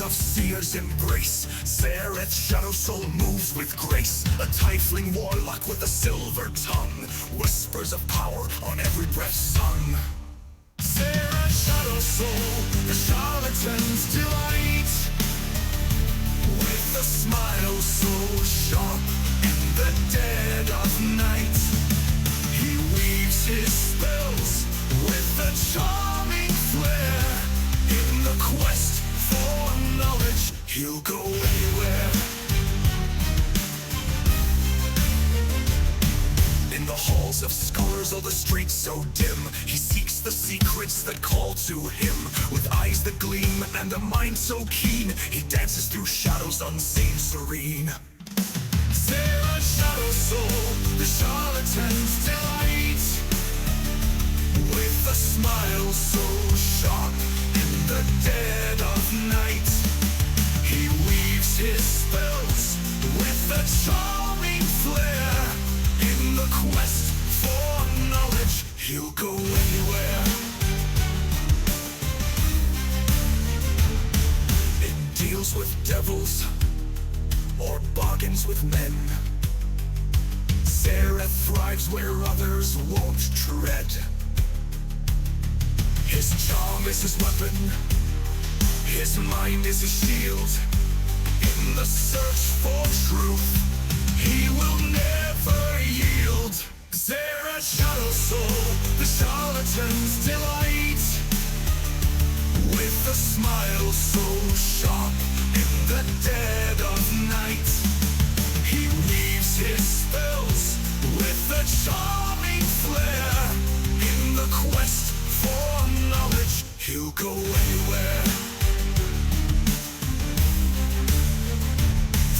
of Seer's embrace, Zareth's shadow soul moves with grace. A tiefling warlock with a silver tongue, whispers of power on every breath sung. Zareth's shadow soul, the charlatan's delight, with a smile so sharp in the dead of night. He weaves his spells with a charming flair. In the quest for knowledge, he'll go anywhere. In the halls of scholars, all the streets so dim, he seeks the secrets that call to him. With eyes that gleam and a mind so keen, he dances through shadows unseen, serene. Zareth's shadow soul, the charlatan's delight, with a smile so sharp in the dead of night. He weaves his spells with a charming flair. In the quest for knowledge, he'll go anywhere. In deals with devils or bargains with men, Zareth thrives where others won't tread. His charm is his weapon, his mind is his shield. In the search for truth, he will never yield. Zareth's shadow soul, the charlatan's delight, with a smile so sharp in the dead of night. He weaves his spells with a charming flair. In the quest for knowledge, he'll go anywhere.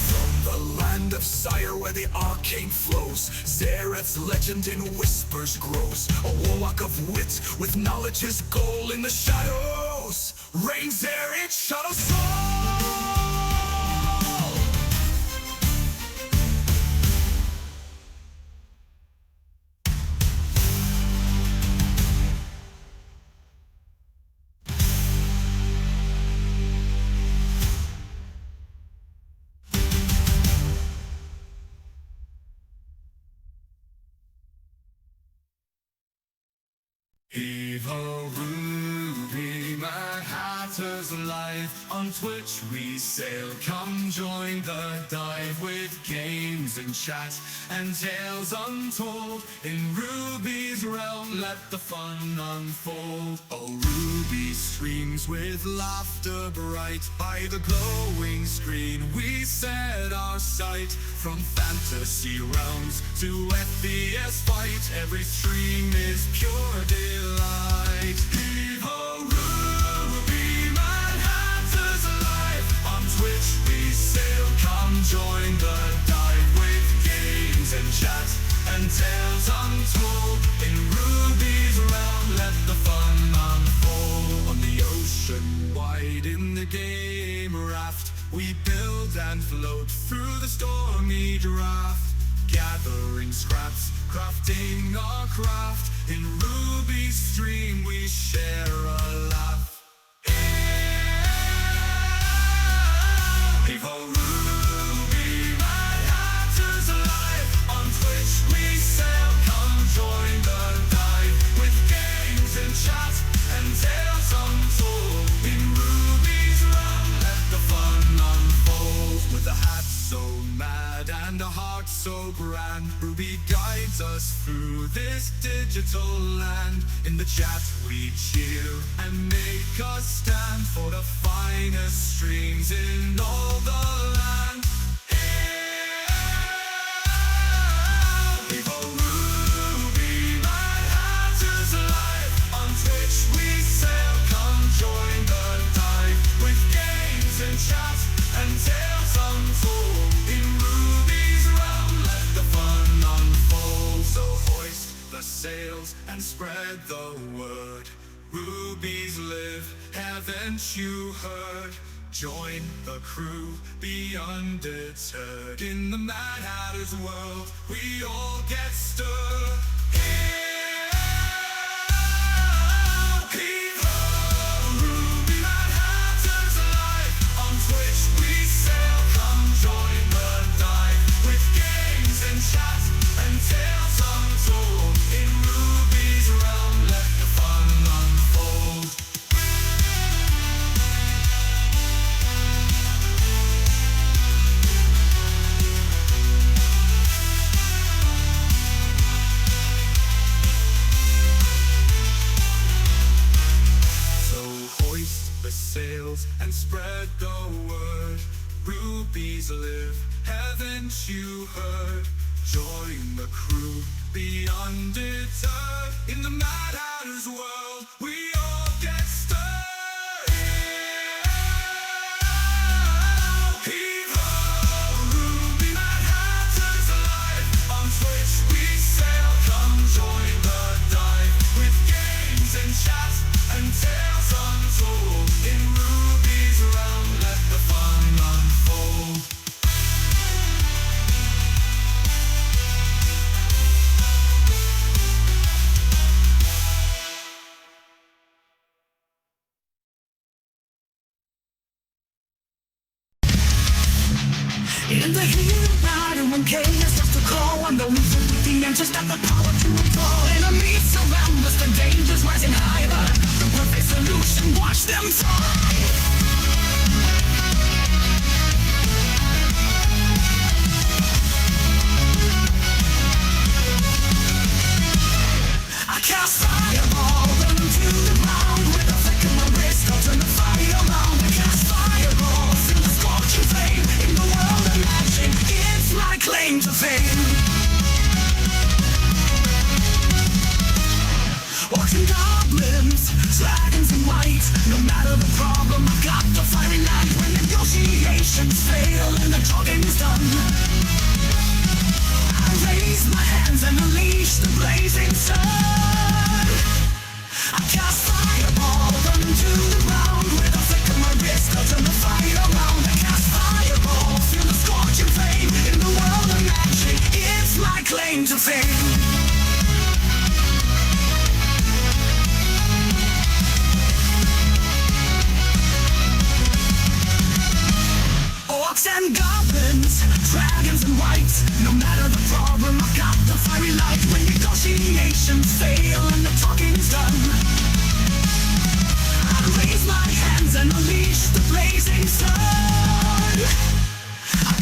From the land of Sire where the arcane flows, Zareth's legend in whispers grows. A warlock of wit with knowledge's goal. In the shadows reigns Zareth's shadow soul. Evil Ruby, Mad Hatter's life. On Twitch we sail, come join the dive. With games and chat and tales untold, in Ruby's realm let the fun unfold. Oh, Ruby streams with laughter bright. By the glowing screen we set our sight. From fantasy realms to FPS fight, every stream is pure delight. Evil Ruby, Mad Hatter's alive. On Twitch we sail, come join the dive. With games and chat and tales untold, in Ruby's realm let the fun unfold. On the ocean wide, in the game raft, we build and float through the stormy draft. Gathering scraps, crafting our craft. In Ruby's stream we share a laugh. Evil Ruby, Mad Hatter's alive. On Twitch we sail, come join the dive. With games and chat and tales untold, in Ruby's realm let the fun unfold. With a hat so mad and a heart so grand, Ruby guides us through this digital land. In the chat we cheer and make us stand for the finest streams in all the land. Evil Ruby, Mad Hatter's alive. On Twitch we sail, come join the dive. With games and chat and tales untold, in Ruby's realm let the fun unfold. So hoist the sails and spread the word. Rubies live, haven't you heard? Join the crew, be undeterred. In the Mad Hatter's world, we all get stirred. Evil Ruby, Mad Hatter's alive. On you heard. Join the crew, be undeterred. In the Mad Hatter's world, we all get stirred. Heave-ho, Ruby Mad Hatter's alive. On Twitch we sail, come join the dive. With games and chat and tales untold. In Ruby's realm, let the fun unfold. In the heat of night and when chaos starts to call, I'm the loser with the answers, not the power to control. Enemies surround us, the dangers rising high, but the perfect solution, watch them fly. I cast fireball into the ground with a flick of my wrist. I'll turn the fire around. I cast fireball, feel the scorching flame in the world of magic. It's my claim to fame. Orcs and goblins, dragons and white. No matter the problem, I've got the fiery light. When negotiations fail and the talking is done, I raise my hands and unleash the blazing sun. I cast fireball into the ground with a flick of my wrist. I'll turn the fire around. I cast fireball, feel the scorching flame in the world of magic. It's my claim to fame. Orcs and goblins, dragons and whites. No matter the problem, I've got the fiery light. When negotiations fail and the talking is done, I raise my hands and unleash the blazing sun. I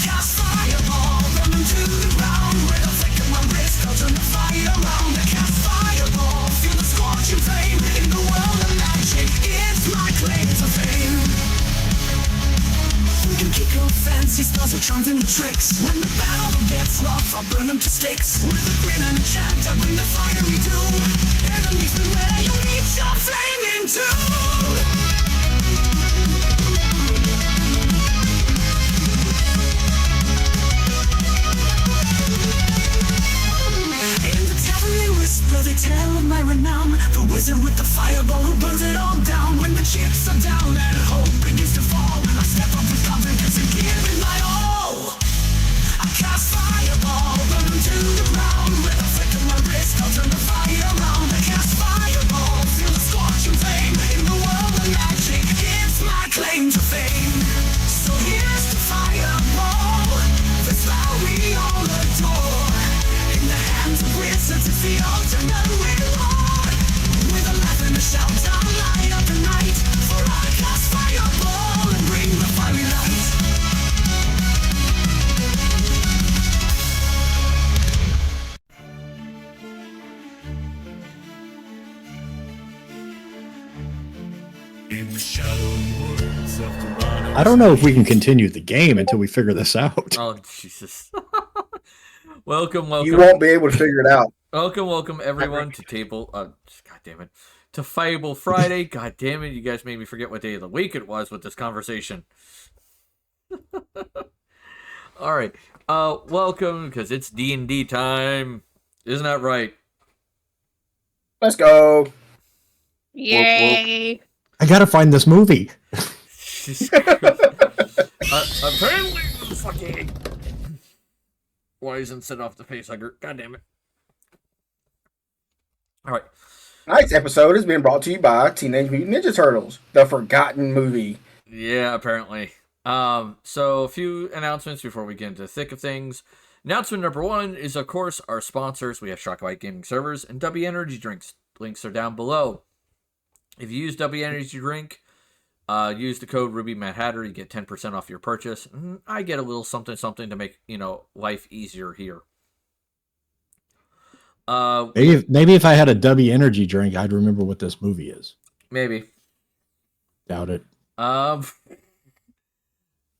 cast fireball, run into the ground with a flick of my wrist. I'll turn the fire around. I cast fireball, feel the scorching flame in the world of magic. It's my claim to fame. You can keep your fancy spells or charms and tricks. When the battle gets rough, I'll burn them to sticks. With a grin and a chant, I bring the fiery doom. Enemies beware, you'll eat your flame in two. In the tavern they whisper, they tell of my renown. The wizard with the fireball who burns it all down. When the chips are down and hope begins to fall, I step up with confidence and give it my all. I cast fireball, burn to the ground. With a flick of my wrist, I'll turn the fire around. I cast fireball, feel the scorching flame in the world of magic. It's my claim to fame. So here's the fireball, the spell we all adore. In the hands of wizards, it's the ultimate reward. With a laugh and a shout, I'll light up the night. For I cast fireball and bring the fiery light. In the shallow woods of the I don't know if we can continue the game until we figure this out. Oh, Jesus. welcome. You won't be able to figure it out. Welcome, everyone, to God damn it. To Fable Friday. God damn it, you guys made me forget what day of the week it was with this conversation. Alright. Welcome, because it's D&D time. Isn't that right? Let's go. Yay! I gotta find this movie. Apparently, fucking... Why isn't set off the facehugger? God damn it. Alright. Tonight's episode is being brought to you by Teenage Mutant Ninja Turtles, the forgotten movie. Yeah, apparently. So a few announcements before we get into the thick of things. Announcement number one is, of course, our sponsors. We have Shockwave Gaming Servers and W Energy Drinks. Links are down below. If you use W Energy Drink, use the code RubyMadHatter. You get 10% off your purchase. I get a little something to make, life easier here. Maybe if I had a W energy drink, I'd remember what this movie is. Maybe. Doubt it.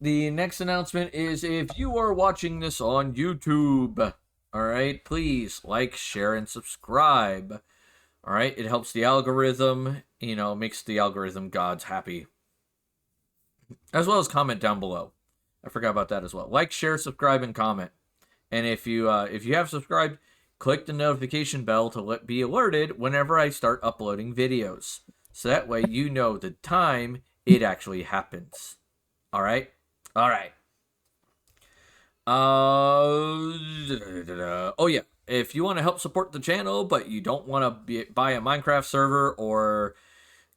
The next announcement is if you are watching this on YouTube, all right, please like, share, and subscribe. All right, it helps the algorithm, makes the algorithm gods happy. As well as comment down below. I forgot about that as well. Like, share, subscribe, and comment. And if you have subscribed, click the notification bell to be alerted whenever I start uploading videos. So that way you know the time it actually happens. All right? All right. Oh yeah. If you want to help support the channel, but you don't want to buy a Minecraft server or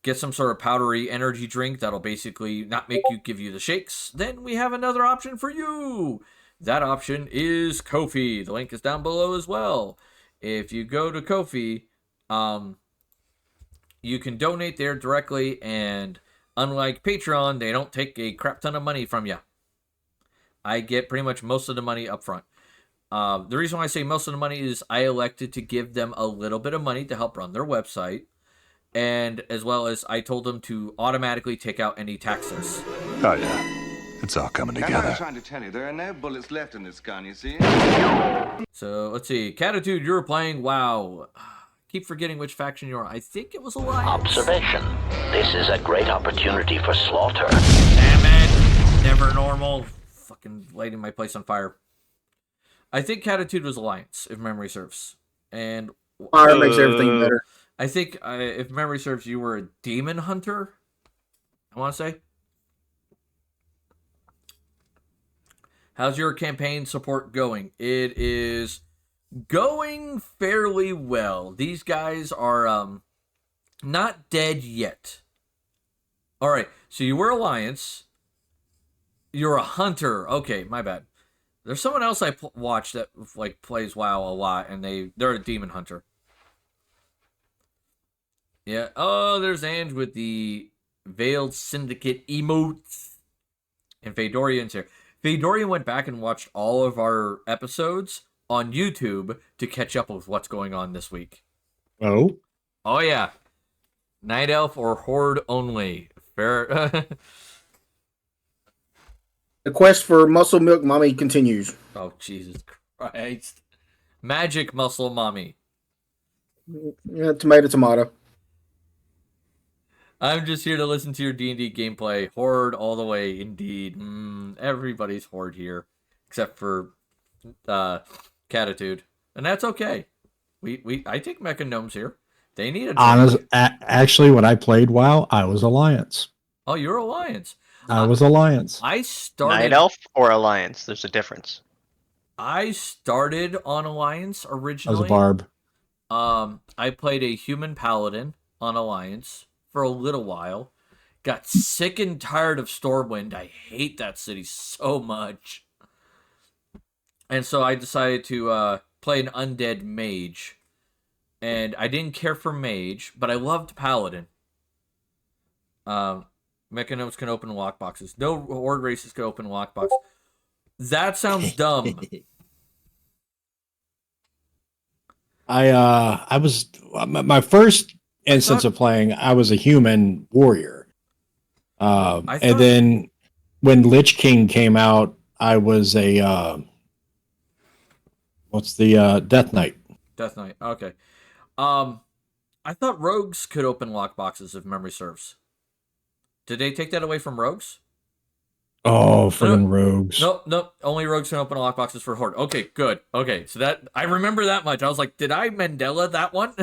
get some sort of powdery energy drink that'll basically not make you give you the shakes, then we have another option for you. That option is Ko-fi. The link is down below as well. If you go to Ko-fi, you can donate there directly, and unlike Patreon, they don't take a crap ton of money from you. I get pretty much most of the money up front. The reason why I say most of the money is I elected to give them a little bit of money to help run their website, and as well as I told them to automatically take out any taxes. Oh, yeah. It's all coming I'm together. trying to tell you, there are no bullets left in this gun, you see? So, let's see. Catitude, you're playing WoW. Keep forgetting which faction you are. I think it was Alliance. Observation. This is a great opportunity for slaughter. Damn it. Never normal. Fucking lighting my place on fire. I think Catitude was Alliance, if memory serves. And Fire makes everything better. I think, if memory serves, you were a demon hunter, I want to say. How's your campaign support going? It is going fairly well. These guys are not dead yet. All right, so you were Alliance. You're a hunter. Okay, my bad. There's someone else I watch that plays WoW a lot, and they're a demon hunter. Yeah. Oh, there's Ange with the Veiled Syndicate emotes. And Fedorian's here. Fedorian went back and watched all of our episodes on YouTube to catch up with what's going on this week. Oh? Oh, yeah. Night Elf or Horde only. Fair. The quest for Muscle Milk Mommy continues. Oh, Jesus Christ. Magic Muscle Mommy. Yeah, tomato. I'm just here to listen to your D&D gameplay. Horde all the way, indeed. Everybody's Horde here, except for Catitude, and that's okay. I take Mecha Gnomes here. They need a actually, when I played WoW, I was Alliance. Oh, you're Alliance. I was Alliance. I started Night Elf or Alliance. There's a difference. I started on Alliance originally. I was a Barb. I played a human paladin on Alliance for a little while. Got sick and tired of Stormwind. I hate that city so much. And so I decided to play an undead mage. And I didn't care for mage, but I loved paladin. Mechanomes can open lockboxes. No horde races can open lockboxes. That sounds dumb. I was my first instance of playing. I was a human warrior, and then when Lich King came out, I was a what's the Death Knight. Death Knight. Okay. I thought rogues could open lockboxes if memory serves. Did they take that away from rogues? Oh, friggin' rogues. Nope. Only rogues can open lockboxes for Horde. Okay, good. Okay, so that I remember that much. I was like, did I Mandela that one?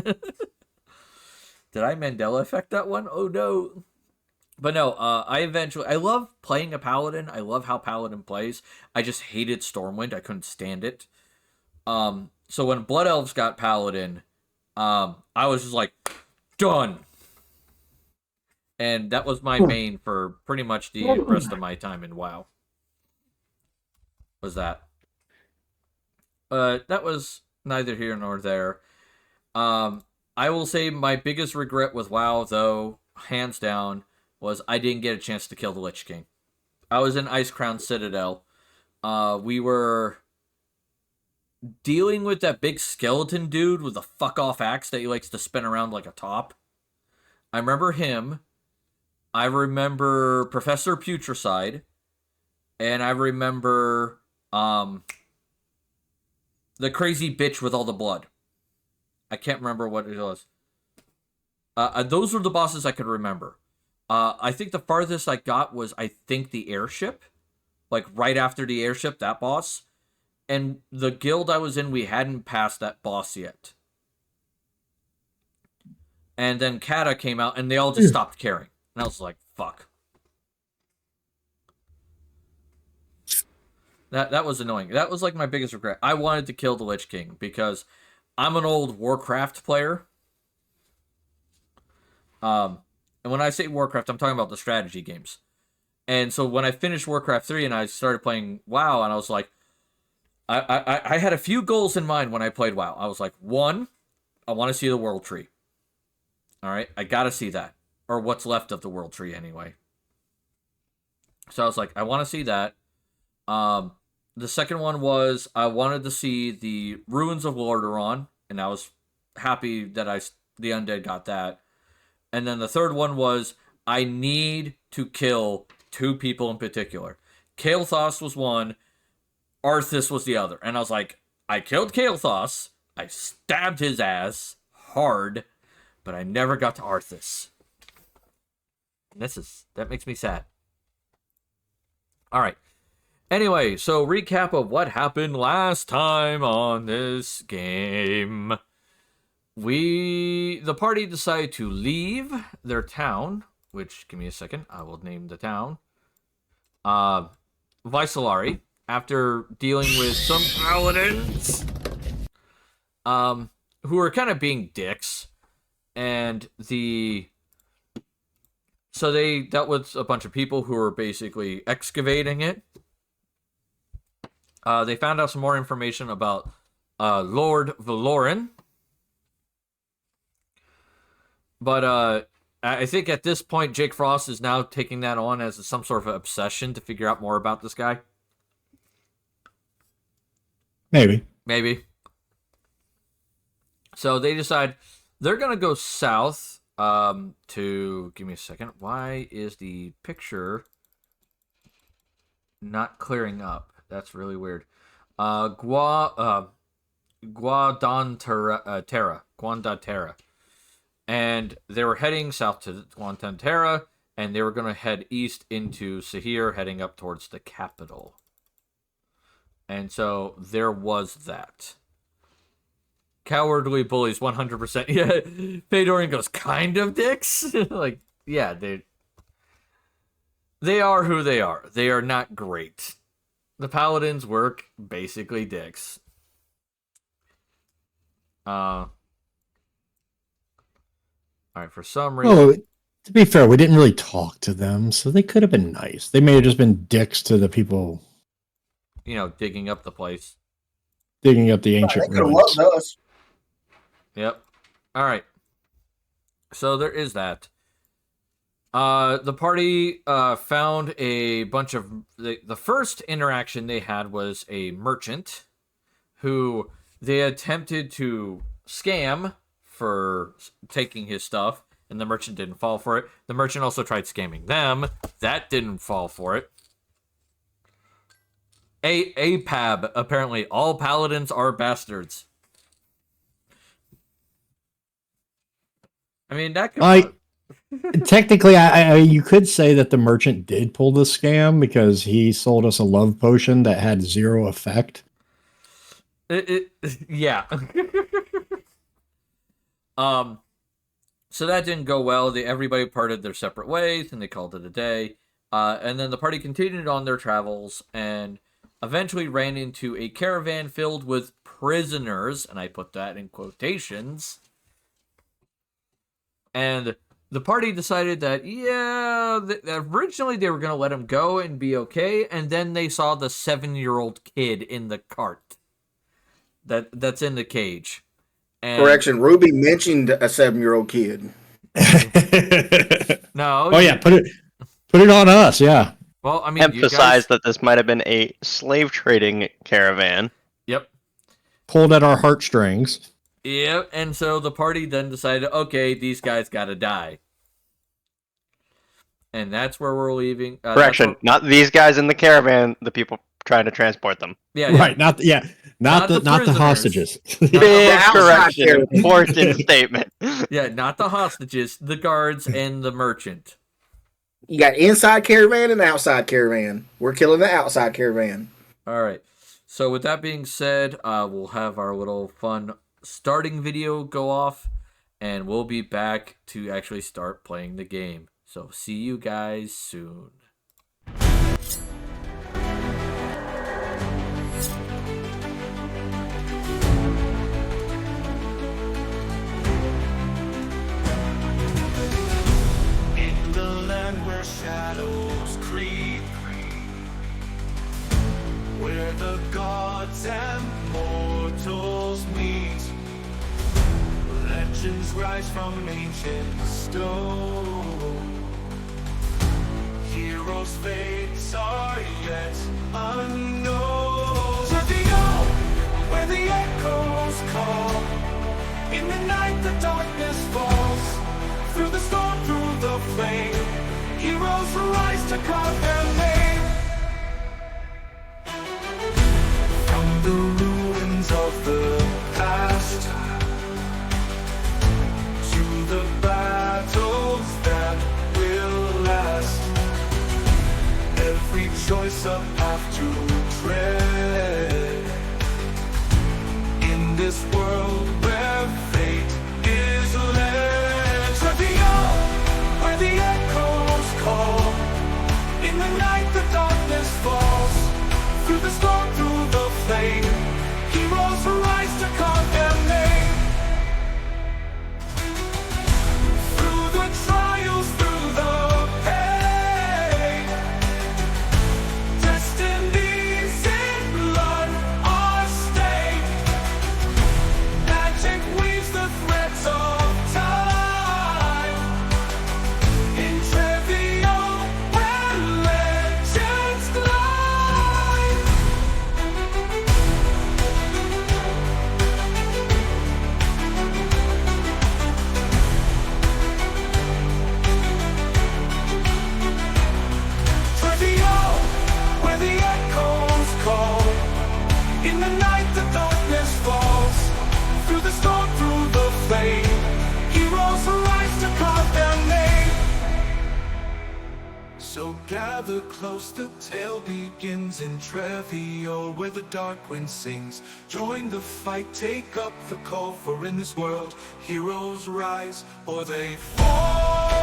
Did I Mandela affect that one? Oh no. But no, I love playing a paladin. I love how paladin plays. I just hated Stormwind. I couldn't stand it. So when Blood Elves got paladin, I was just like, done. And that was my main for pretty much the rest of my time in WoW. Was that. That was neither here nor there. I will say my biggest regret with WoW, though, hands down, was I didn't get a chance to kill the Lich King. I was in Icecrown Citadel. We were dealing with that big skeleton dude with the fuck-off axe that he likes to spin around like a top. I remember him. I remember Professor Putricide. And I remember the crazy bitch with all the blood. I can't remember what it was. Those were the bosses I could remember. I think the farthest I got was, I think, the airship. Like, right after the airship, that boss. And the guild I was in, we hadn't passed that boss yet. And then Kata came out, and they all just stopped caring. And I was like, fuck. That was annoying. That was, like, my biggest regret. I wanted to kill the Lich King, because I'm an old Warcraft player. And when I say Warcraft, I'm talking about the strategy games. And so when I finished Warcraft 3 and I started playing WoW, and I was like, I had a few goals in mind when I played WoW. I was like, 1, I want to see the World Tree. All right, I got to see that. Or what's left of the World Tree, anyway. So I was like, I want to see that. The second one was, I wanted to see the Ruins of Lordaeron, and I was happy that the Undead got that. And then the third one was, I need to kill 2 people in particular. Kael'thas was one, Arthas was the other. And I was like, I killed Kael'thas, I stabbed his ass hard, but I never got to Arthas. And that makes me sad. Alright. Anyway, so recap of what happened last time on this game. The party decided to leave their town, which, give me a second, I will name the town. Vysalari, after dealing with some paladins, who were kind of being dicks, and so they dealt with a bunch of people who were basically excavating it. They found out some more information about Lord Valoran. But I think at this point, Jake Frost is now taking that on as some sort of obsession to figure out more about this guy. Maybe. So they decide they're going to go south to... Give me a second. Why is the picture not clearing up? That's really weird. Guadanterra. And they were heading south to Guadanterra, and they were going to head east into Sahir, heading up towards the capital. And so there was that. Cowardly bullies, 100%. Yeah, Fedorian goes, kind of dicks? Like, yeah, they are who they are. They are not great. The paladins work basically dicks. Alright, for some reason... Oh, to be fair, we didn't really talk to them, so they could have been nice. They may have just been dicks to the people... digging up the place. Digging up the ancient They could have ruins. loved us. Yep. Alright. So there is that. The party found a bunch of... The first interaction they had was a merchant who they attempted to scam for taking his stuff, and the merchant didn't fall for it. The merchant also tried scamming them. That didn't fall for it. APAB, apparently, all paladins are bastards. I mean, that could... Technically, you could say that the merchant did pull the scam because he sold us a love potion that had 0 effect. Yeah. So that didn't go well. Everybody parted their separate ways, and they called it a day. And then the party continued on their travels, and eventually ran into a caravan filled with prisoners, and I put that in quotations. And the party decided that, originally they were going to let him go and be okay, and then they saw the 7-year-old kid in the cart that's in the cage. And Correction, Ruby mentioned a 7-year-old kid. No. Oh, yeah, put it on us, yeah. Well, I mean, emphasize that this might have been a slave trading caravan. Yep. Pulled at our heartstrings. Yeah, and so the party then decided, okay, these guys gotta die. and that's where we're leaving. Correction, not these guys in the caravan, the people trying to transport them. Yeah, Right. Not the prisoners. hostages. Big outside correction. caravan. Important statement. Yeah, not the hostages, the guards and the merchant. You got inside caravan and outside caravan. We're killing the outside caravan. All right. So with that being said, we'll have our little fun starting video go off, and we'll be back to actually start playing the game. So see you guys soon. In the land where shadows creep, where the gods and mortals meet, legends rise from ancient stone. Heroes' fates are yet unknown. Trivia, where the echoes call. In the night the darkness falls. Through the storm, through the flame, heroes rise to carve their name. From the ruins of the past to the battles that will last, every choice a path to tread. In this world where fate is led, where the echoes call. In the night the darkness falls. Through the storm, through the flame, heroes rise to carve their name. Through the trials, through the pain, destinies in blood are stained. Magic weaves the threads of time. In trivial, where legends glide. Trivial, where the echoes call. In the night the darkness falls. Through the storm, through the flame, heroes rise to carve their name. So gather close, the tale begins in Trevior, where the dark wind sings. Join the fight, take up the call, for in this world, heroes rise or they fall.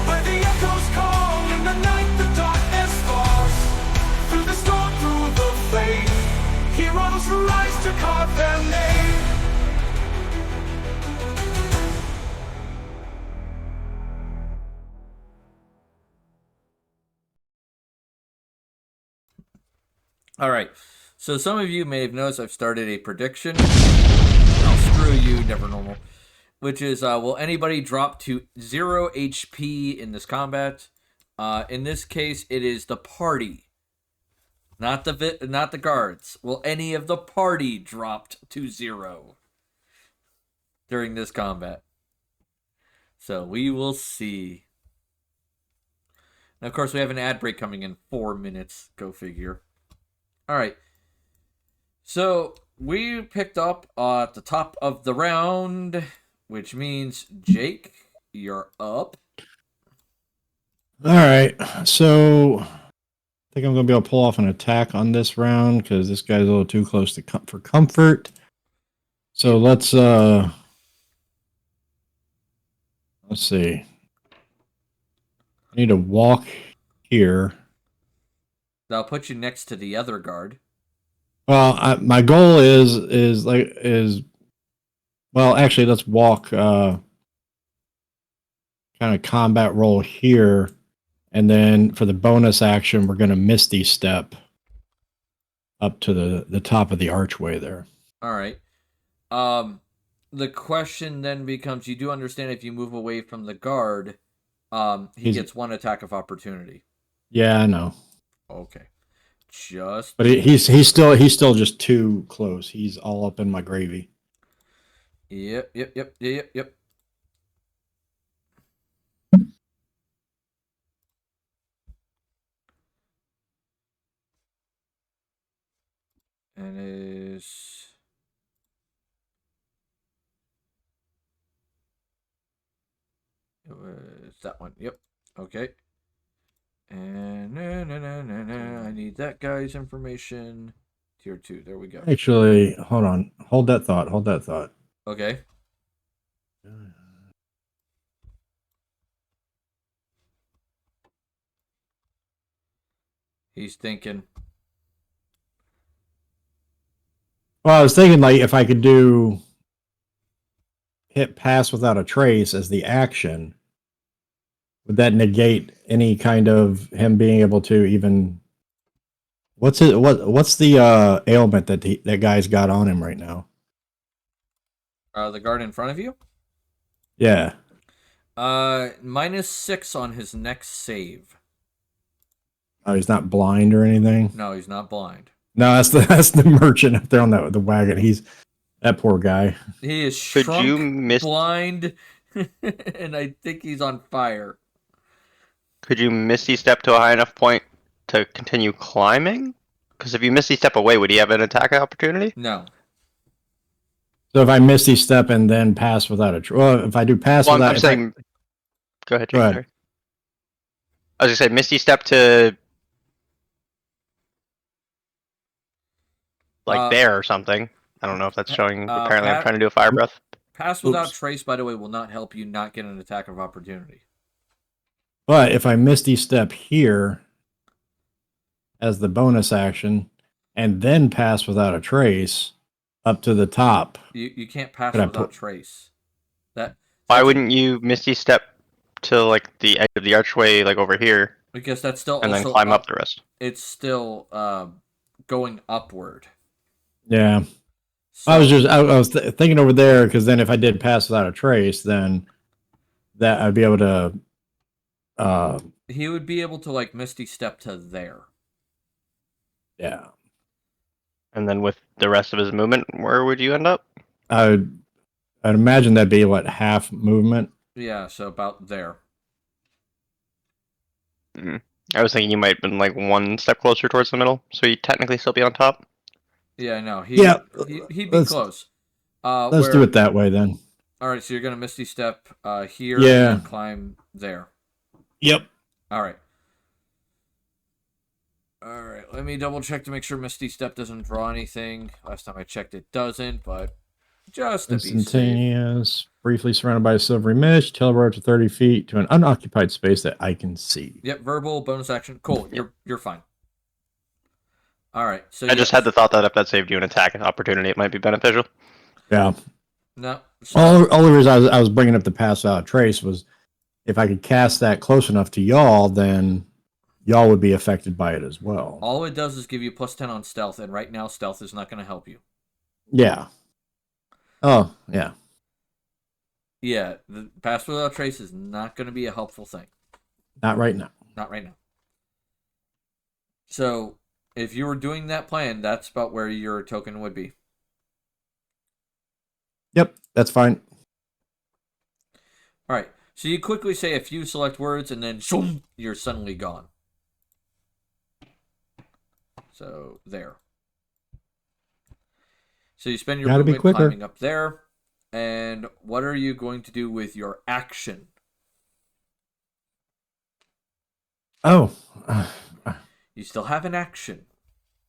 Where the echoes call, in the night the darkness falls. Through the storm, through the flame, heroes rise to carve their name. All right. So some of you may have noticed I've started a prediction. I'll screw you, never normal. Which is, will anybody drop to 0 HP in this combat? In this case, it is the party, not the guards. Will any of the party dropped to 0 during this combat? So we will see. And of course, we have an ad break coming in 4 minutes. Go figure. All right. So we picked up at the top of the round, which means Jake, you're up. All right. So I think I'm going to be able to pull off an attack on this round because this guy's a little too close to for comfort. So let's see. I need to walk here. That'll put you next to the other guard. Well, my goal is well, actually, let's walk kind of combat roll here, and then for the bonus action, we're going to Misty Step up to the top of the archway there. All right. The question then becomes: you do understand if you move away from the guard, he gets one attack of opportunity. Yeah, I know. Okay. just. But he's still just too close. He's all up in my gravy. Yep. And is it was that one? Yep. Okay. And I need that guy's information. Tier 2. There we go. Actually, hold on. Hold that thought. Okay. He's thinking. Well, I was thinking like if I could do hit pass without a trace as the action, would that negate any kind of him being able to even what's the ailment that that guy's got on him right now? The guard in front of you? Yeah. -6 on his next save. Oh, he's not blind or anything? No, he's not blind. No, that's the merchant up there on the wagon. He's that poor guy. He is Could shrunk, you miss? blind, and I think he's on fire. Could you Misty Step to a high enough point to continue climbing? Because if you Misty Step away, would he have an attack opportunity? No. So if I Misty Step and then pass without a well, if I do pass Well, without, I'm saying. Go ahead, Jake. Go ahead. Sorry. I was gonna say Misty Step to like there or something. I don't know if that's showing. Apparently, I'm trying to do a fire breath. Pass without trace, by the way, will not help you not get an attack of opportunity. But if I Misty Step here as the bonus action and then pass without a trace up to the top. You can't pass Could I without put- trace. Why wouldn't you Misty Step to like the edge of the archway, like over here, Because that's still and also then climb up the rest? It's still going upward. Yeah. So, I was thinking over there because then if I did pass without a trace, then that I'd be able to. He would be able to like Misty Step to there. Yeah. And then with the rest of his movement, where would you end up? I'd imagine that'd be what, half movement. Yeah, so about there. I was thinking you might have been like one step closer towards the middle, so you'd technically still be on top. Yeah, no, he'd be let's- close. Let's do it that way then. All right, so you're gonna Misty Step here Yeah. and climb there. Yep. All right. All right, let me double check to make sure Misty Step doesn't draw anything. Last time I checked, it doesn't, but just to be safe. Instantaneous. Briefly surrounded by a silvery mist. Teleport to 30 feet to an unoccupied space that I can see. Yep, verbal bonus action. Cool, you're fine. All right, so I just had the thought that if that saved you an attack opportunity, it might be beneficial. Yeah. no. So, All the reason I was bringing up the pass out trace was if I could cast that close enough to y'all, then y'all would be affected by it as well. all it does is give you +10 on stealth, and right now stealth is not going to help you. Yeah. Oh, yeah. Yeah, the pass without trace is not going to be a helpful thing. Not right now. Not right now. So, if you were doing that plan, that's about where your token would be. Yep, that's fine. All right. So you quickly say a few select words, and then shoom, you're suddenly gone. So there. So you spend your Gotta be movement quicker. climbing up there, and what are you going to do with your action? Oh. You still have an action.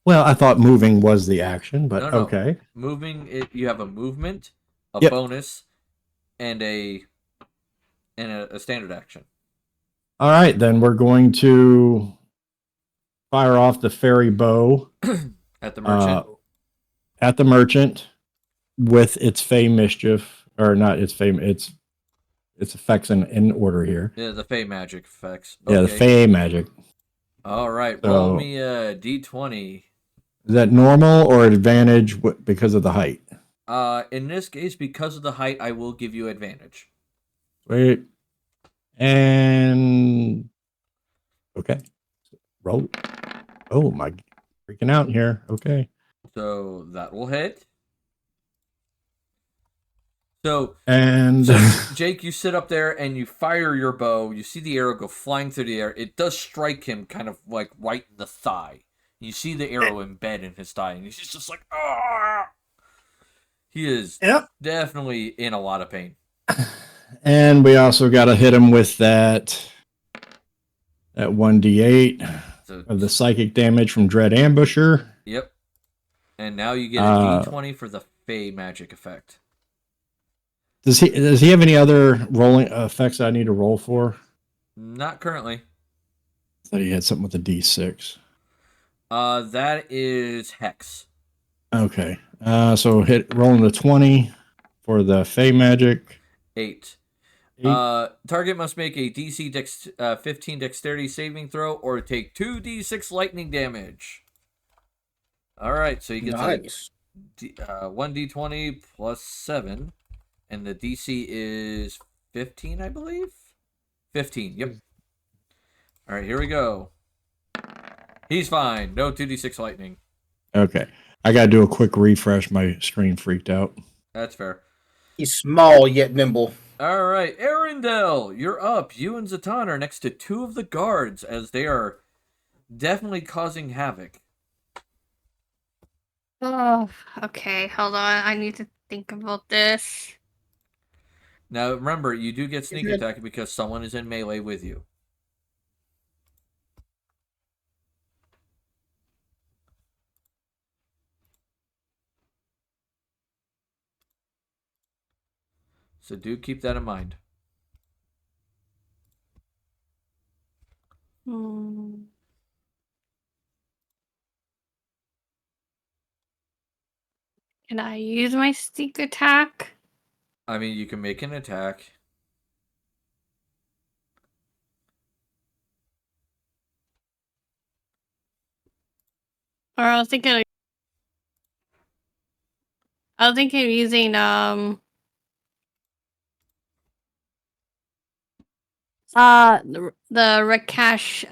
Well, I thought moving was the action, but No, no. okay. Moving it, you have a movement, a Yep. bonus, and a standard action. All right, then we're going to fire off the fairy bow At the merchant. at the merchant with its Fey mischief, or not its Fey, its effects in order here. Yeah, the Fey magic effects. Yeah, the Fey magic. All right, roll So- me a d20. Is that normal or advantage because of the height? In this case, because of the height, I will give you advantage. Wait. And okay. Roll. Oh my. Freaking out here. Okay. So that will hit. So And Jake, you sit up there and you fire your bow. You see the arrow go flying through the air. It does strike him kind of like right in the thigh. You see the arrow embed in his thigh, and he's just like, ah! He is definitely in a lot of pain. And we also got to hit him with that 1d8 of the psychic damage from Dread Ambusher. Yep. And now you get a d20 for the Fey magic effect. Does he have any other rolling effects I need to roll for? Not currently. I thought he had something with a d6. That is Hex. Okay. So rolling the 20 for the Fey magic. 8. Target must make a DC 15 dexterity saving throw or take 2d6 lightning damage. All right, so you get 1d20 plus 7, and the DC is 15, I believe. 15. Yep. All right, here we go. He's fine. No 2d6 lightning. Okay. I got to do a quick refresh. My screen freaked out. That's fair. He's small yet nimble. All right, Arendelle, you're up. You and Zatan are next to 2 of the guards as they are definitely causing havoc. Oh, okay. Hold on. I need to think about this. Now, remember, you do get sneak attack because someone is in melee with you. So do keep that in mind. Can I use my sneak attack? I mean, you can make an attack. Or I was thinking of using the Rakash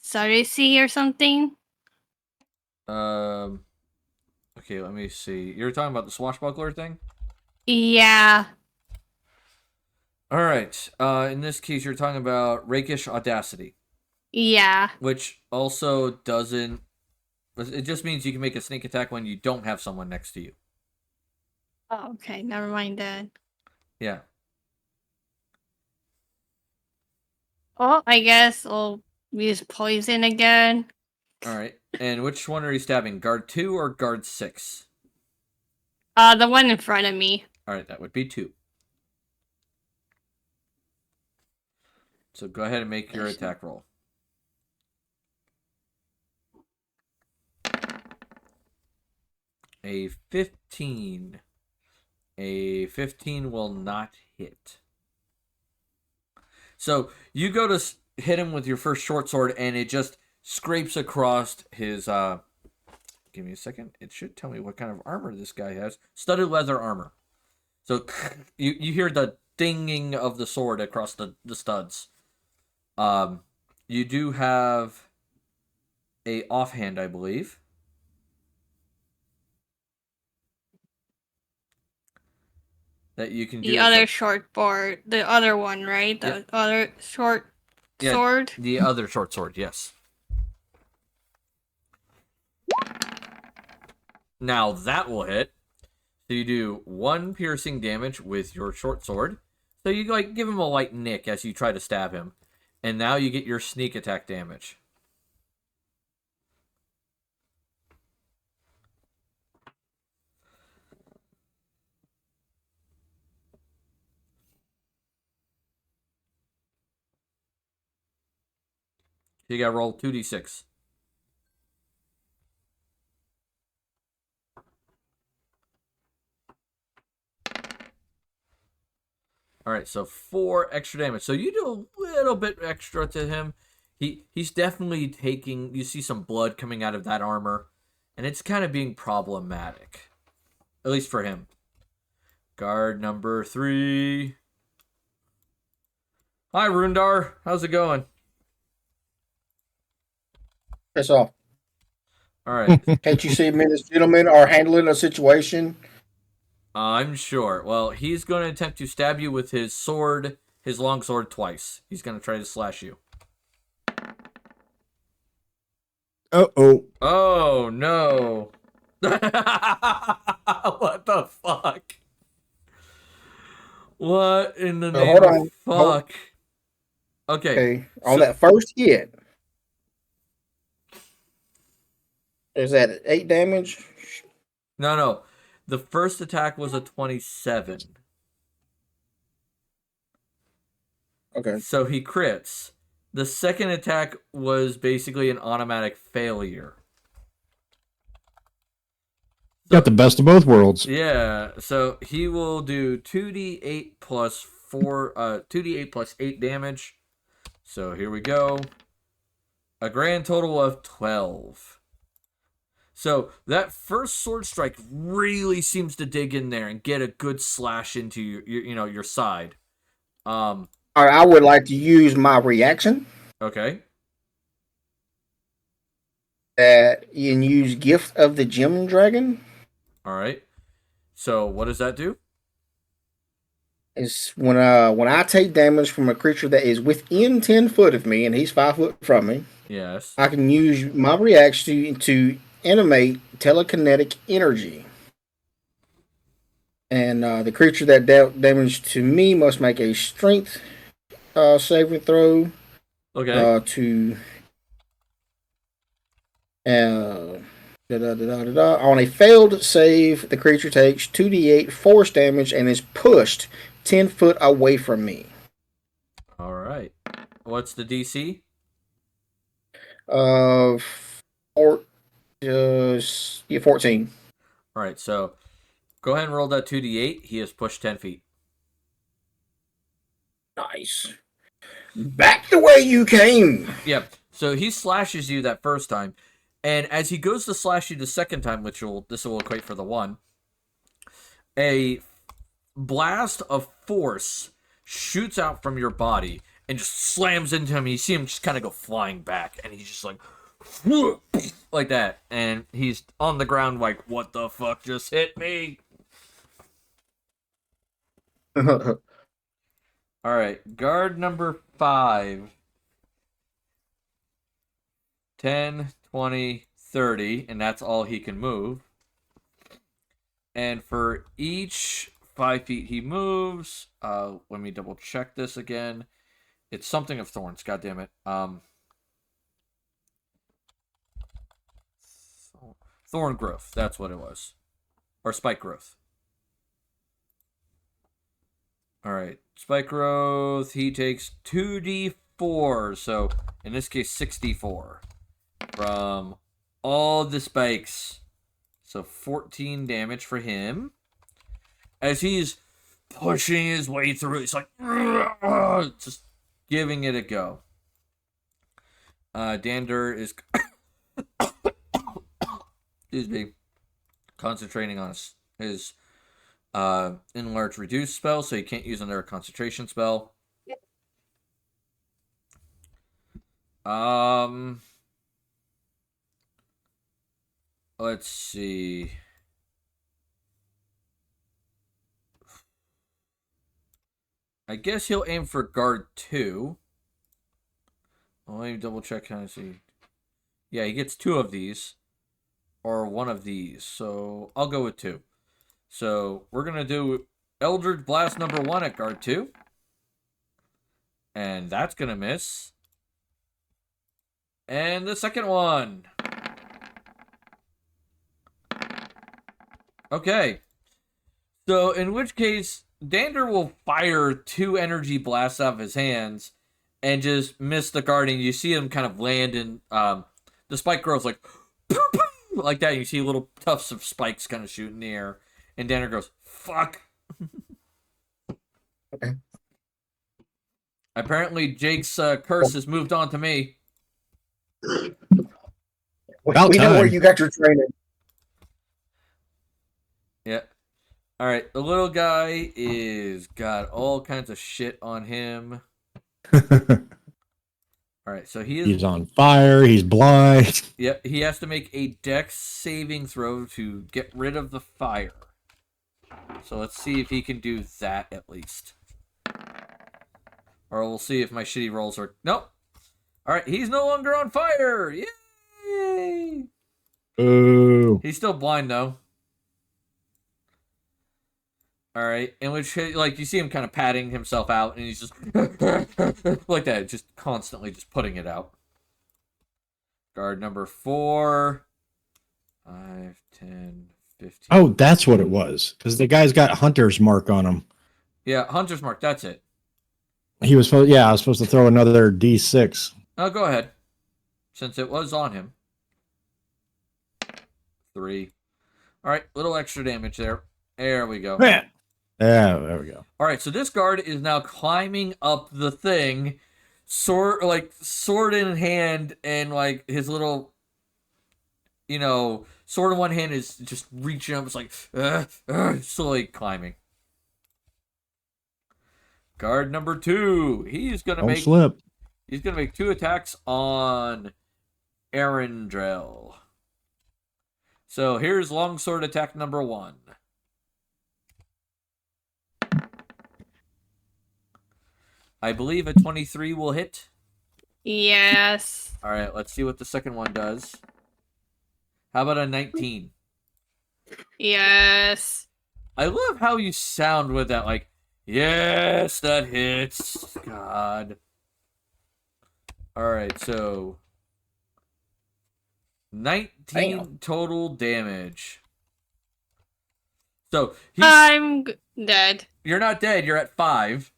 Sarisi or something. Okay, let me see. You're talking about the swashbuckler thing? Yeah. All right. In this case, you're talking about Rakish Audacity. Yeah. Which also doesn't... It just means you can make a sneak attack when you don't have someone next to you. Oh, okay. Never mind that. Yeah. Oh, I guess I'll use poison again. All right. And which one are you stabbing? Guard 2 or guard 6? The one in front of me. All right, that would be 2. So go ahead and make your attack roll. A 15. A 15 will not hit. So you go to hit him with your first short sword, and it just scrapes across his... Give me a second. It should tell me what kind of armor this guy has. Studded leather armor. So you hear the dinging of the sword across the studs. You do have a offhand, I believe. That you can do. The other short board. The other one, right? The other short sword? The other short sword, yes. Now that will hit. So you do 1 piercing damage with your short sword. So you give him a light nick as you try to stab him. And now you get your sneak attack damage. You gotta roll 2d6. All right, so 4 extra damage. So you do a little bit extra to him. He's definitely taking... You see some blood coming out of that armor, and it's kind of being problematic, at least for him. Guard number 3. Hi, Rundar. How's it going? Piss off. All right. Can't you see me and this gentleman are handling a situation? I'm sure. Well, he's going to attempt to stab you with his sword, his long sword, twice. He's going to try to slash you. Uh-oh. Oh, no. What the fuck? What in the name hold of on. fuck? Okay. Okay. On So- that first hit, is that 8 damage? No. The first attack was a 27. Okay. So he crits. The second attack was basically an automatic failure. Got the best of both worlds. Yeah, so he will do 2d8 plus 2d8 plus 8 damage. So here we go. A grand total of 12. So that first sword strike really seems to dig in there and get a good slash into your side. All right, I would like to use my reaction Okay. and use Gift of the Gem Dragon. All right. So what does that do? It's when I take damage from a creature that is within 10 foot of me and he's 5 foot from me, Yes. I can use my reaction to animate telekinetic energy. And the creature that dealt damage to me must make a strength saving throw Okay. On a failed save, the creature takes 2d8 force damage and is pushed 10 foot away from me. All right. What's the DC? 14. All right. So go ahead and roll that 2d8. He has pushed 10 feet. Nice. Back the way you came. Yep. So he slashes you that first time, and as he goes to slash you the second time, this will equate for the one, a blast of force shoots out from your body and just slams into him. You see him just kind of go flying back, and he's just like that, and he's on the ground like, what the fuck just hit me? All right, guard number 5. 10, 20, 30, and that's all he can move. And for each 5 feet he moves, let me double check this again. It's something of thorns, god damn it. Thorn growth, that's what it was. Or spike growth. Alright, spike growth, he takes 2d4, so in this case 64 from all the spikes. So 14 damage for him. As he's pushing his way through, he's like, just giving it a go. Dander is, excuse me, concentrating on his enlarge reduce spell, so he can't use another concentration spell. Let's see. I guess he'll aim for guard 2. Let me double check kind of see. Yeah, he gets 2 of these. Or 1 of these. So I'll go with 2. So we're going to do Eldritch Blast number 1 at guard 2. And that's going to miss. And the second one. Okay. So in which case, Dander will fire 2 energy blasts out of his hands and just miss the guardian. You see him kind of land in the spike grows like like that. You see little tufts of spikes kind of shoot in the air. And Dander goes, fuck. Okay. Apparently Jake's curse has moved on to me. We know where you got your training. Yeah. All right. The little guy is got all kinds of shit on him. All right. right, so he is. He's on fire. He's blind. Yeah, he has to make a dex saving throw to get rid of the fire. So let's see if he can do that at least. Or we'll see if my shitty rolls are... Nope. Alright, he's no longer on fire! Yay! Ooh. He's still blind, though. Alright, in which, like, you see him kind of patting himself out, and he's just... like that, just constantly just putting it out. Guard number 4. 5, 10, 15... Oh, that's what it was. Because the guy's got Hunter's Mark on him. Yeah, Hunter's Mark, that's it. He was supposed... Yeah, I was supposed to throw another D6. Oh, go ahead. Since it was on him. 3. Alright, little extra damage there. There we go. Yeah, there we go. Alright, so this guard is now climbing up the thing, sword in hand, and like his little, sword in one hand is just reaching up. It's like, slowly climbing. Guard number 2. He's gonna Don't slip. He's gonna make 2 attacks on Arendelle. So here's longsword attack number 1. I believe a 23 will hit. Yes. All right, let's see what the second one does. How about a 19? Yes. I love how you sound with that, like, yes, that hits. God. All right, so 19 total damage. So I'm dead. You're not dead. You're at 5.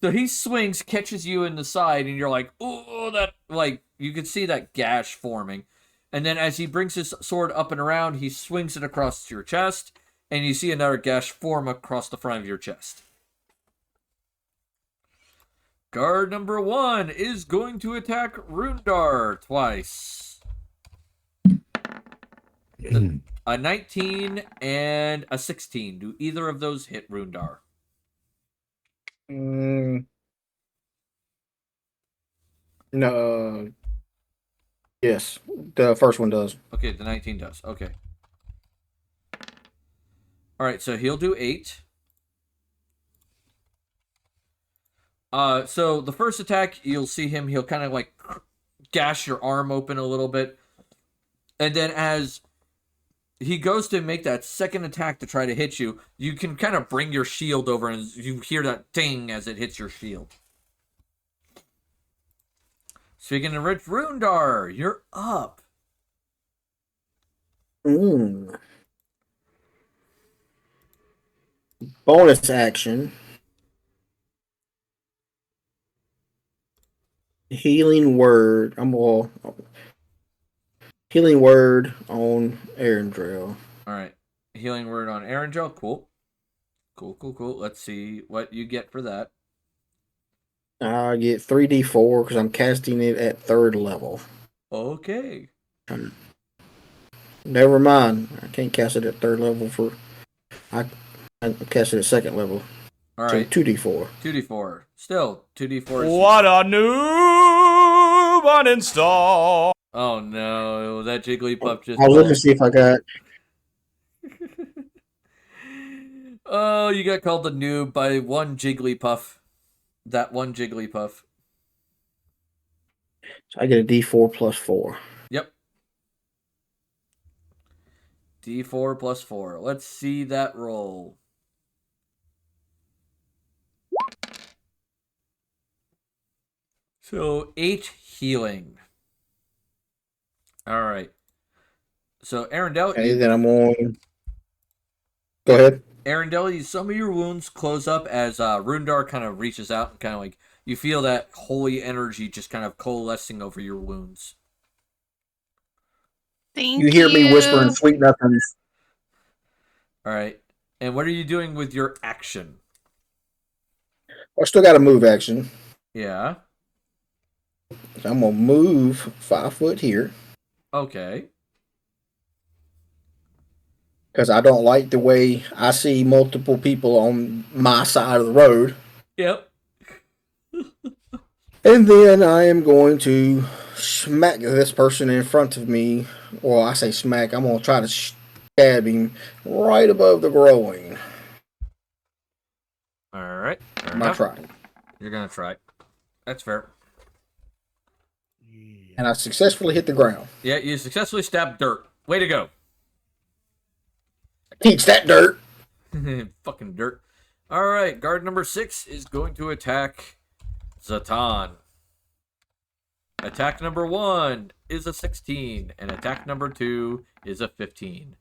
So he swings, catches you in the side, and you're like, oh, that, like, you can see that gash forming. And then as he brings his sword up and around, he swings it across your chest, and you see another gash form across the front of your chest. Guard number 1 is going to attack Rundar twice. A 19 and a 16. Do either of those hit Rundar? No. Yes, the first one does. Okay, the 19 does. Okay. All right, so he'll do 8. So the first attack, you'll see him. He'll kind of like gash your arm open a little bit, and then as he goes to make that second attack to try to hit you, you can kind of bring your shield over, and you hear that ding as it hits your shield. Speaking of Rich Rundar, you're up. Bonus action. Healing word. Healing word on Arendelle. All right. Healing word on Arendelle. Cool. Cool. Let's see what you get for that. I get 3d4 because I'm casting it at 3rd level. Okay. Never mind. I can't cast it at 3rd level I cast it at 2nd level. All right. So 2d4. 2d4. Still, 2d4 is... What a noob uninstall! Oh no, that Jigglypuff just... I'll look to see if I got... Oh, you got called the noob by one Jigglypuff. That one Jigglypuff. So I get a d4 plus 4. Yep. d4 plus 4. Let's see that roll. So 8 healing. All right. So Arendelle. Okay, then I'm on. Go ahead. Arendelle, some of your wounds close up as Rundar kind of reaches out and kind of like you feel that holy energy just kind of coalescing over your wounds. Thank you. Hear me whispering sweet nothings. All right. And what are you doing with your action? I still got a move action. Yeah. I'm gonna move 5 foot here. Okay. Because I don't like the way I see multiple people on my side of the road. Yep. And then I am going to smack this person in front of me. Well, I say smack. I'm going to try to stab him right above the groin. All right. I'm going to try. You're going to try. That's fair. And I successfully hit the ground. Yeah, you successfully stabbed dirt. Way to go. Teach that dirt. Fucking dirt. All right, guard number 6 is going to attack Zatan. Attack number 1 is a 16, and attack number 2 is a 15.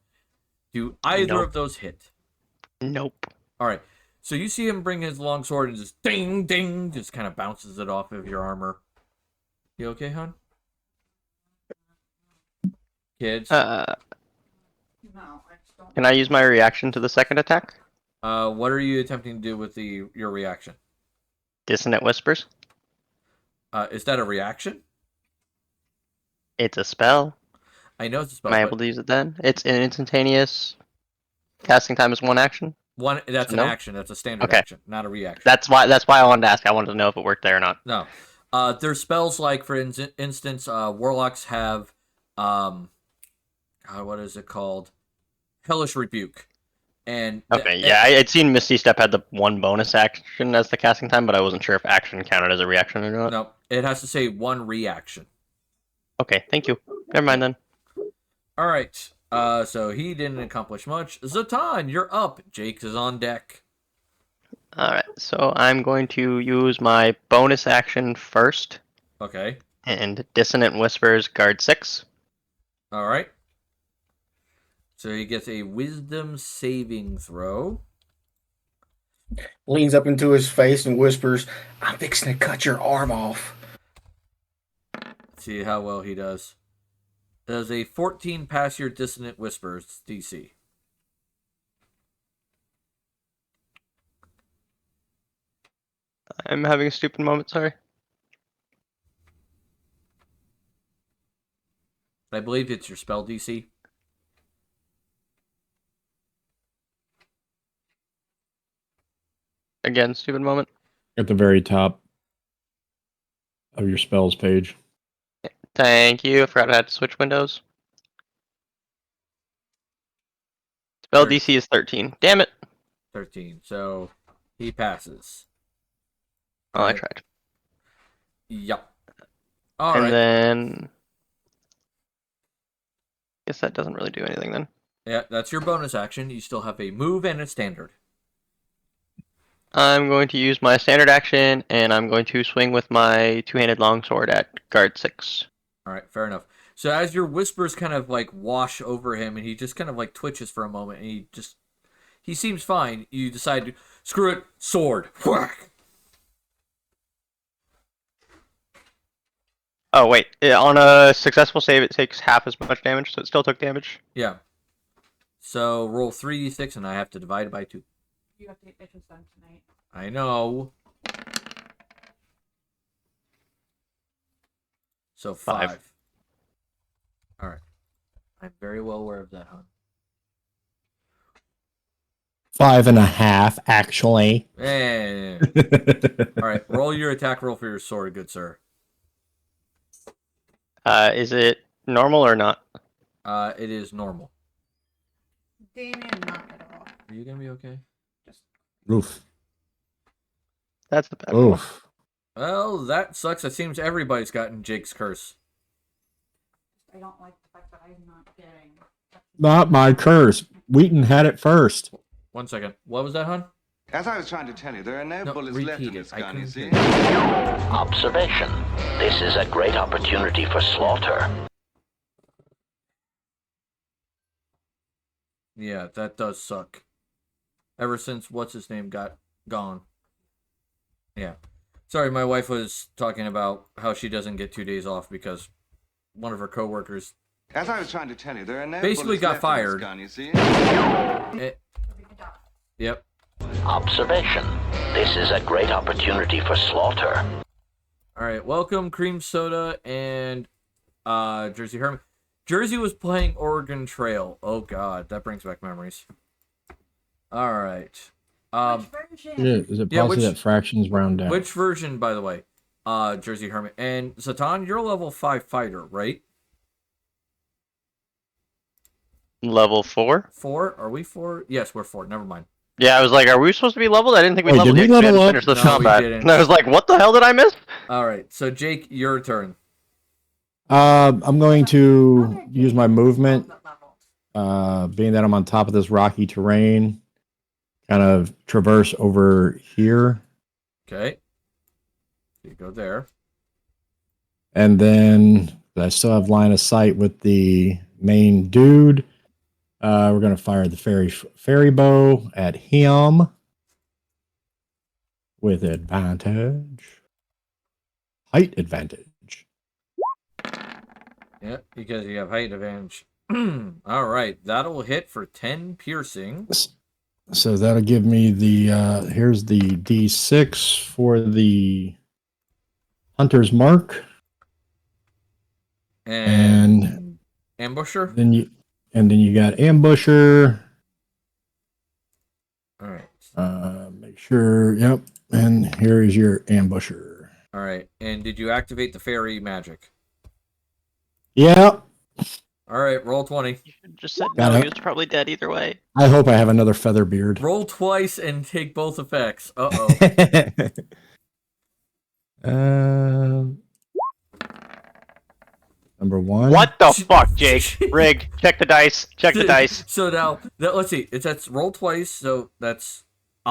Do either of those hit? Nope. All right. So you see him bring his long sword and just ding, ding, just kind of bounces it off of your armor. You okay, hon? Kids? Can I use my reaction to the second attack? What are you attempting to do with your reaction? Dissonant Whispers. Is that a reaction? It's a spell. I know it's a spell. Am I able to use it then? It's an instantaneous. Casting time is 1 action. That's So an no? action. That's a standard Okay. action, not a reaction. That's why I wanted to ask. I wanted to know if it worked there or not. No. There's spells like, for instance, warlocks have, what is it called? Hellish Rebuke. And Okay, yeah, I had seen Misty Step had the 1 bonus action as the casting time, but I wasn't sure if action counted as a reaction or not. No, it has to say 1 reaction. Okay, thank you. Never mind then. All right. So he didn't accomplish much. Zatan, you're up. Jake is on deck. Alright, so I'm going to use my bonus action first. Okay. And Dissonant Whispers guard 6. All right. So he gets a wisdom saving throw. Leans up into his face and whispers, "I'm fixing to cut your arm off." Let's see how well he does. Does a 14 pass your Dissonant Whispers DC? I'm having a stupid moment, sorry. I believe it's your spell DC. Again, stupid moment. At the very top of your spells page. Thank you. I forgot I had to switch windows. Spell DC is 13. Damn it. 13. So he passes. Oh, I tried. Yep. All and right. then... guess that doesn't really do anything then. Yeah, that's your bonus action. You still have a move and a standard. I'm going to use my standard action, and I'm going to swing with my two-handed longsword at guard 6. All right, fair enough. So as your whispers kind of like wash over him, and he just kind of like twitches for a moment, and he seems fine. You decide to screw it, sword, whack. Oh wait, on a successful save, it takes half as much damage, so it still took damage. Yeah. So roll 3d6, and I have to divide it by 2. You have to get dishes done tonight. I know. So 5. All right. I'm very well aware of that, hon. 5.5, actually. All right. Roll your attack roll for your sword, good sir. Is it normal or not? It is normal. Damien, knock it off. Are you gonna be okay? Oof. That's the bad Oof. Well, that sucks. It seems everybody's gotten Jake's curse. I don't like the fact that I'm not getting. Not my curse. Wheaton had it first. 1 second. What was that, hon? As I was trying to tell you, there are no bullets left in this gun, you see. Observation. This is a great opportunity for slaughter. Yeah, that does suck. Ever since what's-his-name got gone. Yeah. Sorry, my wife was talking about how she doesn't get 2 days off because one of her coworkers As I was trying to tell you, there are no basically bullets got left fired. in this gun, you see. Yep. Observation. This is a great opportunity for slaughter. All right, welcome Cream Soda and Jersey Herman. Jersey was playing Oregon Trail. Oh God, that brings back memories. All right. Is it possible that fractions round down? Which version, by the way? Jersey Hermit. And Zatan, you're a level 5 fighter, right? Level 4? 4? Are we 4? Yes, we're 4. Never mind. Yeah, I was like, are we supposed to be leveled? I didn't think we Wait, leveled did yet. we 'Cause level hadn't up? finished this No, we combat. didn't. And I was like, what the hell did I miss? All right. So Jake, your turn. I'm going to use my movement, being that I'm on top of this rocky terrain, kind of traverse over here. Okay. You go there. And then I still have line of sight with the main dude. We're going to fire the fairy bow at him with advantage. Height advantage. Yeah, because you have height advantage. All right. That'll hit for 10 piercing. So that'll give me the, here's the D6 for the Hunter's Mark. And Ambusher? Then you got Ambusher. All right. Make sure, yep. And here is your Ambusher. All right. And did you activate the fairy magic? Yeah. All right. Roll 20. You just said Got no, it. he was probably dead either way. I hope I have another feather beard. Roll twice and take both effects. Uh-oh. Number 1. What the fuck, Jake? Rig, check the dice. Check the dice. So now, let's see. That's roll twice, so that's...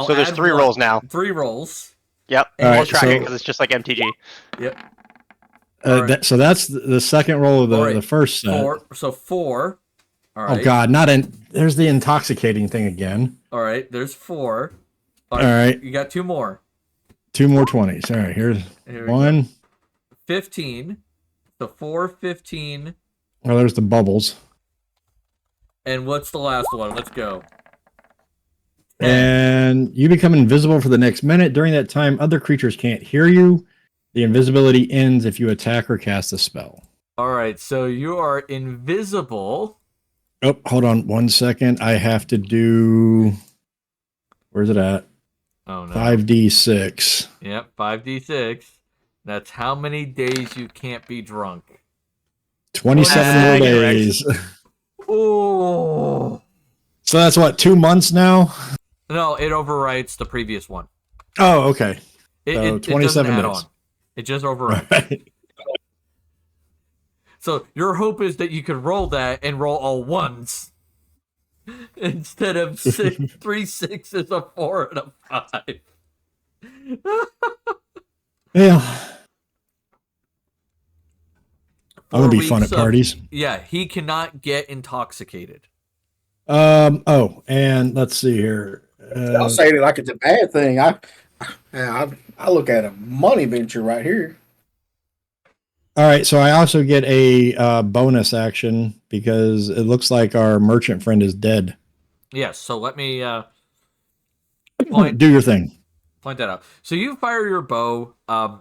So there's 3 rolls now. 3 rolls. Yep. All We'll right, track so- it because it's just like MTG. Yep. Alright. So that's the second roll of All right. the first set. 4. So 4. All right. Oh God, there's the intoxicating thing again. All right. There's 4. All right. You got 2 more. 2 more 20s. All right, Here we 1. 15. So 4, 15. Oh, there's the bubbles. And what's the last one? Let's go. And you become invisible for the next minute. During that time, other creatures can't hear you. The invisibility ends if you attack or cast a spell. All right. So you are invisible. Oh, hold on 1 second. I have to do. Where's it at? Oh no. 5d6. Yep. 5d6. That's how many days you can't be drunk. 27 more days. Oh. So that's what, 2 months now? No, it overwrites the previous one. Oh, okay. It, So it doesn't 27 add days. on. It just overwrites. Right. So your hope is that you could roll that and roll all ones instead of 3 6s, a 4, and a 5. Yeah. I'm gonna 4 be fun weeks at parties. Yeah, he cannot get intoxicated. Oh, and let's see here. I'll say it like it's a bad thing. I look at a money venture right here. All right, so I also get a bonus action because it looks like our merchant friend is dead. Yes, so let me Do your thing. point that out. So you fire your bow.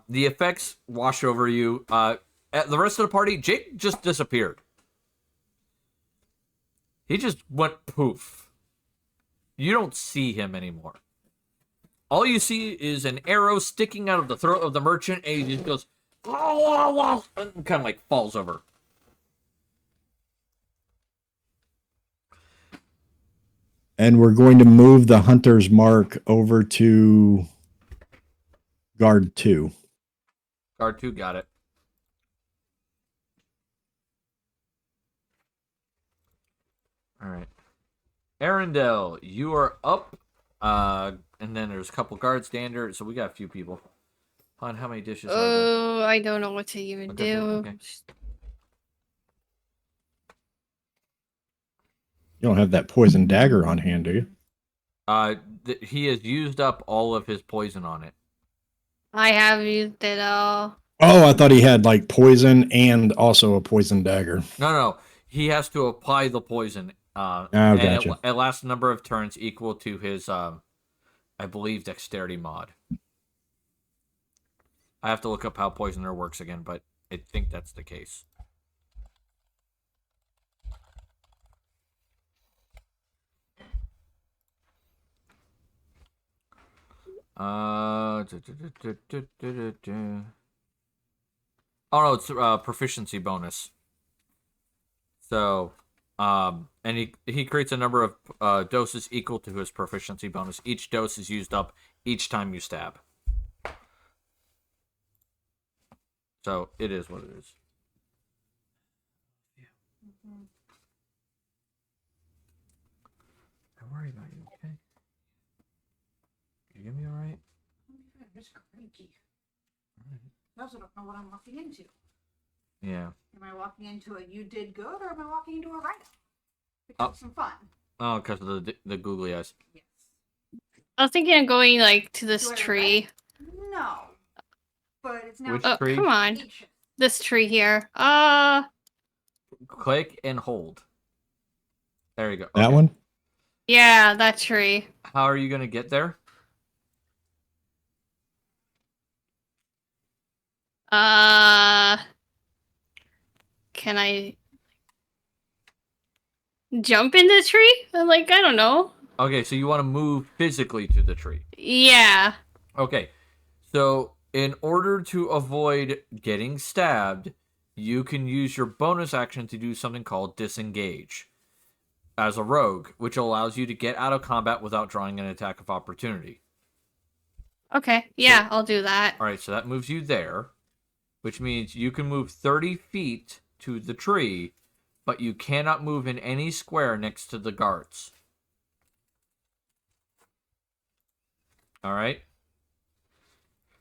The effects wash over you. At the rest of the party, Jake just disappeared. He just went poof. You don't see him anymore. All you see is an arrow sticking out of the throat of the merchant, and he just goes, and kind of like falls over. And we're going to move the Hunter's Mark over to Guard 2. Guard 2 got it. All right. Arendelle, you are up. And then there's a couple guard standards, so we got a few people. On how many dishes are there? Oh, I don't know what to even Okay, do. okay. You don't have that poison dagger on hand, do you? He has used up all of his poison on it. I have used it all. Oh, I thought he had like poison and also a poison dagger. No. He has to apply the poison. And gotcha. it lasts a number of turns equal to his, I believe, dexterity mod. I have to look up how poisoner works again, but I think that's the case. Oh no, it's proficiency bonus. So, and he creates a number of doses equal to his proficiency bonus. Each dose is used up each time you stab. So it is what it is. I worry about you, okay? You get me all right? It's cranky. I also don't know what I'm walking into. Yeah. Am I walking into a you did good, or am I walking into a write-up? Because some fun. Oh, because of the googly eyes. Yes. I was thinking of going like to this Do I tree. No. But it's now. Which Oh, tree? come on. This tree here. Click and hold. There you go. That Okay. one? Yeah, that tree. How are you gonna get there? Can I jump in the tree? Like, I don't know. Okay, so you want to move physically to the tree. Yeah. Okay, so in order to avoid getting stabbed, you can use your bonus action to do something called disengage as a rogue, which allows you to get out of combat without drawing an attack of opportunity. Okay. Yeah, I'll do that. All right, so that moves you there, which means you can move 30 feet to the tree, but you cannot move in any square next to the guards. All right?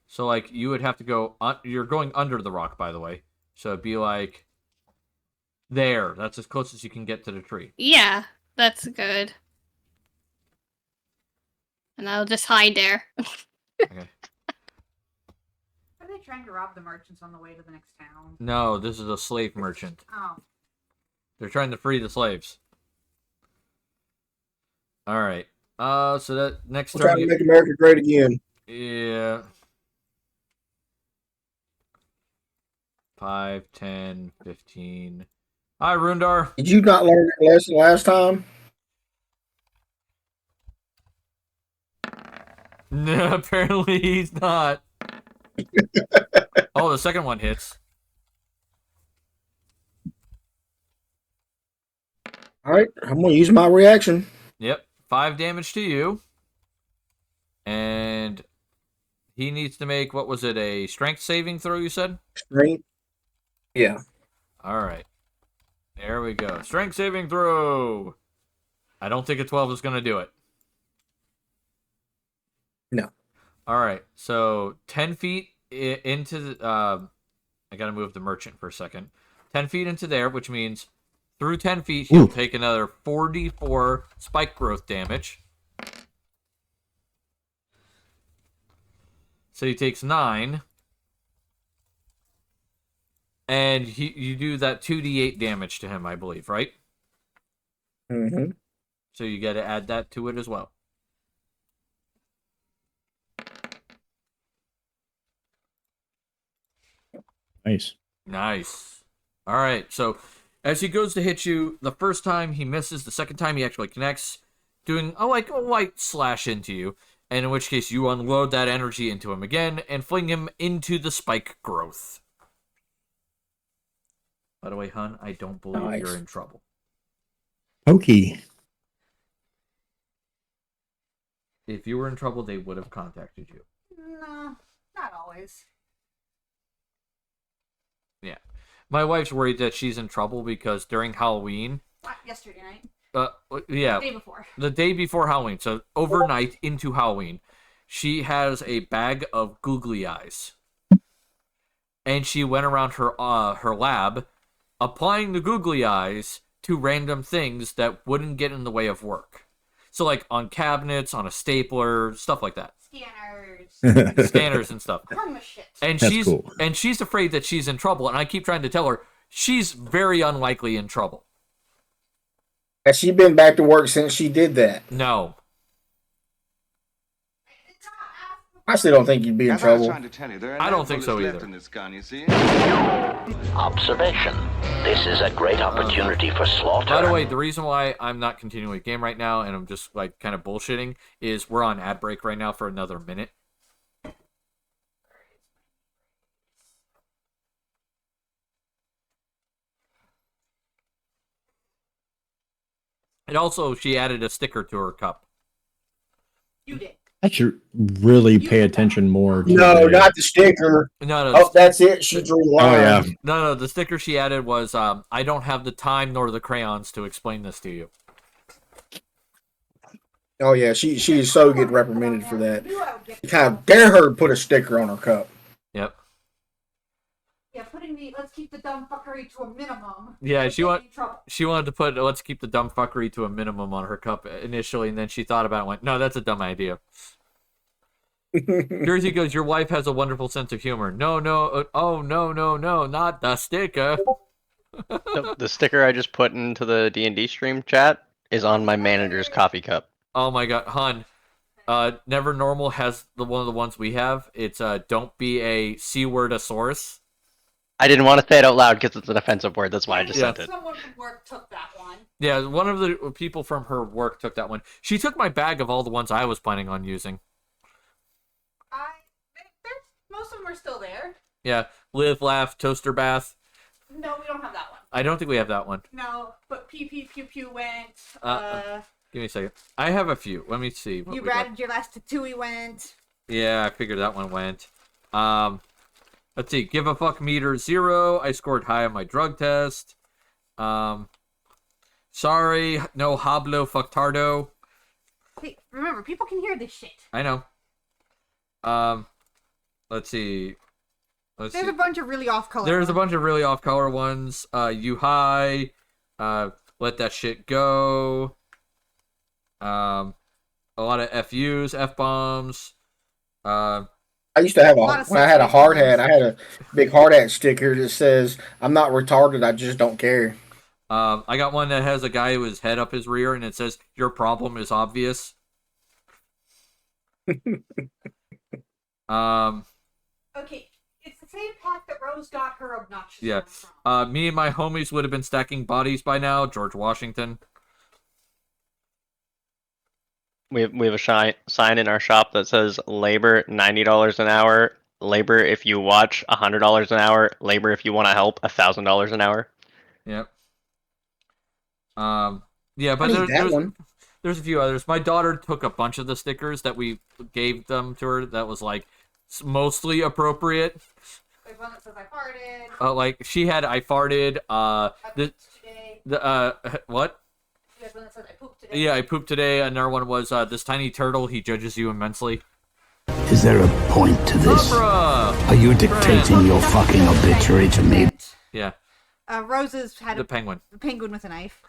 So, like, you would have to go... you're going under the rock, by the way. So it'd be like... there. That's as close as you can get to the tree. Yeah, that's good. And I'll just hide there. Okay. Are they trying to rob the merchants on the way to the next town? No, this is a slave merchant. Oh. They're trying to free the slaves. All right. So that next We're trying turn... to make America great again. Yeah. 5, 10, 15. Hi, Rundar. Did you not learn that lesson last time? No, apparently he's not. Oh, the second one hits. All right, I'm gonna use my reaction. Yep, 5 damage to you. And he needs to make, what was it, a strength saving throw, you said? Strength. Yeah. All right. There we go. Strength saving throw. I don't think a 12 is going to do it. No. All right. So 10 feet into the... I got to move the merchant for a second. 10 feet into there, which means through 10 feet, he'll take another 44 spike growth damage. So he takes 9. And you do that 2d8 damage to him, I believe, right? Mm-hmm. So you got to add that to it as well. Nice. Nice. All right. So as he goes to hit you, the first time he misses, the second time he actually connects, doing a light slash into you. And in which case you unload that energy into him again and fling him into the spike growth. By the way, hun, I don't believe you're in trouble. Pokey. If you were in trouble, they would have contacted you. No, not always. Yeah. My wife's worried that she's in trouble because during Halloween... Yesterday night. Yeah. The day before. The day before Halloween. So overnight into Halloween, she has a bag of googly eyes. And she went around her lab applying the googly eyes to random things that wouldn't get in the way of work. So like on cabinets, on a stapler, stuff like that. Scanners and stuff. And she's afraid that she's in trouble, and I keep trying to tell her she's very unlikely in trouble. Has she been back to work since she did that? No. I still don't think you'd be in trouble. I don't think so either. Observation. This is a great opportunity for slaughter. By the way, the reason why I'm not continuing the game right now and I'm just like kind of bullshitting is we're on ad break right now for another minute. And also, she added a sticker to her cup. You did. I should really pay attention more. To No, the- not the sticker. No. Oh, that's it. She drew Oh yeah. lines. No. The sticker she added was, I don't have the time nor the crayons to explain this to you. Oh yeah, she is so getting reprimanded for that. You kind of dare her to put a sticker on her cup. Yep. Yeah, putting the let's keep the dumb fuckery to a minimum. Yeah, would she get me in trouble. She wanted to put let's keep the dumb fuckery to a minimum on her cup initially, and then she thought about it and went, no, that's a dumb idea. Jersey goes, your wife has a wonderful sense of humor. No, not the sticker. The sticker I just put into the D&D stream chat is on my manager's coffee cup. Oh my god, hun. Never Normal has one of the ones we have. It's don't be a C-word-asaurus. I didn't want to say it out loud because it's an offensive word. That's why I just sent it. Someone from work took that one. Yeah, one of the people from her work took that one. She took my bag of all the ones I was planning on using. Most of them are still there. Yeah, Live, Laugh, Toaster Bath. No, we don't have that one. I don't think we have that one. No, but Pew Pew went. Give me a second. I have a few. Let me see. What You we got. ratted your last tattooey went. Yeah, I figured that one went. Let's see. Give a fuck meter 0. I scored high on my drug test. Sorry, no hablo fucktardo. Hey, remember, people can hear this shit. I know. Let's see. There's a bunch of really off-color There's ones. a bunch of really off-color ones. You high. Let that shit go. A lot of FUs, F-bombs. I used to have when I had a hard hat, I had a big hard hat sticker that says, I'm not retarded, I just don't care. I got one that has a guy with his head up his rear, and it says, your problem is obvious. Okay, it's the same pack that Rose got her obnoxious Yeah. one from. Me and my homies would have been stacking bodies by now. George Washington. We have a sign in our shop that says labor $90 an hour, labor if you watch $100 an hour, labor if you want to help $1,000 an hour. Yep. Yeah, but there's a few others. My daughter took a bunch of the stickers that we gave them to her that was like mostly appropriate. There's one that says I farted. Like she had I farted. I pooped today. What? She has one that says I pooped today. Yeah, I pooped today. Another one was this tiny turtle. He judges you immensely. Is there a point to this? Bruh! Are you dictating your fucking obituary to me? Yeah. Rose's had The penguin. The penguin with a knife.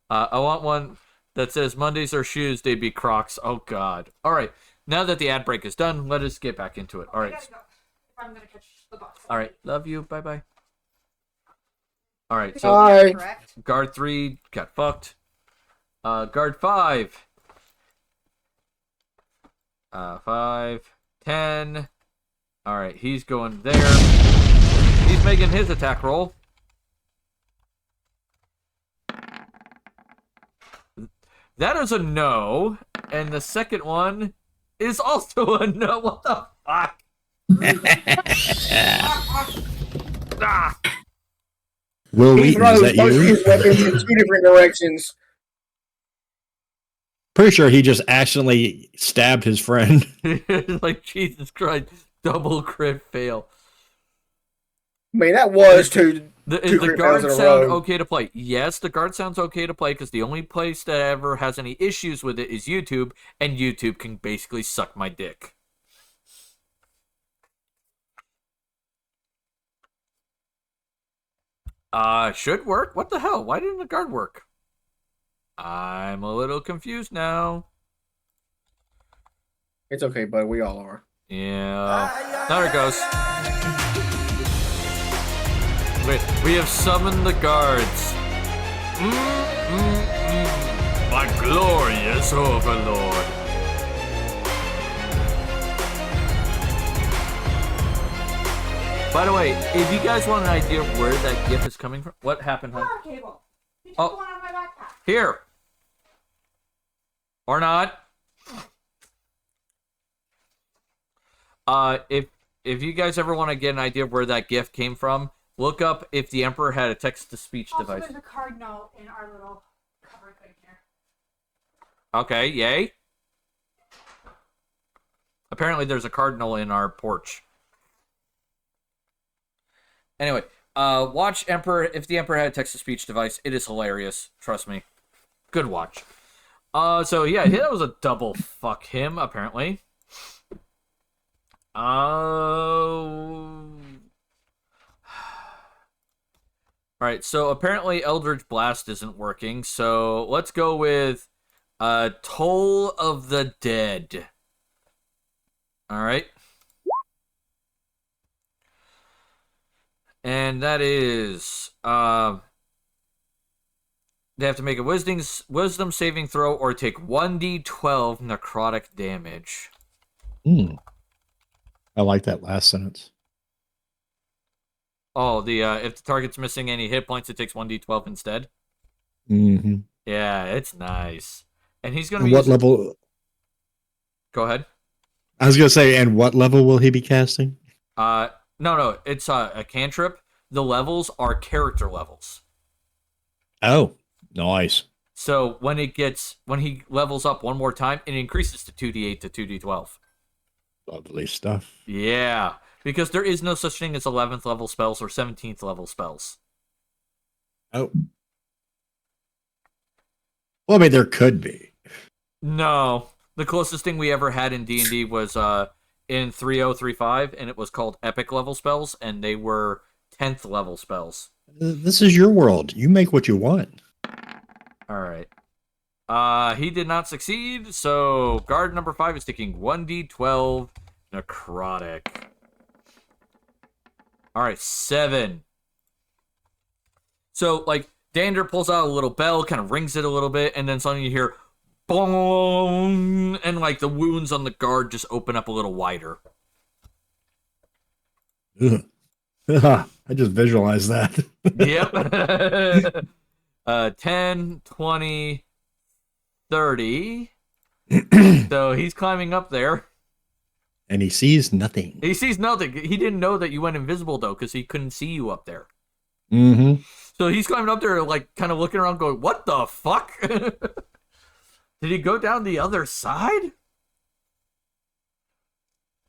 I want one that says Mondays are shoes, they be Crocs. Oh God. All right. Now that the ad break is done, let us get back into it. All right. I gotta go. If I'm gonna catch the bus. All right. Love you. Bye bye. All right. So Bye. Guard 3 got fucked. Guard 5. 5, 10. All right. He's going there. He's making his attack roll. That is a no, and the second one is also a no. What the fuck? Will Wheaton, is that throws you? his weapons in 2 different directions. Pretty sure he just accidentally stabbed his friend. Like, Jesus Christ, double crit fail. I mean, that was two. Is Two the crit guard fails in a sound row. okay to play? Yes, the guard sounds okay to play because the only place that ever has any issues with it is YouTube, and YouTube can basically suck my dick. Should work? What the hell? Why didn't the guard work? I'm a little confused now. It's okay, bud. We all are. Yeah. There it goes. Wait, we have summoned the guards. My glorious overlord. By the way, if you guys want an idea of where that GIF is coming from, what happened, hon? Power cable. You took Oh. one out of my backpack. Here. Or not. If you guys ever want to get an idea of where that GIF came from, look up if the Emperor had a text-to-speech Also, device. there's a card note in our little cupboard thing here. Okay, yay. Apparently there's a cardinal in our porch. Anyway, watch Emperor. If the Emperor had a text-to-speech device, it is hilarious. Trust me. Good watch. So yeah, that was a double fuck him, apparently. Alright, so apparently Eldritch Blast isn't working, so let's go with Toll of the Dead. Alright. And that is they have to make a wisdom saving throw or take 1d12 necrotic damage. I like that last sentence. Oh, if the target's missing any hit points, it takes 1d12 instead. Mm-hmm. Yeah, it's nice. And he's gonna be what level? Go ahead. I was gonna say, and what level will he be casting? No, it's a cantrip. The levels are character levels. Oh, nice. So when he levels up one more time, it increases to 2d8 to 2d12. Lovely stuff. Yeah, because there is no such thing as 11th level spells or 17th level spells. Oh. Well, I mean, there could be. No. The closest thing we ever had in D&D was in 3035, and it was called epic level spells, and they were 10th level spells. This is your world. You make what you want. All right. He did not succeed, so guard number 5 is taking 1d12 necrotic. All right, 7. So, like, Dander pulls out a little bell, kind of rings it a little bit, and then suddenly you hear boom, and like the wounds on the guard just open up a little wider. I just visualized that. Yep. 10, 20, 30. So he's climbing up there. And he sees nothing. He sees nothing. He didn't know that you went invisible, though, because he couldn't see you up there. Mm-hmm. So he's climbing up there, like, kind of looking around going, what the fuck? Did he go down the other side?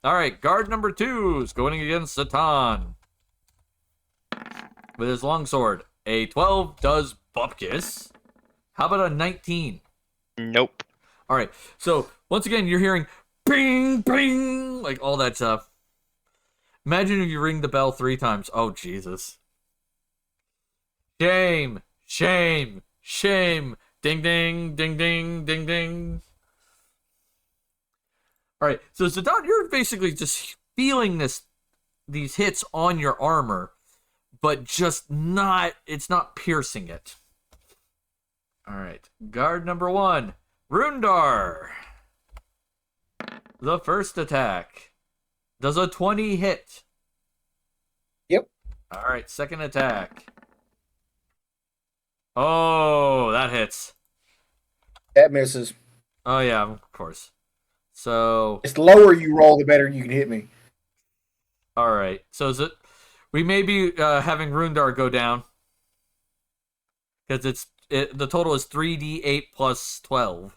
All right, guard number 2 is going against Satan. With his longsword. A 12 does Bupkis. How about a 19? Nope. All right, so once again, you're hearing bing, bing, like all that stuff. Imagine if you ring the bell 3 times. Oh, Jesus. Shame, shame, shame. Ding, ding, ding, ding, ding, ding. All right, so Zidane, you're basically just feeling these hits on your armor, but just not, it's not piercing it. All right, guard number 1, Rundar. The first attack. Does a 20 hit? Yep. All right, second attack. Oh, that hits. That misses. Oh, yeah, of course. So... It's the lower you roll, the better you can hit me. All right. So is it... We may be having Rundar go down. Because the total is 3d8 plus 12.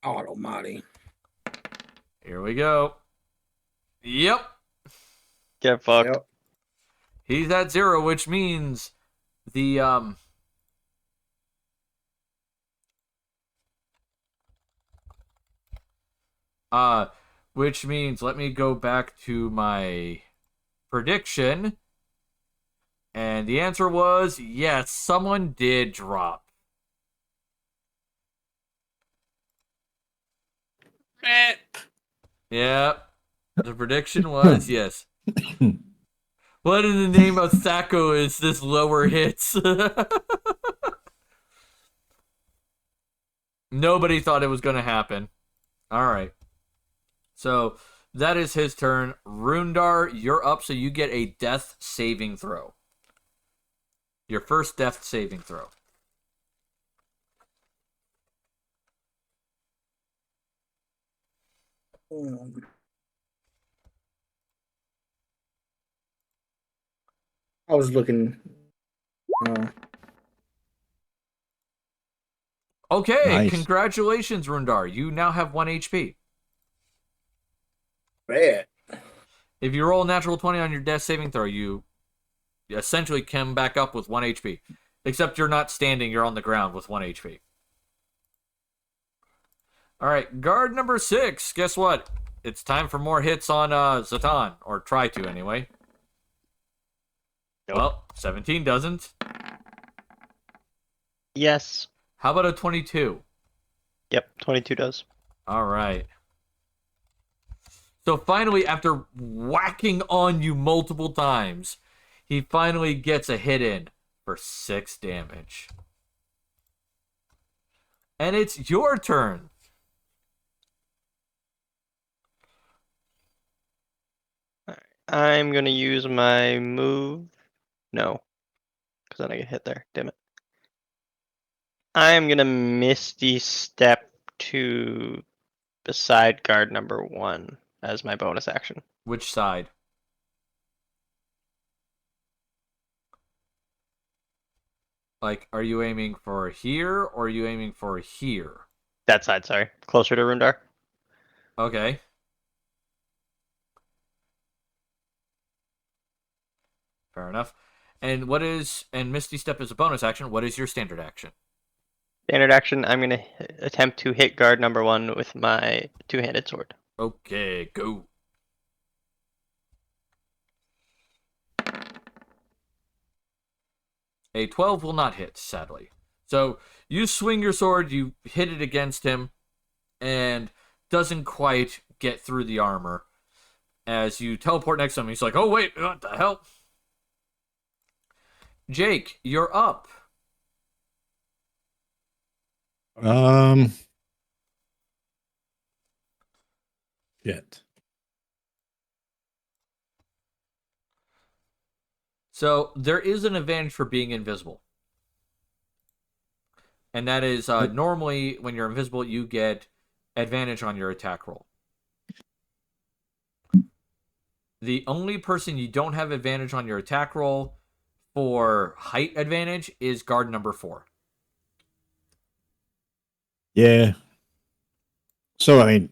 God almighty. Here we go. Yep. Get fucked. Yep. He's at 0, which means the which means let me go back to my prediction. And the answer was yes, someone did drop. Yep. The prediction was yes. What in the name of Thaco is this lower hits? Nobody thought it was going to happen. All right. So that is his turn. Rundar, you're up, so you get a death saving throw. Your first death saving throw. I was looking. Okay, Nice. Congratulations, Rundar. You now have 1 HP. Bad. If you roll a natural 20 on your death saving throw, you essentially come back up with 1 HP. Except you're not standing, you're on the ground with 1 HP. Alright, guard number 6. Guess what? It's time for more hits on Zatan. Or try to, anyway. Nope. Well, 17 doesn't. Yes. How about a 22? Yep, 22 does. Alright. So finally, after whacking on you multiple times, he finally gets a hit in for 6 damage. And it's your turn. I'm going to use my move. No. Because then I get hit there. Damn it. I'm going to Misty Step to beside guard number 1 as my bonus action. Which side? Like, are you aiming for here or are you aiming for here? That side, sorry. Closer to Rundar. Okay. Fair enough. And Misty Step is a bonus action. What is your standard action? Standard action, I'm going to attempt to hit guard number 1 with my two-handed sword. Okay, go. A 12 will not hit, sadly. So you swing your sword, you hit it against him, and doesn't quite get through the armor. As you teleport next to him, he's like, oh wait, what the hell? Jake, you're up. Shit. So there is an advantage for being invisible. And that is normally when you're invisible, you get advantage on your attack roll. The only person you don't have advantage on your attack roll for height advantage is guard number 4. Yeah. So, I mean,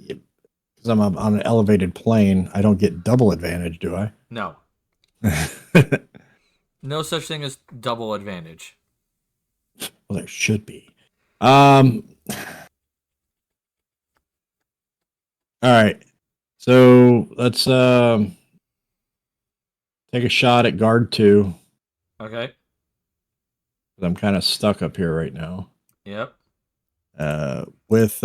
because I'm on an elevated plane, I don't get double advantage, do I? No. No such thing as double advantage. Well, there should be. All right. So let's take a shot at guard 2. Okay. I'm kind of stuck up here right now. Yep. With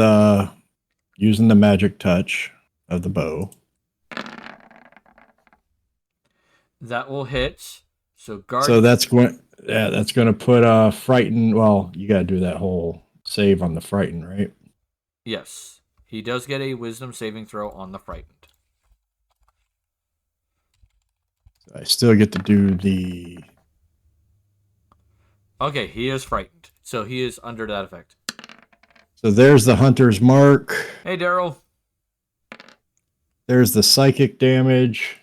using the magic touch of the bow. That will hit. So guard. So that's going to put frighten. Well, you got to do that whole save on the frighten, right? Yes. He does get a wisdom saving throw on the frightened. I still get to do the... Okay, he is frightened. So he is under that effect. So there's the hunter's mark. Hey, Daryl. There's the psychic damage.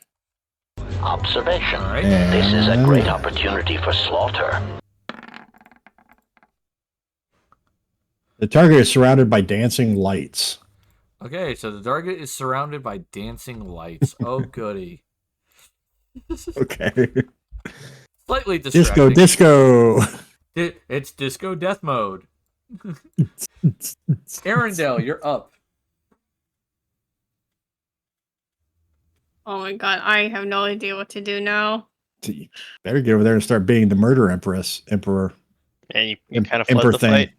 Observation. All right. This is a great opportunity for slaughter. The target is surrounded by dancing lights. Okay, so the target is surrounded by dancing lights. Oh, goody. Okay. Slightly distracting. Disco. It's disco death mode. Arendelle, you're up. Oh my god, I have no idea what to do now. Better get over there and start being the murder emperor. Yeah, you kind of fled the fight.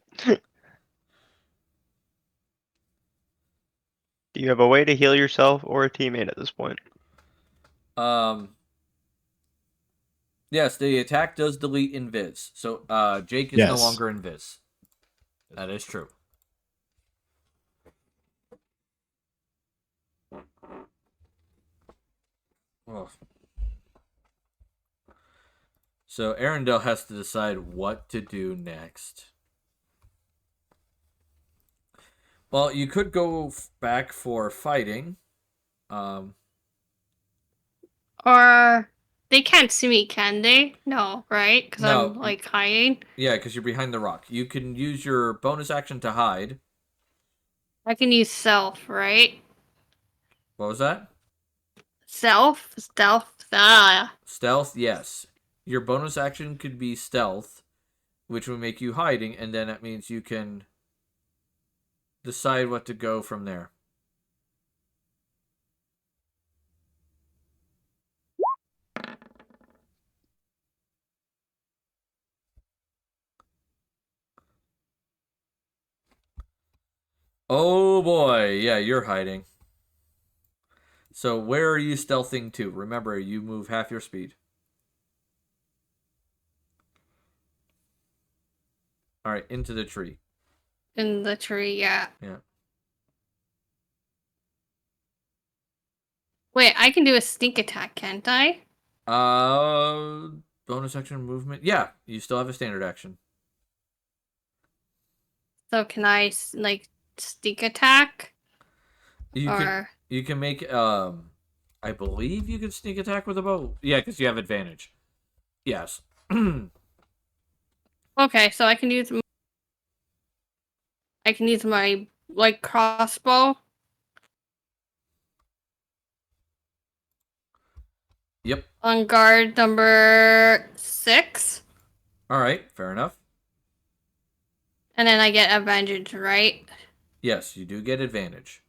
Do you have a way to heal yourself or a teammate at this point? Yes, the attack does delete invis. So Jake is no longer invis. That is true. Oh. So Arendelle has to decide what to do next. Well, you could go back for fighting. Or They can't see me, can they? No, right? Because No. I'm like hiding. Yeah, because you're behind the rock. You can use your bonus action to hide. I can use self, right? What was that? Stealth. Ah. Stealth, yes. Your bonus action could be stealth, which would make you hiding, and then that means you can decide what to go from there. Oh boy, yeah, you're hiding. So where are you stealthing to? Remember, you move half your speed. All right, into the tree. In the tree, yeah. Yeah. Wait, I can do a sneak attack, can't I? Bonus action movement. Yeah, you still have a standard action. So can I like sneak attack? You can make I believe you can sneak attack with a bow. Yeah, because you have advantage. Yes. Okay, so I can use my like crossbow. Yep. On guard number 6. All right, fair enough. And then I get advantage, right? Yes, you do get advantage.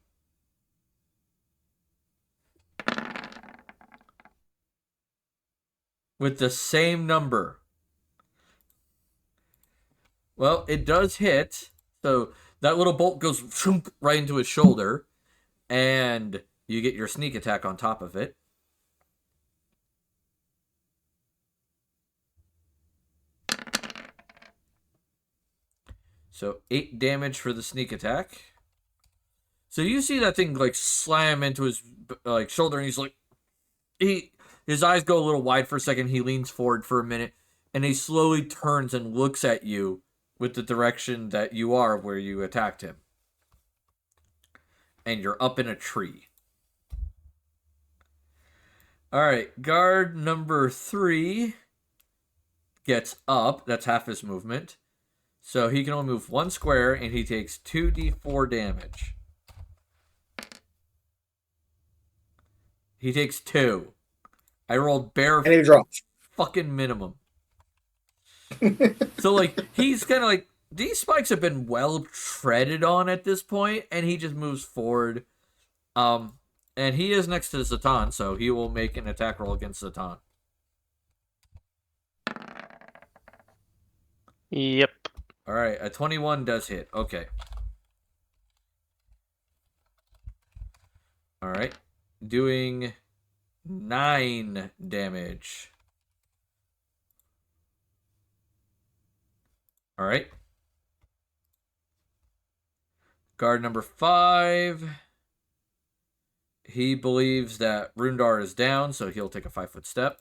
With the same number. Well, it does hit. So that little bolt goes right into his shoulder. And you get your sneak attack on top of it. So 8 damage for the sneak attack. So you see that thing like slam into his like shoulder, and he's like, his eyes go a little wide for a second. He leans forward for a minute, and he slowly turns and looks at you with the direction that you are where you attacked him. And you're up in a tree. All right, guard number 3 gets up. That's half his movement. So he can only move 1 square, and he takes 2d4 damage. He takes 2. I rolled bare And he drops. fucking minimum. So, like, he's kind of like, these spikes have been well treaded on at this point, and he just moves forward. And he is next to Zatan, so he will make an attack roll against Zatan. Yep. All right, a 21 does hit. Okay. All right. Doing 9 damage. All right. Guard number 5. He believes that Rundar is down, so he'll take a 5-foot step.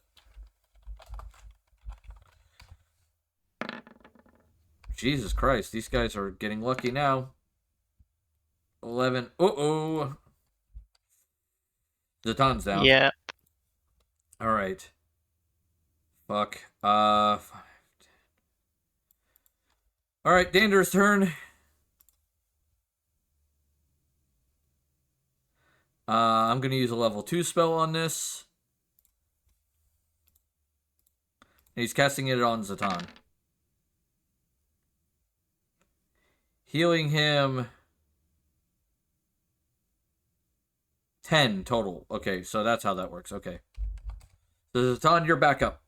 Jesus Christ, these guys are getting lucky now. 11. Uh-oh. Zatan's down. Yeah. All right. Fuck. 5, 10. All right, Dander's turn. I'm going to use a level 2 spell on this. He's casting it on Zatan. Healing him 10 total. Okay, so that's how that works. Okay. So Zatan, you're back up.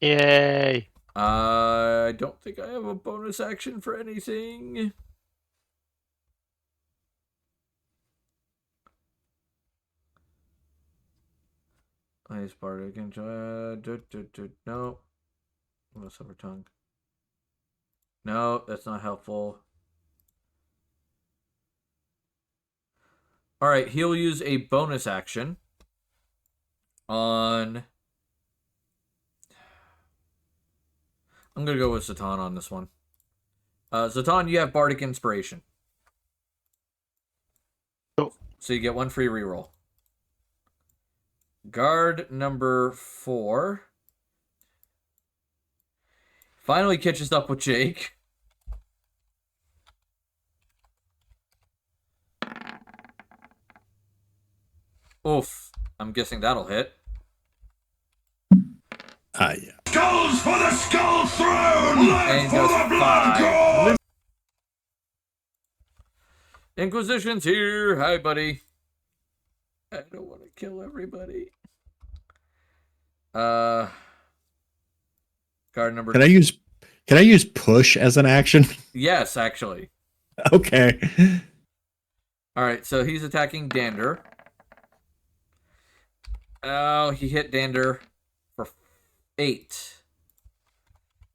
Yay. I don't think I have a bonus action for anything. Ice Bardic enjoy. No. Silver Tongue. No, that's not helpful. All right, he'll use a bonus action on... I'm going to go with Zatan on this one. Zatan, you have Bardic Inspiration. Oh. So you get 1 free reroll. Guard number 4 finally catches up with Jake. Oof. I'm guessing that'll hit. Yeah. Skulls for the Skull Throne! Blood And for goes the Blood 5. God! Inquisition's here. Hi, buddy. I don't want to kill everybody. Guard number. Can I use push as an action? Yes, actually. Okay. All right, so he's attacking Dander. Oh, he hit Dander for 8.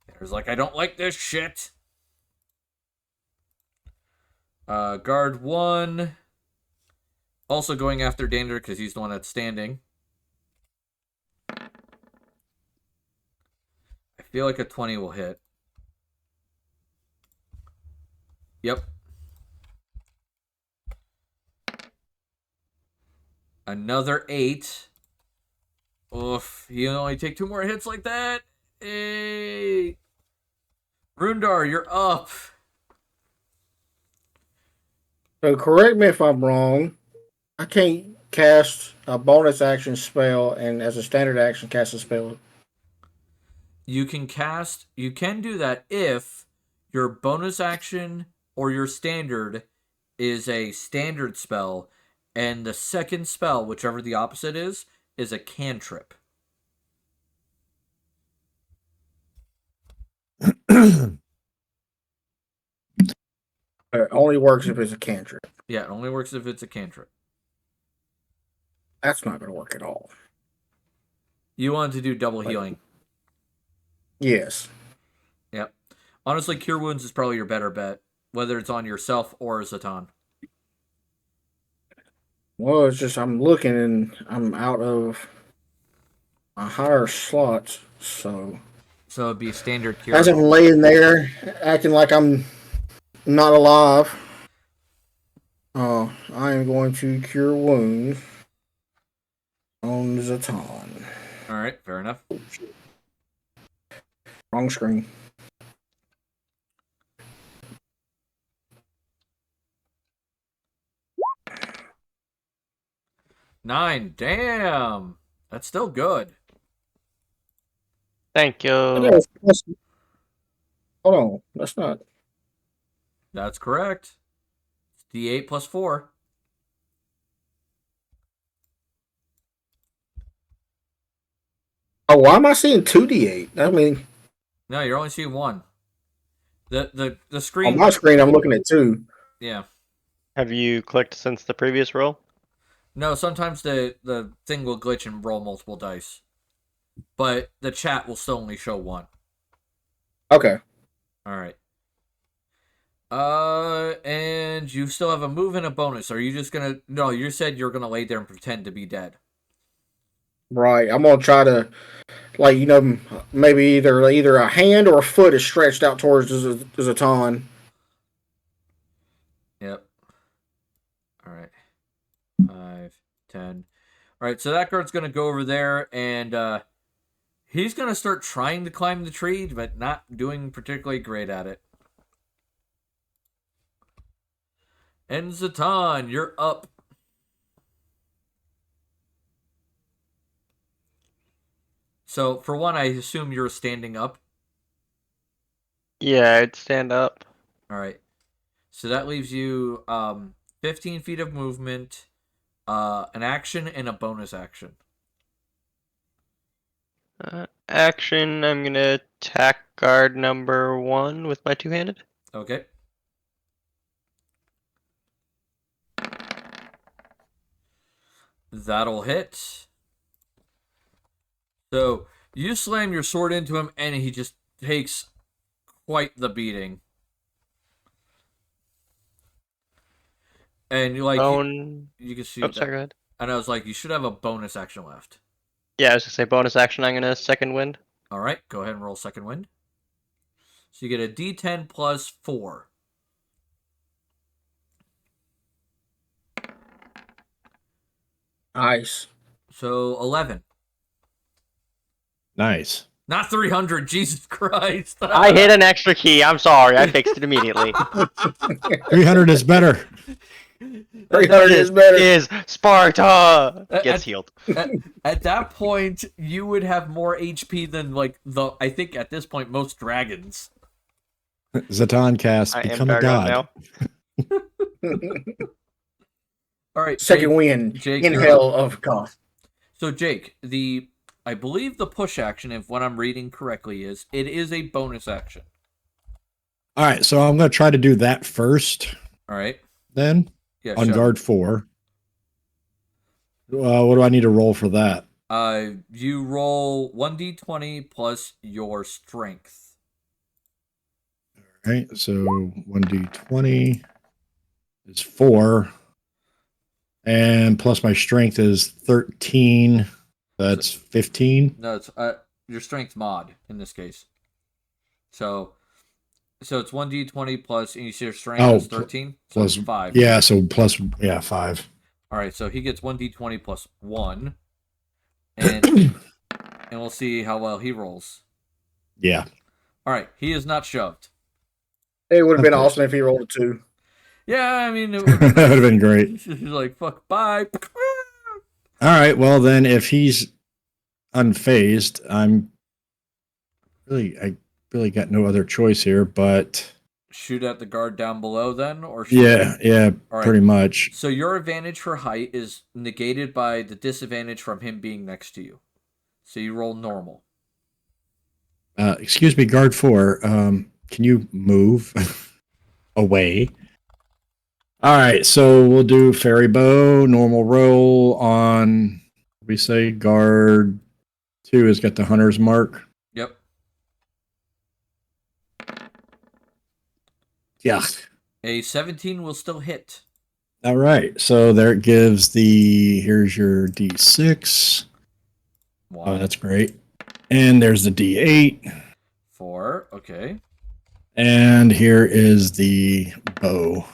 Dander's like, I don't like this shit. Guard 1. Also going after Dander because he's the one that's standing. I feel like a 20 will hit. Yep. Another 8. Oof. You only take 2 more hits like that. Hey. Rundar, you're up. So correct me if I'm wrong. I can't cast a bonus action spell and as a standard action cast a spell. You can do that if your bonus action or your standard is a standard spell, and the second spell, whichever the opposite is a cantrip. It only works if it's a cantrip. Yeah, it only works if it's a cantrip. That's not going to work at all. You want to do double healing. Yes. Yep. Honestly, Cure Wounds is probably your better bet, whether it's on yourself or Zatan. Well, it's just I'm looking and I'm out of my higher slots, so it'd be a standard cure. As I'm laying there, acting like I'm not alive, I am going to Cure Wounds on Zatan. All right, fair enough. Wrong screen. Nine. Damn. That's still good. Thank you. Hold on. That's not. That's correct. It's D8 plus 4. Oh, why am I seeing 2d8? I mean, no, you're only seeing 1. The screen. On my screen, I'm looking at 2. Yeah. Have you clicked since the previous roll? No, sometimes the thing will glitch and roll multiple dice. But the chat will still only show 1. Okay. All right. And you still have a move and a bonus. Are you just gonna... No, you said you're gonna lay there and pretend to be dead. Right. I'm going to try to, like, maybe either a hand or a foot is stretched out towards Zatan. Yep. All right. 5, 10. All right, so that guard's going to go over there, and he's going to start trying to climb the tree, but not doing particularly great at it. And Zatan, you're up. So, for one, I assume you're standing up. Yeah, I'd stand up. All right. So that leaves you 15 feet of movement, an action, and a bonus action. Action, I'm going to attack guard number 1 with my two-handed. Okay. That'll hit. So you slam your sword into him, and he just takes quite the beating. And you're like, you can see. Oh, sorry, go ahead. And I was like, you should have a bonus action left. Yeah, I was gonna say bonus action. I'm gonna second wind. All right, go ahead and roll second wind. So you get a D10 plus 4. Nice. So 11. Nice. Not 300. Jesus Christ. I hit an extra key. I'm sorry. I fixed it immediately. 300 is better. 300 is better. Is Sparta gets healed. At that point, you would have more HP than like I think at this point most dragons. Zatan cast, I become am a god. now. All right, Second Jake, win Jake, in you're hell up. of God. So Jake, I believe the push action, if what I'm reading correctly, is a bonus action. All right, so I'm going to try to do that first. All right. Then Yeah. on sure. guard 4. What do I need to roll for that? You roll 1d20 plus your strength. All right, so 1d20 is 4. And plus my strength is 13. That's 15. No, it's your strength mod in this case. So it's 1d20 plus, and you see your strength is 13? So plus it's 5. Yeah, so plus 5. All right, so he gets 1d20 plus 1. And we'll see how well he rolls. Yeah. All right, he is not shoved. It would have been awesome if he rolled a 2. Yeah, I mean, That would have been great. He's like, fuck, bye. All right, well then if he's unfazed, I really got no other choice here, but Shoot at the guard down below then? Or yeah, All right. pretty much. So your advantage for height is negated by the disadvantage from him being next to you. So you roll normal. Excuse me, guard 4. Can you move away? All right, so we'll do fairy bow, normal roll on. We say guard 2 has got the hunter's mark. Yep. Yeah. A 17 will still hit. All right, so there it gives here's your D6. Wow. Oh, that's great. And there's the D8. 4, okay. And here is the bow.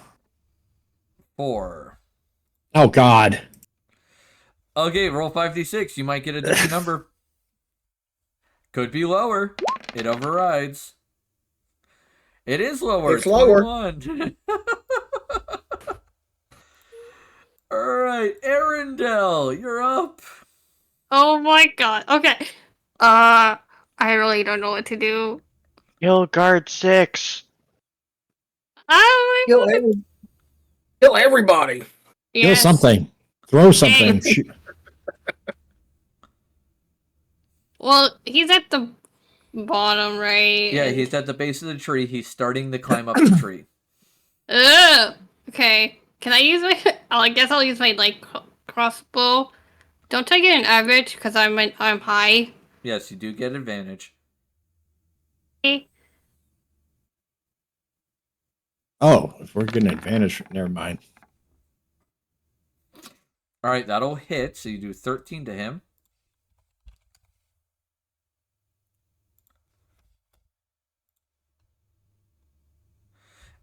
4. Oh, God. Okay, roll 5d6. You might get a different number. Could be lower. It overrides. It is lower. It's lower. 21. All right, Arendelle, you're up. Oh my god. Okay. I really don't know what to do. Kill guard 6. Oh my god. Kill everybody. Kill Yes. something. Throw something. Shoot. Well, he's at the bottom, right? Yeah, he's at the base of the tree. He's starting to climb up the tree. Ugh. Okay. Can I use my? I guess I'll use my crossbow. Don't I get an average because I'm high? Yes, you do get advantage. Okay. Oh, if we're getting advantage, never mind. All right, that'll hit. So you do 13 to him.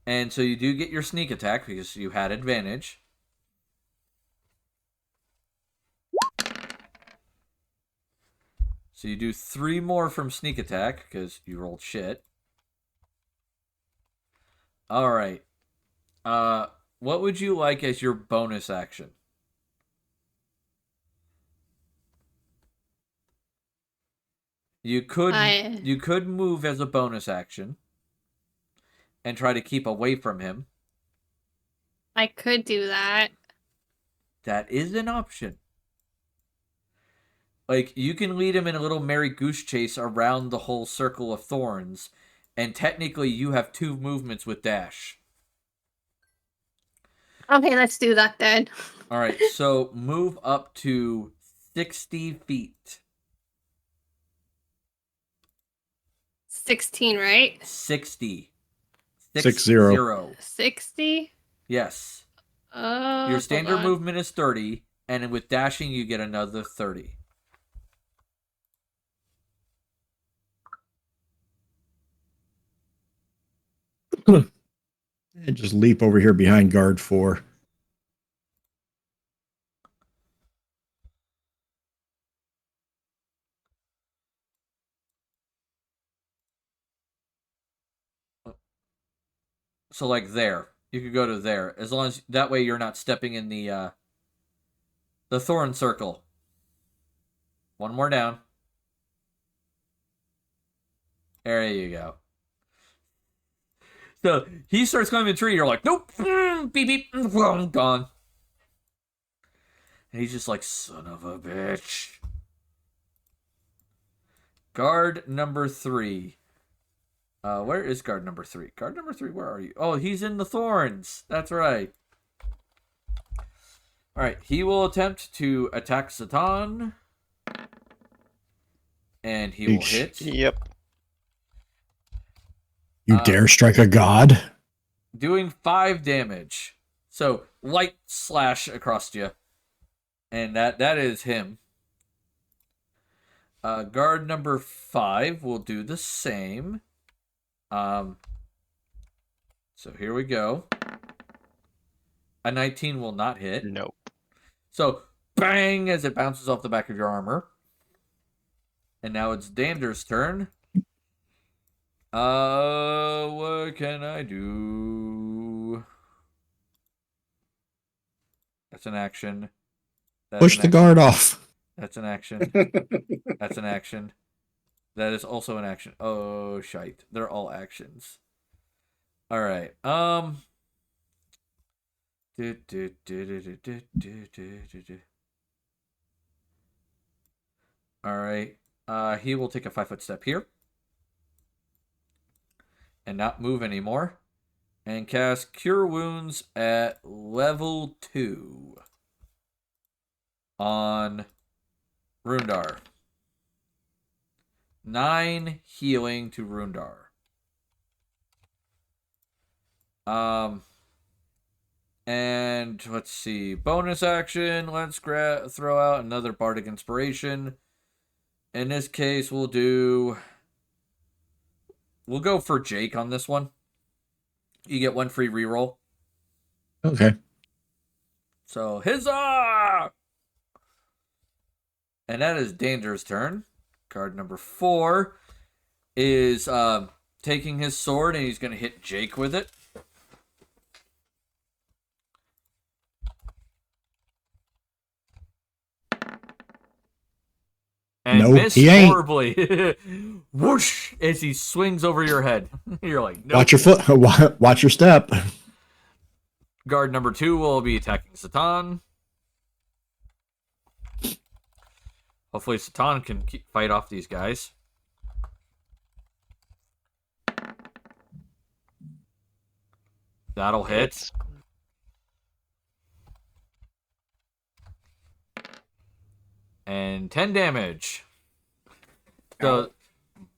And so you do get your sneak attack because you had advantage. So you do 3 more from sneak attack because you rolled shit. All right. What would you like as your bonus action? You could move as a bonus action and try to keep away from him. I could do that. That is an option. Like, you can lead him in a little merry goose chase around the whole circle of thorns, and technically you have 2 movements with dash. Okay, let's do that then. All right, so move up to 60 feet. 16, right? 60. 60. 60? Yes. Your standard hold on. movement is 30, and with dashing you get another 30. And just leap over here behind guard 4. So like there. You could go to there. As long as that way you're not stepping in the thorn circle. One more down. There you go. So he starts climbing the tree. You're like, nope. Beep, beep. Gone. And he's just like, son of a bitch. Guard number 3. Where is guard number 3? Guard number 3, where are you? Oh, he's in the thorns. That's right. All right, he will attempt to attack Satan. And he will hit. Yep. You dare strike a god? Doing 5 damage. So, light slash across you. And that is him. Guard number 5 will do the same. So here we go. A 19 will not hit. Nope. So, bang, as it bounces off the back of your armor. And now it's Dander's turn. What can I do? That's an action. Push the guard off. That's an action. That's an action. That is also an action. Oh, shite. They're all actions. All right. All right. He will take a 5-foot step here. And not move anymore. And cast Cure Wounds at level 2. On Rundar. 9 healing to Rundar. And let's see. Bonus action. Let's throw out another Bardic Inspiration. In this case, we'll go for Jake on this one. You get 1 free reroll. Okay. So, huzzah! And that is Danger's turn. Card number 4 is taking his sword, and he's going to hit Jake with it. And No, miss he ain't. horribly. Whoosh! As he swings over your head. You're like, nope. Watch your foot. Watch your step. Guard number 2 will be attacking Satan. Hopefully Satan can fight off these guys. That'll hit. And 10 damage. So,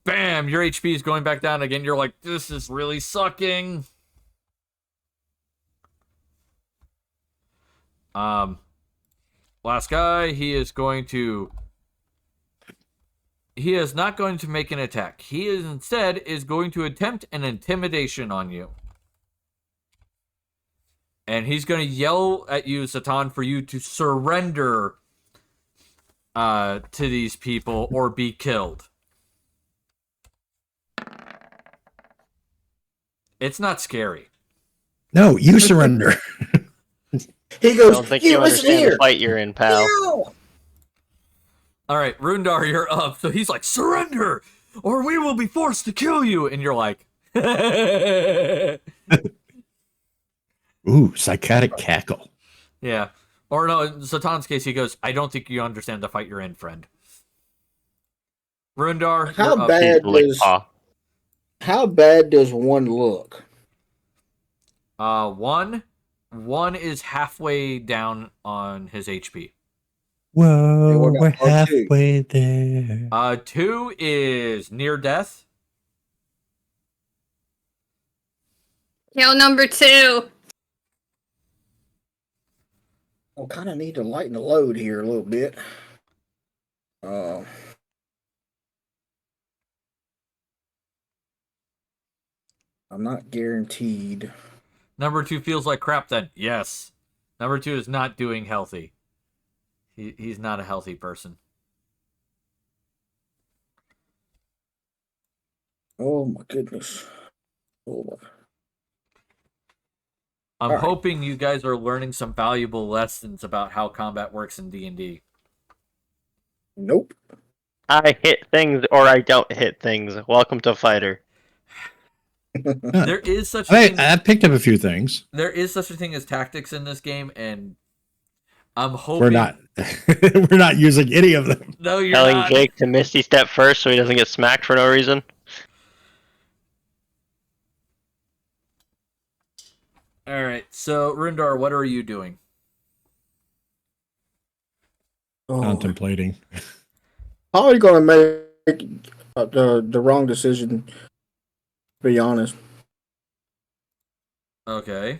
bam, your HP is going back down again. You're like, this is really sucking. Last guy, he is not going to make an attack. He is instead going to attempt an intimidation on you. And he's going to yell at you, Satan, for you to surrender to these people or be killed. It's not scary. No, you surrender. He I goes, don't think "Here, you listen understand here." the fight you're in, pal. No! All right, Rundar, you're up. So he's like, surrender, or we will be forced to kill you. And you're like, Ooh, psychotic cackle. yeah. Or no, in Satan's case, he goes, I don't think you understand the fight you're in, friend. Rundar, How you're up. bad Lick does paw. how bad does one look? One is halfway down on his HP. Whoa, what about we're R2? halfway there. 2 is near death. Kill number 2. I kind of need to lighten the load here a little bit. I'm not guaranteed. Number 2 feels like crap then. Yes. Number 2 is not doing healthy. He's not a healthy person. Oh my goodness. Oh my. I'm All right. hoping you guys are learning some valuable lessons about how combat works in D&D. Nope. I hit things or I don't hit things. Welcome to Fighter. There is such a thing. I picked up a few things. There is such a thing as tactics in this game, and I'm hoping We're not we're not using any of them. No, you're Telling not. Jake to Misty step first so he doesn't get smacked for no reason. All right, so Rundar, what are you doing? Contemplating. How are you gonna make the wrong decision? To be honest, Okay.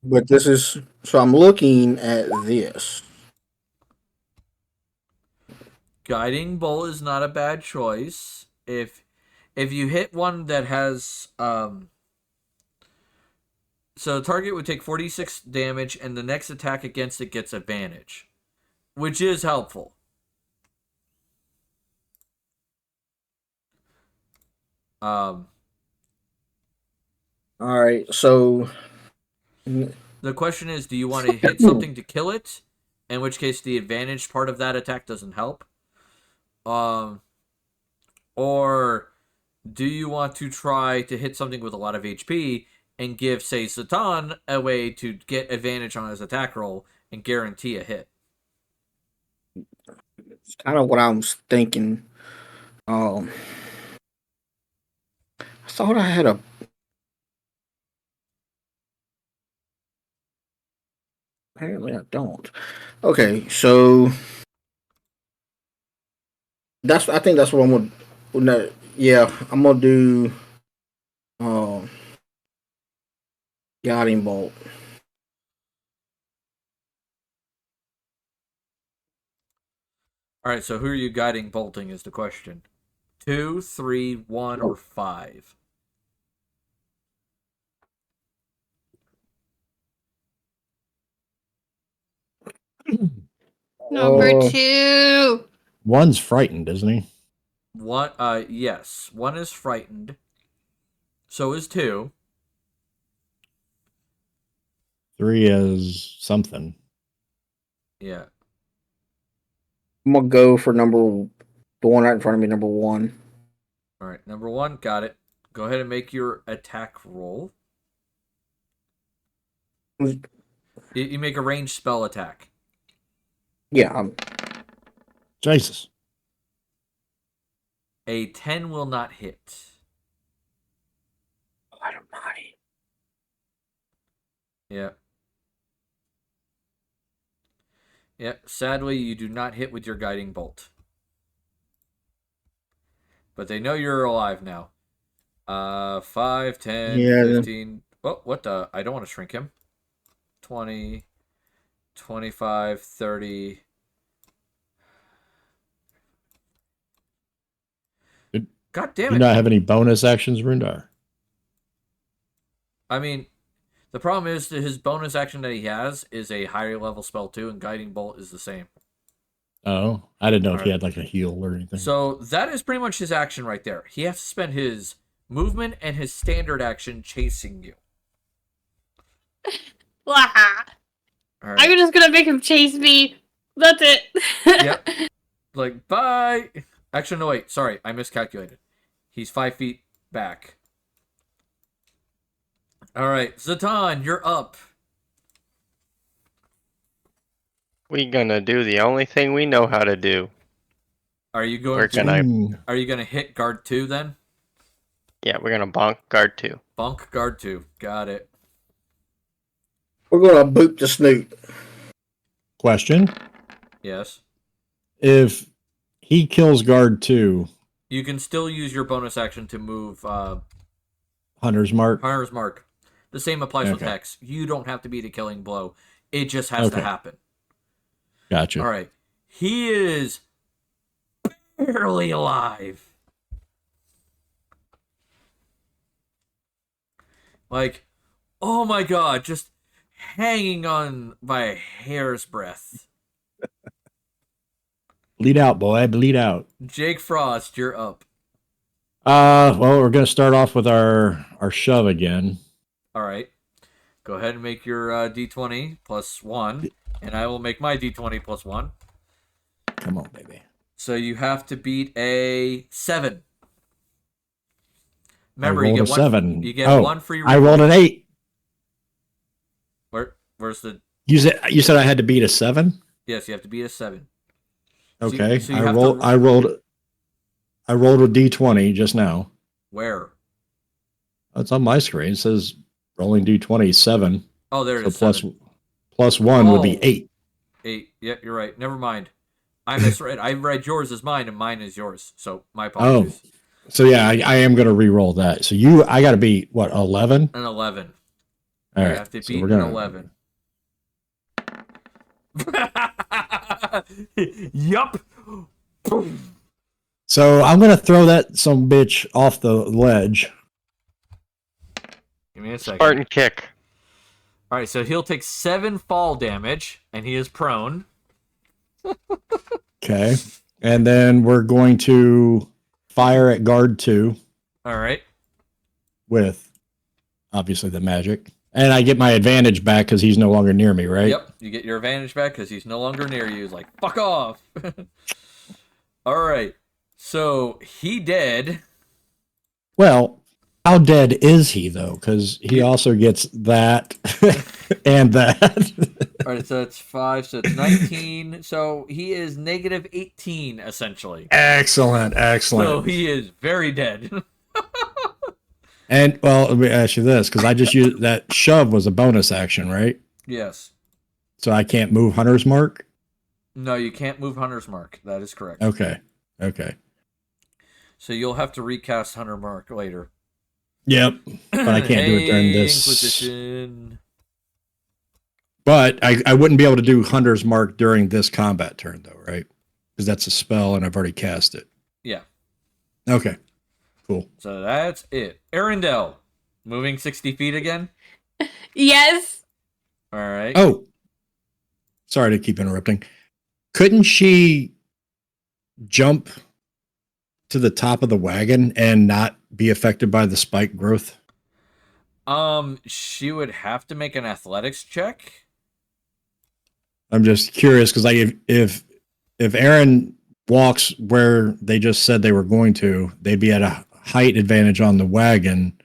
but this is so. I'm looking at this. Guiding Bolt is not a bad choice. If you hit one that has so the target would take 46 damage and the next attack against it gets advantage, which is helpful. All right, so The question is, do you want to hit something to kill it? In which case the advantage part of that attack doesn't help. Or do you want to try to hit something with a lot of HP and give, say, Satan a way to get advantage on his attack roll and guarantee a hit? it's kind of what I was thinking. I thought I had a. Apparently, I don't. Okay, so I think that's what I'm gonna. Yeah, I'm gonna do. Guiding Bolt. All right, so who are you guiding bolting is the question. 2, 3, 1, or 5? Number 2. One's frightened, isn't he? One, yes. 1 is frightened. So is 2. 3 is something. Yeah. I'm gonna go for the one right in front of me, number 1. All right, number 1, got it. Go ahead and make your attack roll. You make a ranged spell attack. Yeah. Jesus. A 10 will not hit. Almighty. Yeah. Yeah, sadly, you do not hit with your guiding bolt. But they know you're alive now. 5, 10, Yeah. 15. Oh, what the? I don't want to shrink him. 20, 25, 30. God damn Do it. you not have any bonus actions, Rundar? I mean, the problem is that his bonus action that he has is a higher level spell too, and Guiding Bolt is the same. Oh, I didn't know if he Alright. had like a heal or anything. So that is pretty much his action right there. He has to spend his movement and his standard action chasing you. Wah. All right. I'm just gonna make him chase me. That's it. Yep. Like, bye. Actually, no, wait. Sorry, I miscalculated. He's 5 feet back. All right, Zatan, you're up. We gonna do the only thing we know how to do. Are you going We're gonna Are you gonna hit guard 2 then? Yeah, we're gonna bonk guard 2. Bonk guard 2. Got it. We're gonna boot the snoot. Question. Yes. If he kills guard 2, You can still use your bonus action to move Hunter's Mark. Hunter's Mark. The same applies with Okay. Hex. You don't have to be the killing blow. It just has to Okay. happen. Gotcha. All right. He is barely alive. Like, oh my god, just hanging on by a hair's breadth. Bleed out, boy. Bleed out. Jake Frost, you're up. Well, we're gonna start off with our shove again. All right. Go ahead and make your d20 plus 1, and I will make my d20 plus 1. Come on, baby. So you have to beat a 7. Remember, I you rolled get a one. 7. You get oh, one free. I rolled an 8. Where's the? You said I had to beat a 7. Yes, you have to beat a 7. Okay, so you I have rolled. to- I rolled a d20 just now. Where? It's on my screen. It says rolling d20 7. Oh, there it is. plus 7. plus 1 would be Oh. 8. 8. Yep, you're right. Never mind. I misread. I read yours as mine, and mine is yours. So my apologies. Oh, so yeah, I am going to re-roll that. So I got to beat what 11? An 11. All You right, have to so beat we're an gonna- 11. Yup. So I'm going to throw that some bitch off the ledge. Give me a second. Spartan kick. All right, so he'll take 7 fall damage, and he is prone. Okay, and then we're going to fire at guard 2 All right. with obviously the magic, and I get my advantage back because he's no longer near me, right? Yep, you get your advantage back because he's no longer near you. He's like, fuck off. All right, so he dead. Well, how dead is he though? Because he also gets that and that. All right, so it's 5, so it's 19. So he is negative 18 essentially. Excellent. So he is very dead. And well, let me ask you this, because I just used that shove was a bonus action, right? Yes. So I can't move Hunter's Mark? No, you can't move Hunter's Mark. That is correct. Okay. So you'll have to recast Hunter Mark later. Yep. But I can't do it during Hey, this. Inquisition. But I wouldn't be able to do Hunter's Mark during this combat turn, though, right? Because that's a spell and I've already cast it. Yeah. Okay. Cool. So that's it. Arendelle, moving 60 feet again. Yes. All right. Oh. Sorry to keep interrupting. Couldn't she jump to the top of the wagon and not be affected by the spike growth? She would have to make an athletics check. I'm just curious because like if Aaron walks where they just said they were going to, they'd be at a height advantage on the wagon,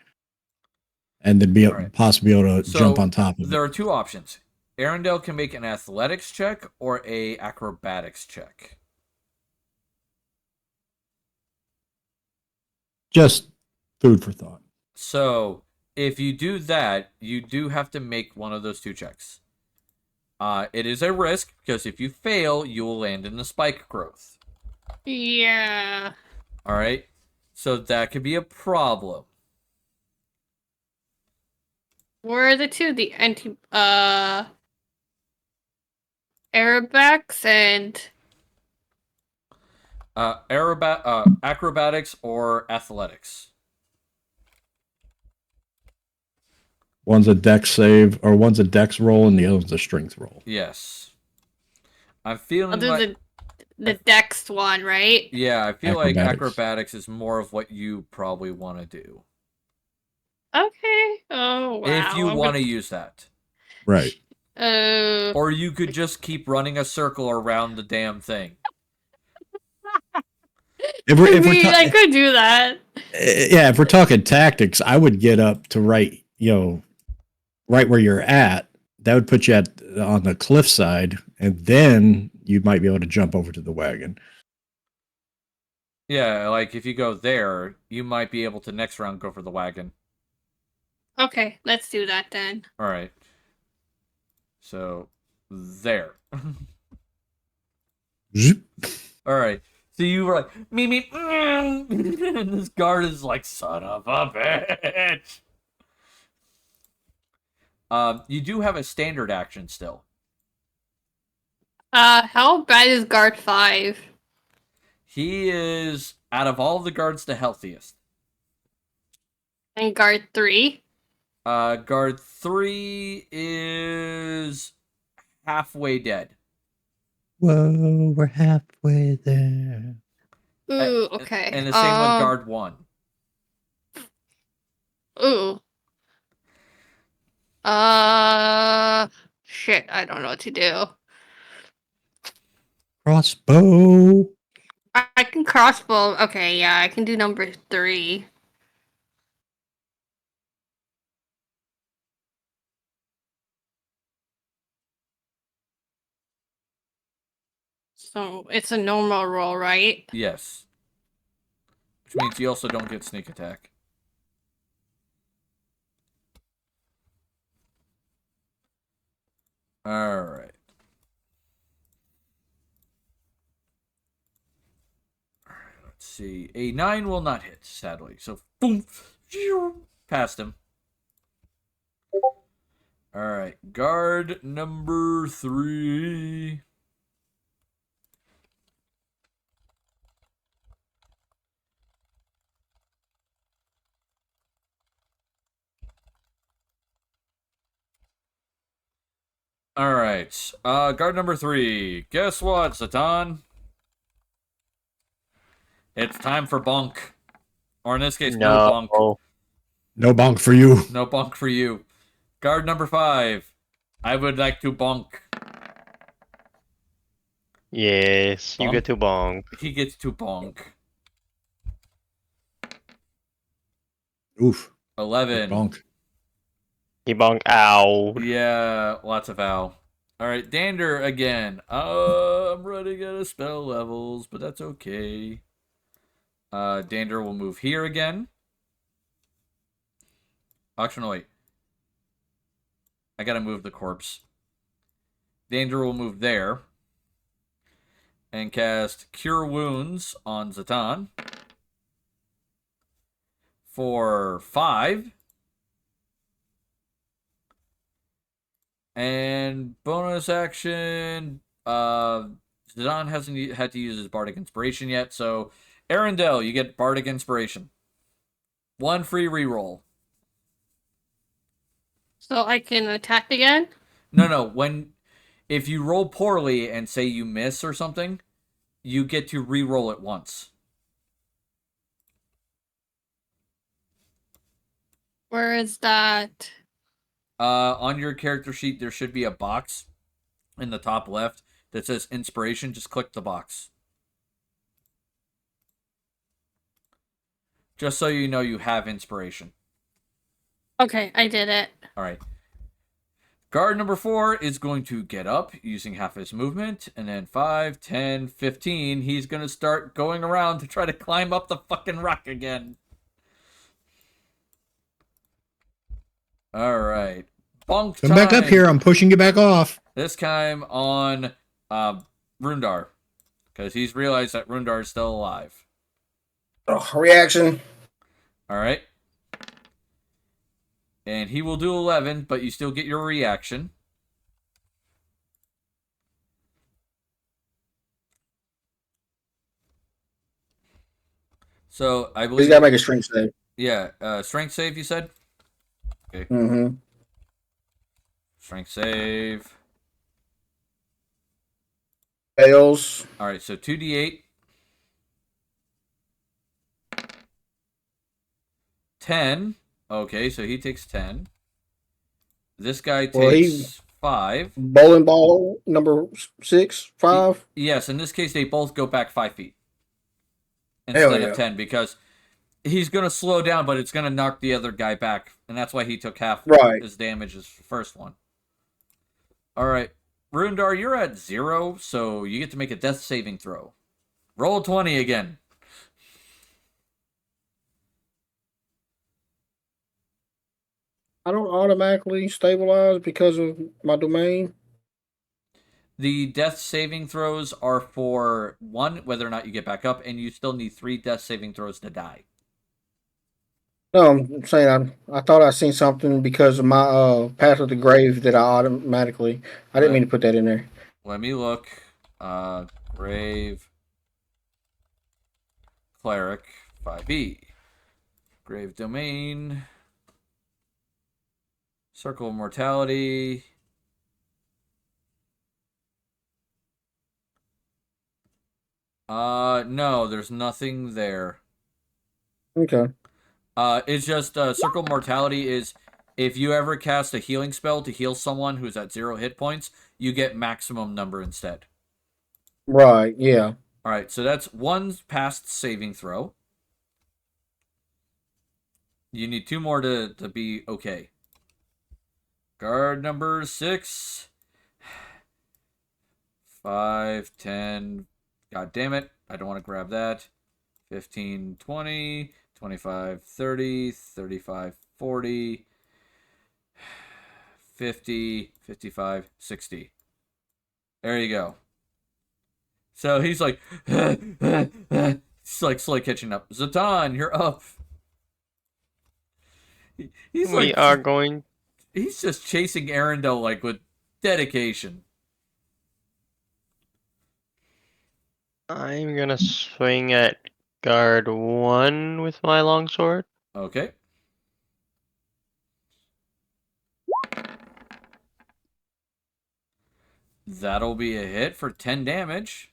and they'd be Right. possibly able to So, jump on top of There it. are 2 options. Arendelle can make an athletics check or a acrobatics check. Just food for thought. So if you do that, you do have to make one of those 2 checks. It is a risk because if you fail, you will land in the spike growth. Yeah. All right, so that could be a problem. Where are the 2? The Arabax and Acrobatics or athletics. One's a dex save, or one's a dex roll, and the other one's a strength roll. Yes, I'm feeling I'll do like the Dex one, right? yeah, I feel like Acrobatics. acrobatics is more of what you probably want to do Okay. Oh wow. if you want to use that. Right. Or you could just keep running a circle around the damn thing. If we're, I if we're mean, ta- I could do that. yeah, if we're talking tactics, I would get up to right where you're at. That would put you on the cliff side, and then you might be able to jump over to the wagon. Yeah, like if you go there, you might be able to next round go for the wagon. Okay, let's do that then. All right. So there. Zoop. All right. So you were like, me, and this guard is like, son of a bitch. You do have a standard action still. How bad is guard 5? He is, out of all the guards, the healthiest. And guard 3? Guard 3 is halfway dead. Whoa, we're halfway there. Ooh, okay. And the same with guard 1. Ooh. Shit, I don't know what to do. Crossbow. I can crossbow. Okay, yeah, I can do number 3. So it's a normal roll, right? Yes. Which means you also don't get sneak attack. Alright. Let's see. A 9 will not hit, sadly. So, boom. Past him. Alright. Guard number 3. Alright. Guard number 3. Guess what, Zatan? It's time for bonk. Or in this case, no bonk. No bonk for you. No bonk for you. Guard number 5. I would like to bonk. Yes, you get to bonk. He gets to bonk. Oof. 11. Bonk. He bonk. Ow. Yeah, lots of ow. Alright, Dander again. I'm running out of spell levels, but that's okay. Dander will move here again. Actually, wait. I gotta move the corpse. Dander will move there. And cast Cure Wounds on Zatan. For 5. And bonus action, Zidane hasn't had to use his Bardic Inspiration yet, so Arendelle, you get Bardic Inspiration. 1 free reroll. So I can attack again? No. If you roll poorly and say you miss or something, you get to reroll it once. Where is that? On your character sheet, there should be a box in the top left that says Inspiration. Just click the box. Just so you know you have Inspiration. Okay, I did it. All right. Guard number 4 is going to get up using half his movement. And then 5, 10, 15. He's going to start going around to try to climb up the fucking rock again. All right. Bonk time. Come back up here. I'm pushing you back off. This time on Rundar. Because he's realized that Rundar is still alive. Oh, reaction. All right. And he will do 11, but you still get your reaction. So I believe He's got to make a strength save. Yeah, strength save. You said. Okay. Mm-hmm. Strength save. Fails. All right, so 2d8. 10. Okay, so he takes 10. This guy takes 5. Bowling ball number 6, 5. Yes, in this case, they both go back 5 feet instead of 10 because he's going to slow down, but it's going to knock the other guy back, and that's why he took half his damage as the first one. All right, Rundar, you're at 0, so you get to make a death saving throw. Roll 20 again. I don't automatically stabilize because of my domain. The death saving throws are for 1, whether or not you get back up, and you still need 3 death saving throws to die. No, I'm saying I thought I seen something because of my Path of the Grave that I automatically. I didn't mean to put that in there. Let me look. Grave Cleric 5e. Grave Domain. Circle of Mortality. No, there's nothing there. Okay. It's just Circle of Mortality is If you ever cast a healing spell to heal someone who's at 0 hit points, you get maximum number instead. Right, yeah. All right, so that's 1 past saving throw. You need 2 more to be okay. Guard number 6. 5, 10. God damn it. I don't want to grab that. 15, 20, 25, 30, 35, 40, 50, 55, 60. There you go. So he's like, he's like slowly catching up. Zatan, you're up. He's We are going. He's just chasing Arendelle like with dedication. I'm gonna swing at guard 1 with my longsword. Okay. That'll be a hit for 10 damage.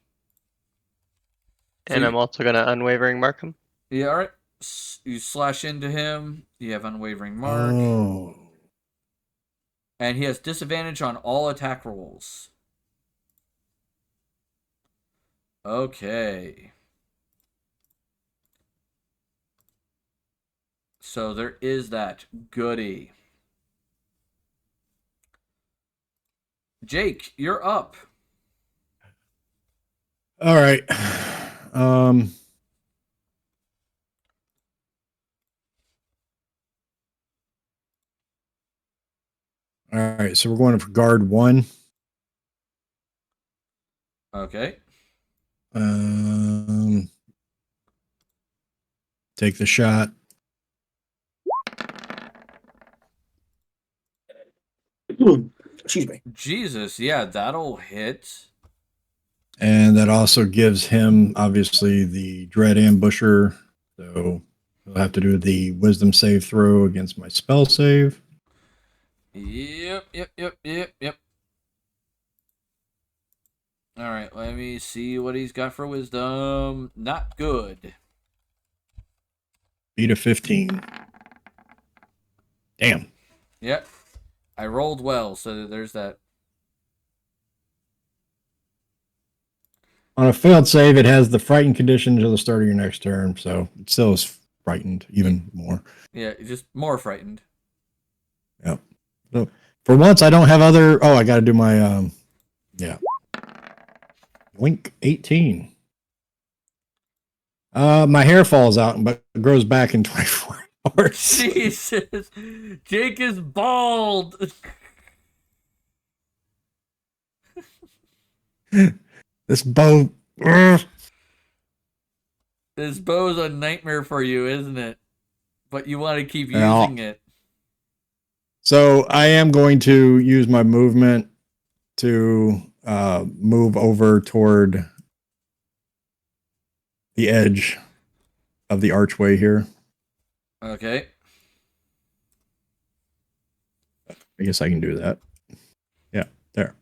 And I'm also gonna unwavering mark him. Yeah, all right. You slash into him. You have unwavering mark. Oh. And he has disadvantage on all attack rolls. Okay. So there is that. Goody. Jake, you're up. All right. All right, so we're going for guard 1. Okay. Take the shot. Excuse me. Jesus, yeah, that'll hit. And that also gives him, obviously, the Dread Ambusher. So he'll have to do the wisdom save throw against my spell save. Yep. All right, let me see what he's got for wisdom. Not good. Beat a 15. Damn. Yep. I rolled well, so there's that. On a failed save, it has the frightened condition until the start of your next turn, so it still is frightened even more. Yeah, just more frightened. Yep. So for once, I don't have other. Oh, I got to do my. Yeah. Wink 18. My hair falls out, but it grows back in 24 hours. Jesus, Jake is bald. This bow. This bow's a nightmare for you, isn't it? But you want to keep Yeah. using it. So I am going to use my movement to move over toward the edge of the archway here. Okay. I guess I can do that. Yeah, there.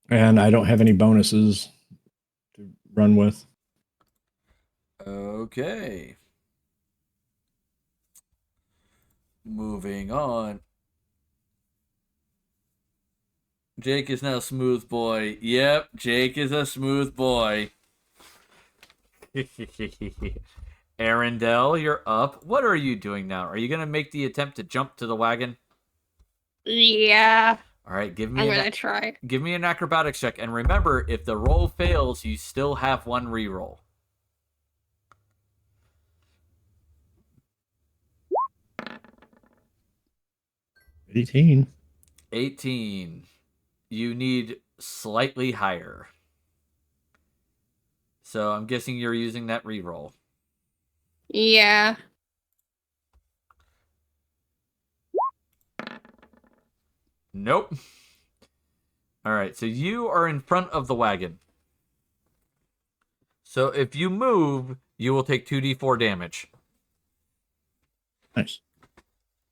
And I don't have any bonuses to run with. Okay. Moving on. Jake is now smooth boy. Yep, Jake is a smooth boy. Arendelle, you're up. What are you doing now? Are you going to make the attempt to jump to the wagon? Yeah. All right, give me I'm gonna try. Give me an acrobatics check. And remember, if the roll fails, you still have 1 reroll. 18. You need slightly higher. So I'm guessing you're using that reroll. Yeah. Nope. All right, so you are in front of the wagon. So if you move, you will take 2d4 damage. Nice.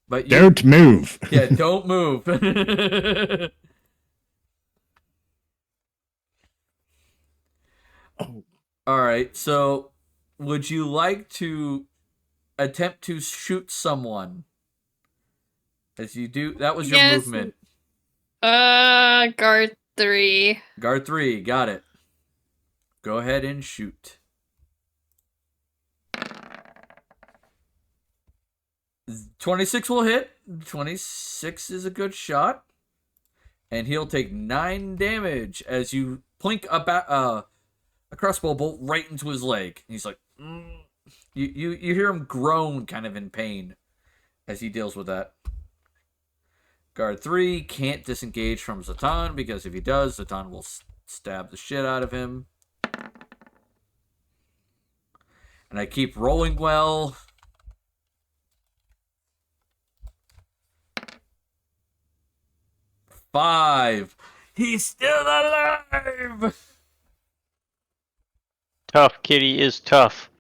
But don't move. Yeah, don't move. Oh. All right, so would you like to attempt to shoot someone. As you do, that was your Yes. movement. Guard 3. Guard 3, got it. Go ahead and shoot. 26 will hit. 26 is a good shot. And he'll take 9 damage as you plink a crossbow bolt right into his leg. He's like, You hear him groan kind of in pain as he deals with that. Guard 3 can't disengage from Zatan because if he does, Zatan will stab the shit out of him. And I keep rolling well. Five. He's still alive. Tough kitty is tough.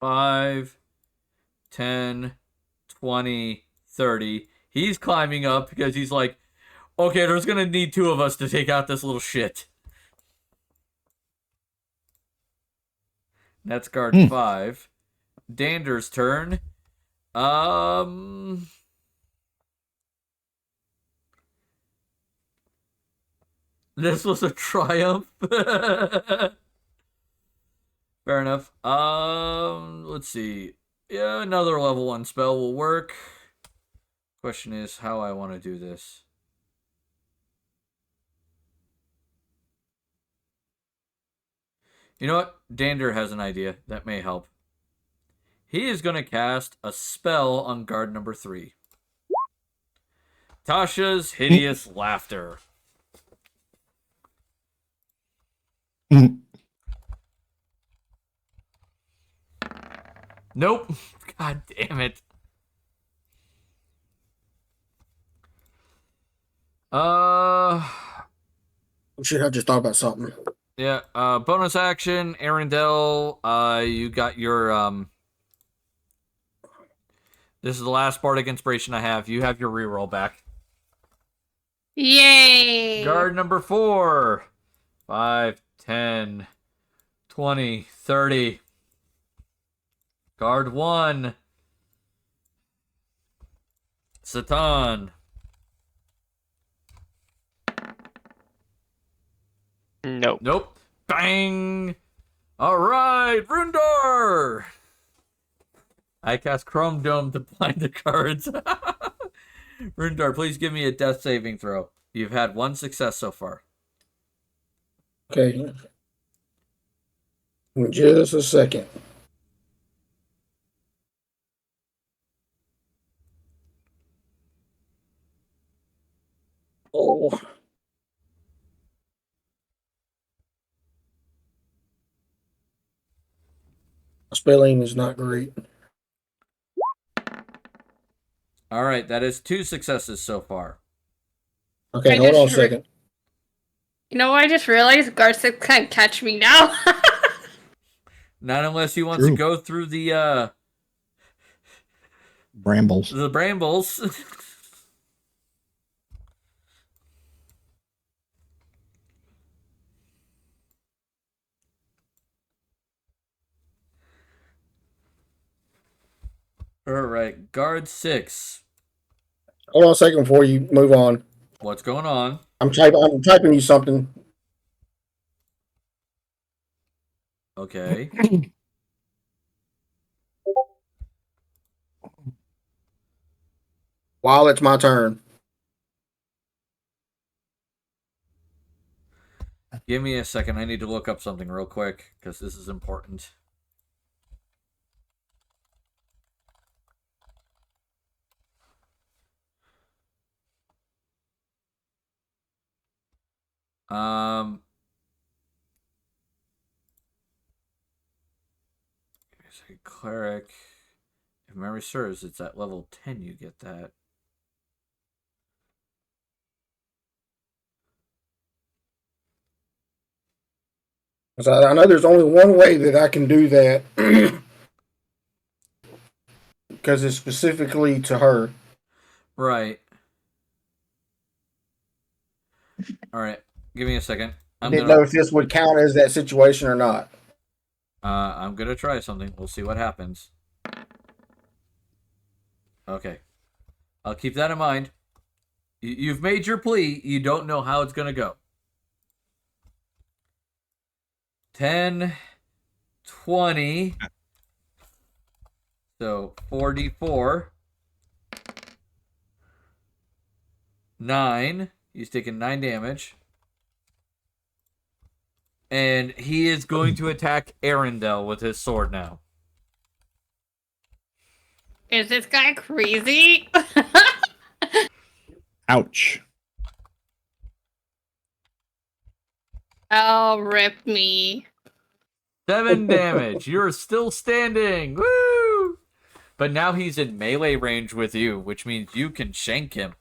5, 10, 20, 30. He's climbing up because he's like, okay, there's gonna need 2 of us to take out this little shit. That's guard 5. Dander's turn. This was a triumph. Fair enough. Let's see. Yeah, another level 1 spell will work. Question is how I want to do this. You know what? Dander has an idea that may help. He is going to cast a spell on guard number 3. Tasha's Hideous Laughter. Nope. God damn it. Shit, I just thought about something. Yeah, bonus action, Arendelle, you got your, this is the last Bardic Inspiration I have. You have your reroll back. Yay! Guard number 4. 5, 10, 20, 30. Guard 1. Zatan. Nope. Nope. Bang! Alright, Rundar! I cast Chrome Dome to blind the cards. Rundar, please give me a death saving throw. You've had 1 success so far. Okay. Just a second. Oh. Spelling is not great. All right, that is 2 successes so far. Okay, hold on a second. You know what I just realized? Guard 6 can't catch me now. Not unless he wants to go through the brambles. The brambles. All right, guard 6. Hold on a second before you move on. What's going on? I'm typing you something. Okay. While it's my turn. Give me a second. I need to look up something real quick because this is important. Cleric. If memory serves, it's at level 10 you get that. So I know there's only one way that I can do that. Because it's specifically to her. Right. All right. Give me a second. I didn't know if this would count as that situation or not. I'm gonna try something. We'll see what happens. Okay. I'll keep that in mind. You've made your plea. You don't know how it's gonna go. 10, 20. So 44. 9. He's taking 9 damage. And he is going to attack Arendelle with his sword now. Is this guy crazy? Ouch. Oh, rip me. 7 damage. You're still standing. Woo! But now he's in melee range with you, which means you can shank him.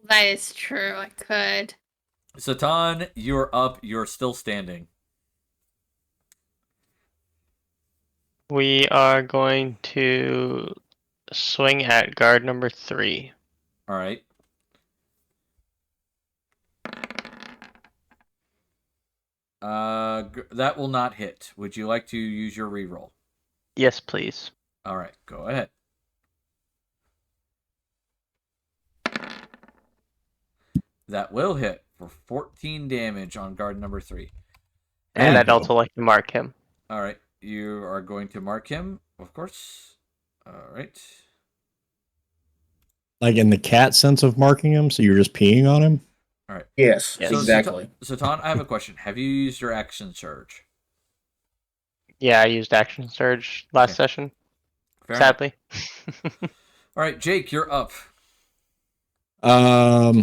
That is true. I could. Satan, you're up. You're still standing. We are going to swing at guard number 3. All right. That will not hit. Would you like to use your reroll? Yes, please. All right, go ahead. That will hit for 14 damage on guard number 3. And I'd also like to mark him. All right, you are going to mark him, of course. All right. Like in the cat sense of marking him, so you're just peeing on him? All right. Yes, Yes. exactly. Satan, I have a question. Have you used your action surge? Yeah, I used action surge last session. Fair Sadly. All right, Jake, you're up. All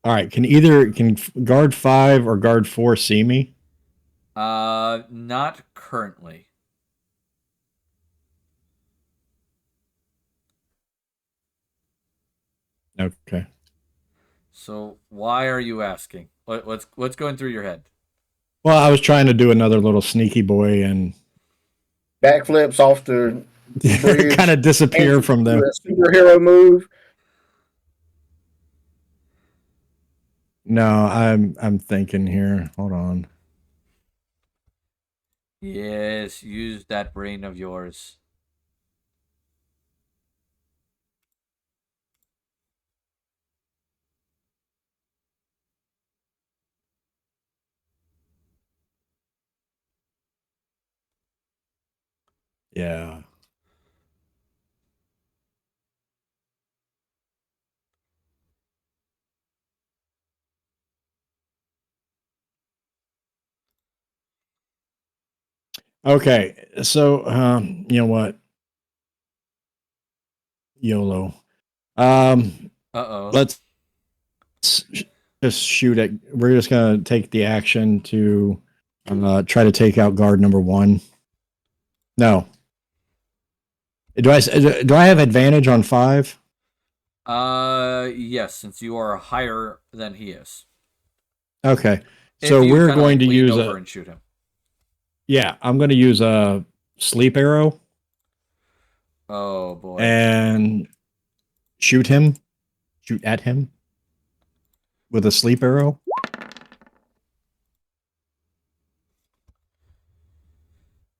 right. Can guard 5 or guard 4 see me? Not currently. Okay. So why are you asking? What's going through your head? Well, I was trying to do another little sneaky boy and Backflips off the bridge. kind of disappear from them. Superhero move. No, I'm thinking here. Hold on. Yes, use that brain of yours. Yeah. Okay, so you know what? YOLO. Let's just shoot it. We're just gonna take the action to try to take out guard number 1. No. Do I have advantage on 5? Yes, since you are higher than he is. Okay, If so you we're kinda, going to lean use over a. and shoot him. Yeah, I'm going to use a sleep arrow Oh boy. and shoot at him with a sleep arrow.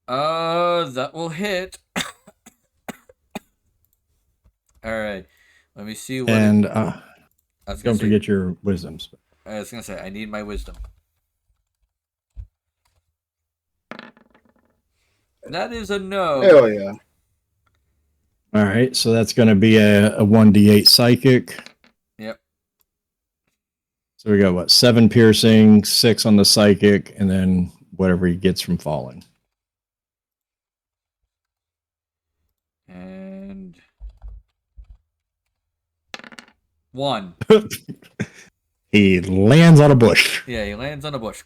That will hit. All right. Let me see what. And I was don't gonna say, forget your wisdoms. I was gonna say I need my wisdom. That is a no. Hell yeah. All right, so that's going to be a 1d8 psychic. Yep. So we got what? 7 piercing, 6 on the psychic, and then whatever he gets from falling. And 1. He lands on a bush. Yeah, he lands on a bush.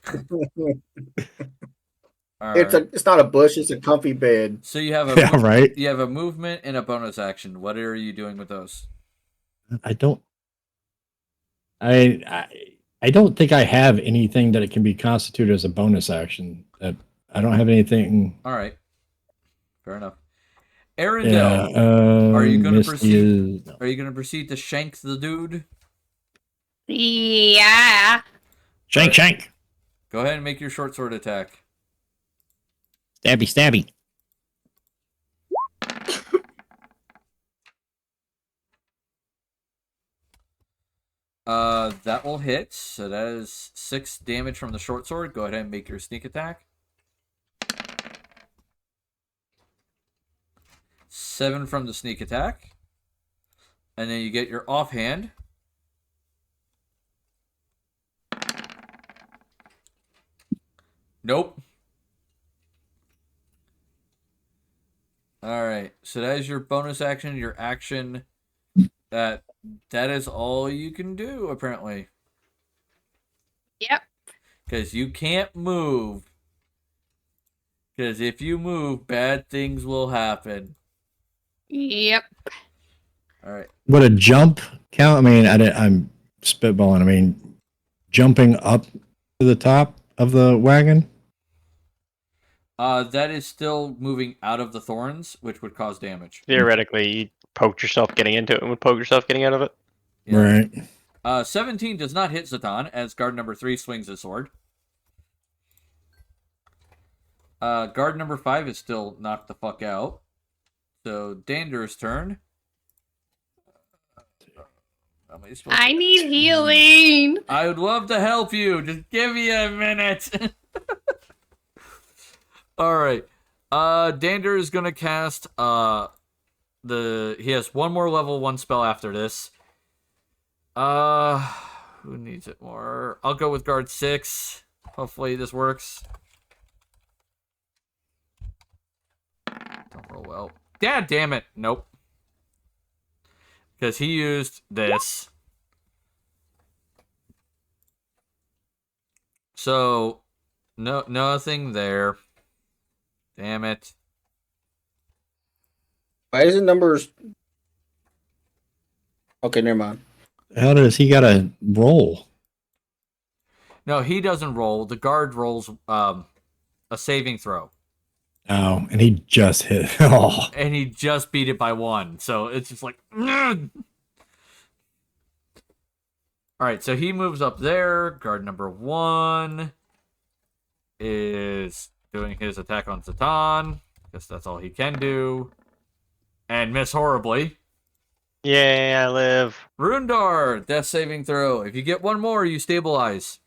It's not a bush, it's a comfy bed. So you have Yeah, right. You have a movement and a bonus action. What are you doing with those? I don't think I have anything that it can be constituted as a bonus action. That I don't have anything. All right. Fair enough. Arendelle, are you going to proceed? Are you going to proceed to shank the dude? Yeah. Shank. Go ahead and make your short sword attack. Stabby, stabby. That will hit. So that is 6 damage from the short sword. Go ahead and make your sneak attack. 7 from the sneak attack. And then you get your offhand. Nope. Alright, so that is your bonus action, your action. That is all you can do, apparently. Yep. Because you can't move. Because if you move, bad things will happen. Yep. Alright. Would a jump count? I mean, I'm spitballing. I mean, jumping up to the top of the wagon? That is still moving out of the thorns, which would cause damage. Theoretically, you poked yourself getting into it and would poke yourself getting out of it. Yeah. Right. 17 does not hit Zatan as guard number 3 swings his sword. Guard number 5 is still knocked the fuck out. So Dander's turn. I need healing. I would love to help you. Just give me a minute. All right. Dander is gonna cast he has one more level 1 spell after this. Who needs it more? I'll go with guard 6. Hopefully this works. Don't roll well. Yeah, damn it. Nope. Because he used this. So nothing there. Damn it. Why is it numbers? Okay, never mind. How does he got to roll? No, he doesn't roll. The guard rolls a saving throw. Oh, and he just hit. Oh. And he just beat it by 1. So it's just like... Ugh! Alright, so he moves up there. Guard number 1 is doing his attack on Zatan. Guess that's all he can do. And miss horribly. Yay, I live. Rundar, death saving throw. If you get one more, you stabilize.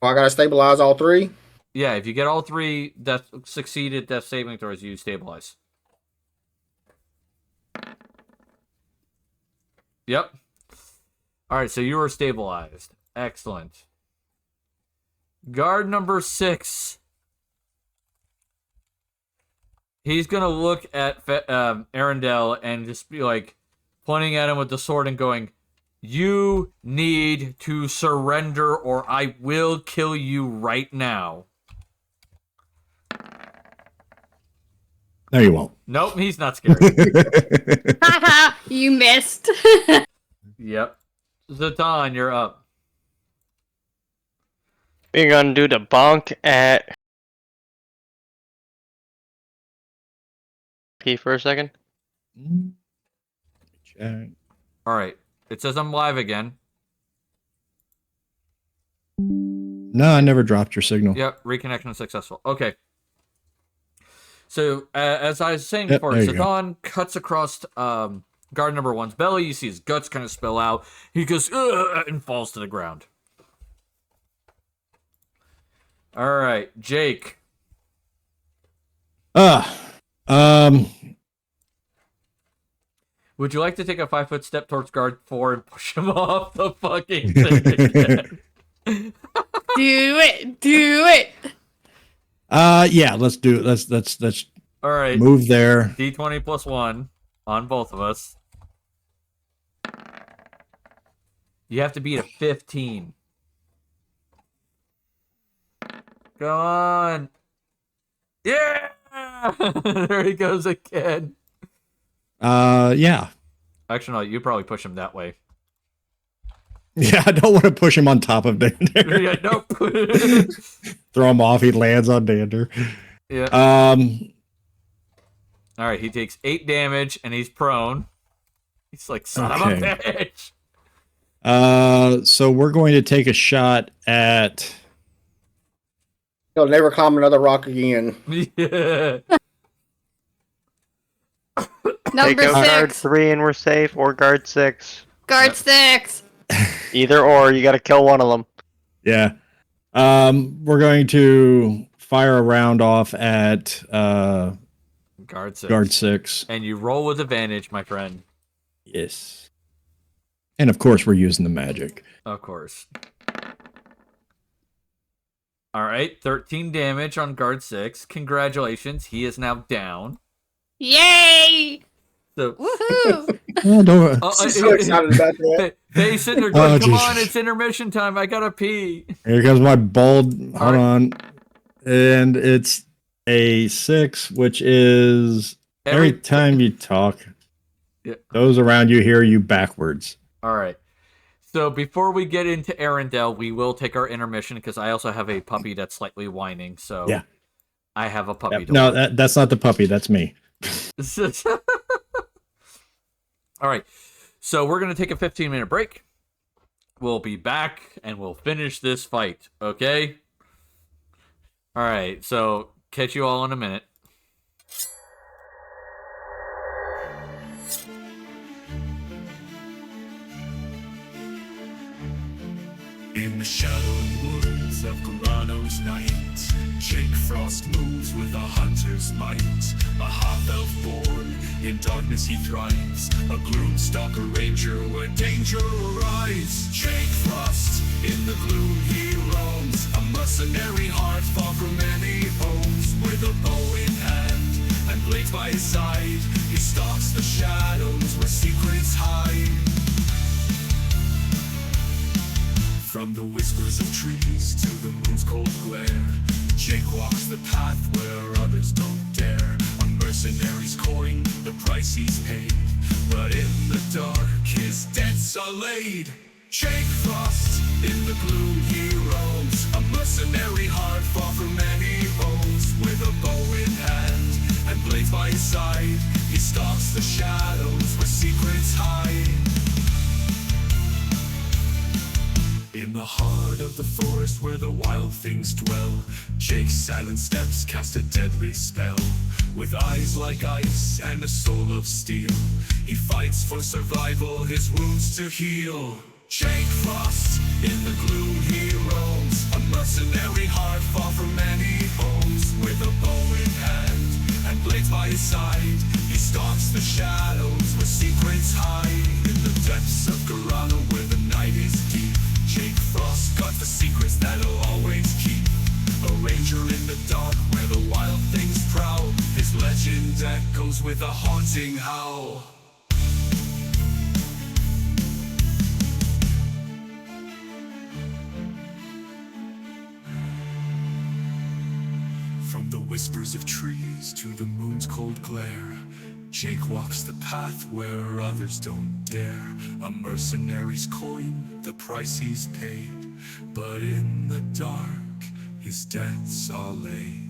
Oh, I gotta stabilize all 3? Yeah, if you get all 3 succeeded death saving throws, you stabilize. Yep. Alright, so you are stabilized. Excellent. Guard number 6. He's going to look at Arendelle and just be like, pointing at him with the sword and going, "You need to surrender or I will kill you right now." No, you won't. Nope, he's not scared. Haha, you missed. Yep. Zatan, you're up. We're gonna do the bonk at P for a second. Check. Alright. It says I'm live again. No, I never dropped your signal. Yep, reconnection successful. Okay. So, as I was saying Yep, before, there you go. Zatan cuts across guard number 1's belly. You see his guts kind of spill out. He goes, "Ugh," and falls to the ground. Alright, Jake. Would you like to take a 5-foot step towards guard 4 and push him off the fucking thing again? Do it. Do it. Yeah, let's do it. Let's All right. move there. D20 plus 1 on both of us. You have to beat a 15. Go on. Yeah! There he goes again. Yeah. Actually, no, you probably push him that way. Yeah, I don't want to push him on top of Dander. Yeah, nope. Throw him off, he lands on Dander. Yeah. All right, he takes 8 damage and he's prone. He's like, son of a bitch. So we're going to take a shot at. He'll never climb another rock again. Yeah. Number Take out guard 6. 3 and we're safe, or guard 6. Guard 6. Either or, you gotta kill one of them. Yeah. We're going to fire a round off at Guard 6. guard 6. And you roll with advantage, my friend. Yes. And of course, we're using the magic. Of course. All right, 13 damage on guard 6. Congratulations, he is now down. Yay! So, Woohoo! Oh, don't. I'm so excited about that. They sitting there going, Oh, come Jesus. on, it's intermission time. I gotta pee. Here comes my bold. All Hold right. on. And it's a 6, which is every time you talk, Yeah. those around you hear you backwards. All right. So before we get into Arendelle, we will take our intermission because I also have a puppy that's slightly whining. So Yeah. I have a puppy. Yep. to No, walk. that's not the puppy. That's me. All right. So we're going to take a 15-minute break. We'll be back and we'll finish this fight. Okay? All right. So catch you all in a minute. In the shadowed woods of Gorano's night, Jake Frost moves with a hunter's might. A half-elf born, in darkness he thrives. A gloomstalker ranger where danger arise. Jake Frost, in the gloom he roams. A mercenary heart far from many homes. With a bow in hand and blades by his side, he stalks the shadows where secrets hide. From the whispers of trees to the moon's cold glare, Jake walks the path where others don't dare. A mercenary's coin, the price he's paid, but in the dark his debts are laid. Jake Frost, in the gloom he roams. A mercenary heart far from many homes. With a bow in hand and blades by his side, he stalks the shadows where secrets hide. In the heart of the forest where the wild things dwell, Jake's silent steps cast a deadly spell. With eyes like ice and a soul of steel, he fights for survival, his wounds to heal. Jake Frost, in the gloom he roams. A mercenary heart far from many homes. With a bow in hand and blades by his side, he stalks the shadows where secrets hide. In the depths of Gorano where the night is deep, Jake Frost got the secrets that'll always keep. A ranger in the dark where the wild things prowl. His legend echoes with a haunting howl. From the whispers of trees to the moon's cold glare, Jake walks the path where others don't dare. A mercenary's coin, the price he's paid, but in the dark, his debts are laid.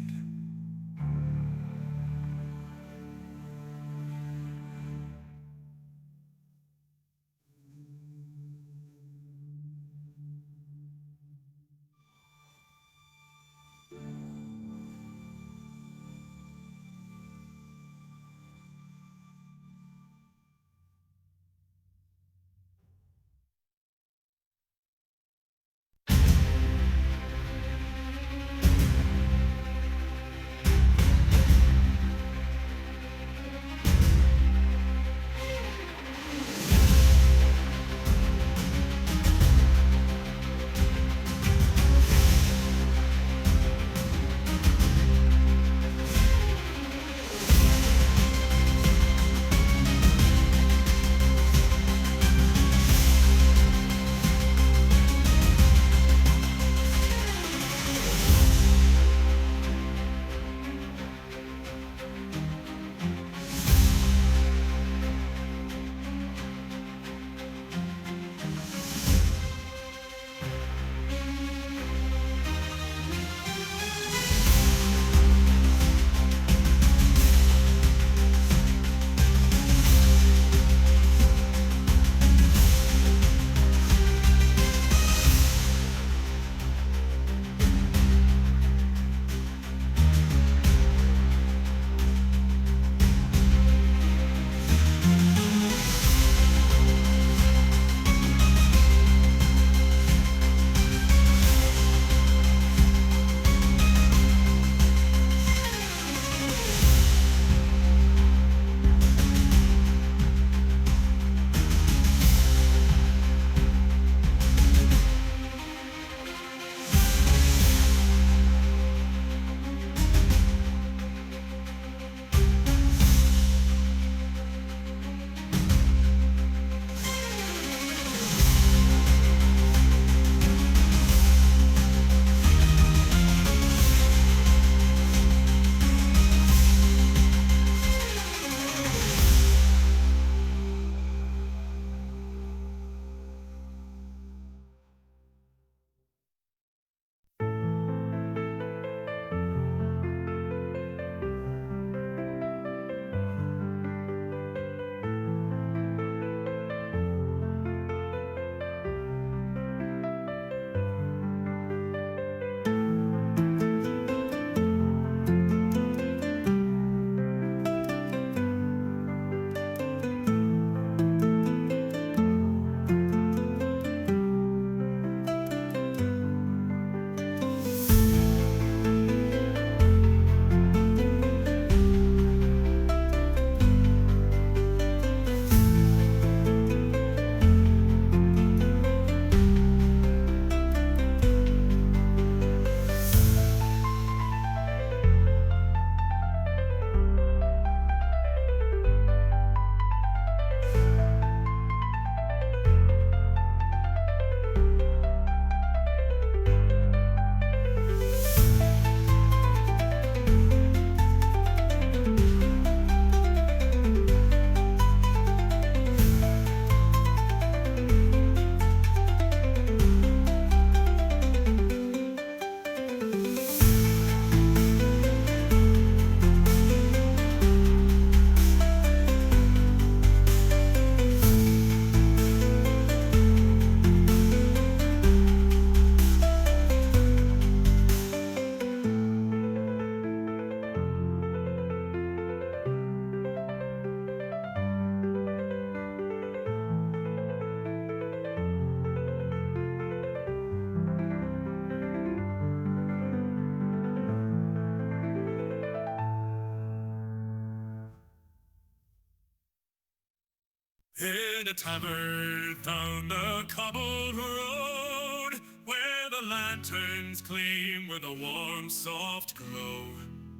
In a tavern down the cobbled road, where the lanterns gleam with a warm, soft glow,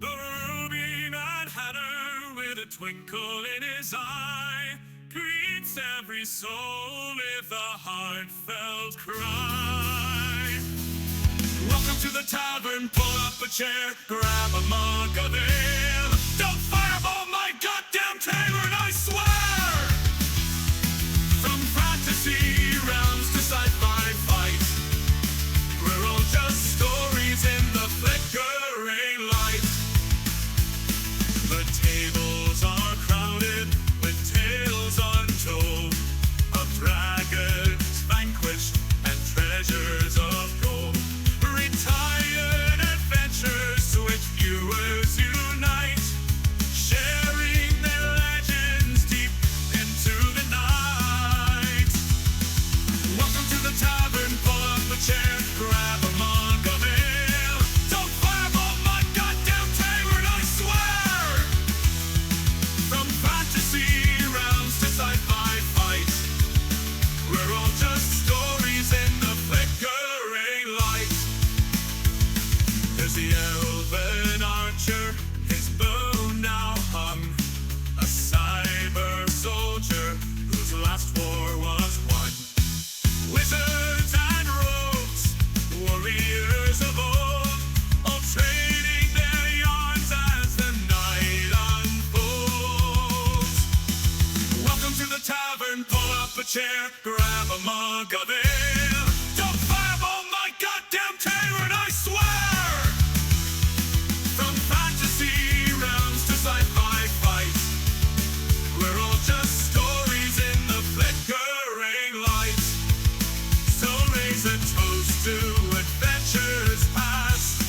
the ruby Mad Hatter, with a twinkle in his eye, greets every soul with a heartfelt cry. Welcome to the tavern, pull up a chair, grab a mug of ale. Don't fireball my goddamn tavern, I swear! From fantasy realms to sci-fi fights, we're all just stories in the flickering light. The tables are crowded with tales untold of dragons vanquished and treasures of gold. Retired adventurers which viewers unite, sharing their legends deep into the night. Welcome to the tavern, pull up a chair, grab a mug of ale. Don't fireball my goddamn tavern, I swear! From fantasy realms to sci-fi fights, we're all just stories in the flickering light. There's the elven archer, his bow now hung, a cyber soldier whose last war was won. Wizards and rogues, warriors of old, all trading their yarns as the night unfolds. Welcome to the tavern, pull up a chair, grab a mug of ale. Don't fireball my goddamn tavern, I swear! From fantasy realms to sci-fi fights, we're all just stories in the flickering light. So raise a toast to adventures past.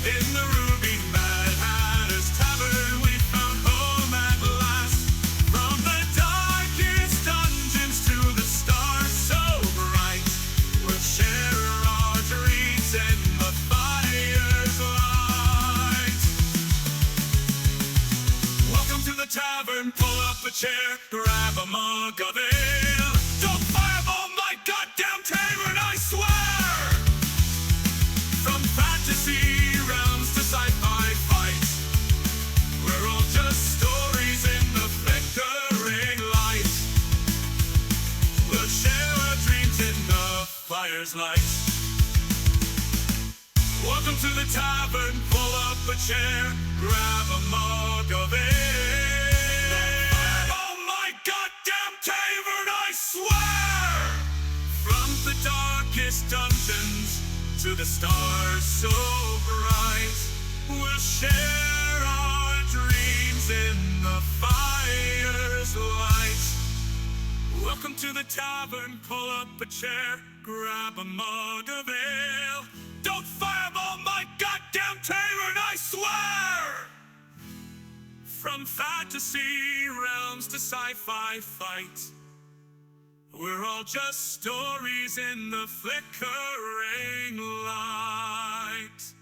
In the ruby Mad Hatter's tavern we found home at last. From the darkest dungeons to the stars so bright, we'll share our dreams in the fire's light. Welcome to the tavern, pull up a chair, grab a mug of ale. Don't fireball my goddamn tavern, I swear! From fantasy realms to sci-fi fights, we're all just stories in the flickering light. We'll share our dreams in the fire's light. Welcome to the tavern, pull up a chair, grab a mug of ale. Oh my goddamn tavern, I swear! From the darkest dungeons to the stars so bright, we'll share our dreams in the fire's light. Welcome to the tavern, pull up a chair, grab a mug of ale. Don't fireball my goddamn tavern, I swear! From fantasy realms to sci-fi fights, we're all just stories in the flickering light.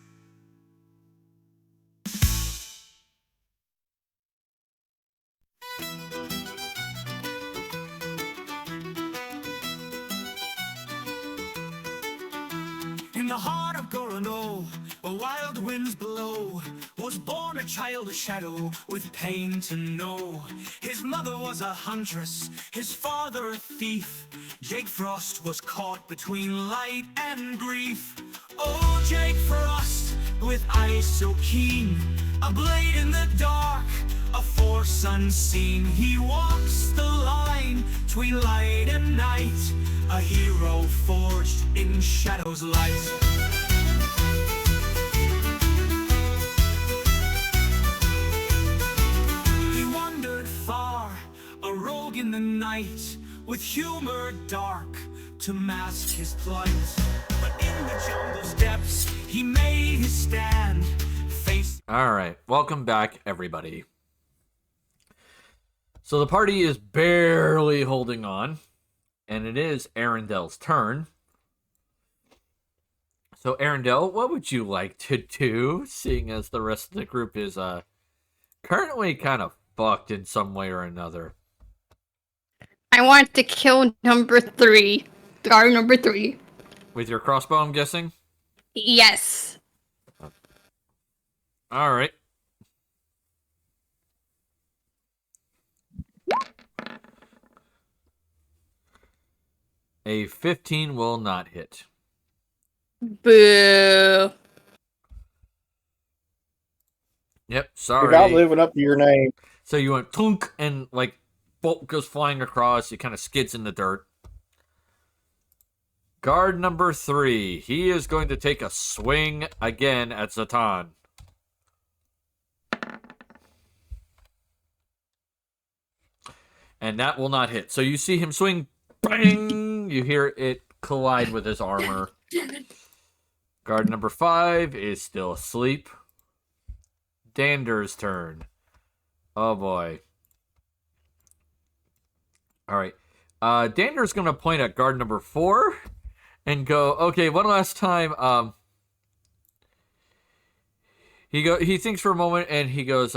In the heart of Gorono, where wild winds blow, was born a child of shadow with pain to know. His mother was a huntress, his father a thief. Jake Frost was caught between light and grief. Oh, Jake Frost, with eyes so keen, a blade in the dark, a force unseen. He walks the line between light and night, a hero forged in shadow's light. He wandered far, a rogue in the night, with humor dark to mask his plight. But in the jungle's depths, he made his stand. All right, welcome back, everybody. So the party is barely holding on, and it is Arendel's turn. So Arendelle, what would you like to do, seeing as the rest of the group is currently kind of fucked in some way or another? I want to kill number 3. Guard number 3. With your crossbow, I'm guessing? Yes. Alright. A 15 will not hit. Boo. Yep, sorry. Without living up to your name. So you went tunk, and like bolt goes flying across. It kind of skids in the dirt. Guard number 3. He is going to take a swing again at Zatan. And that will not hit. So you see him swing. Bang! You hear it collide with his armor. Guard number 5 is still asleep. Dander's turn. Oh boy. Alright. Dander's gonna point at guard number 4 and go, okay, one last time. He thinks for a moment and he goes,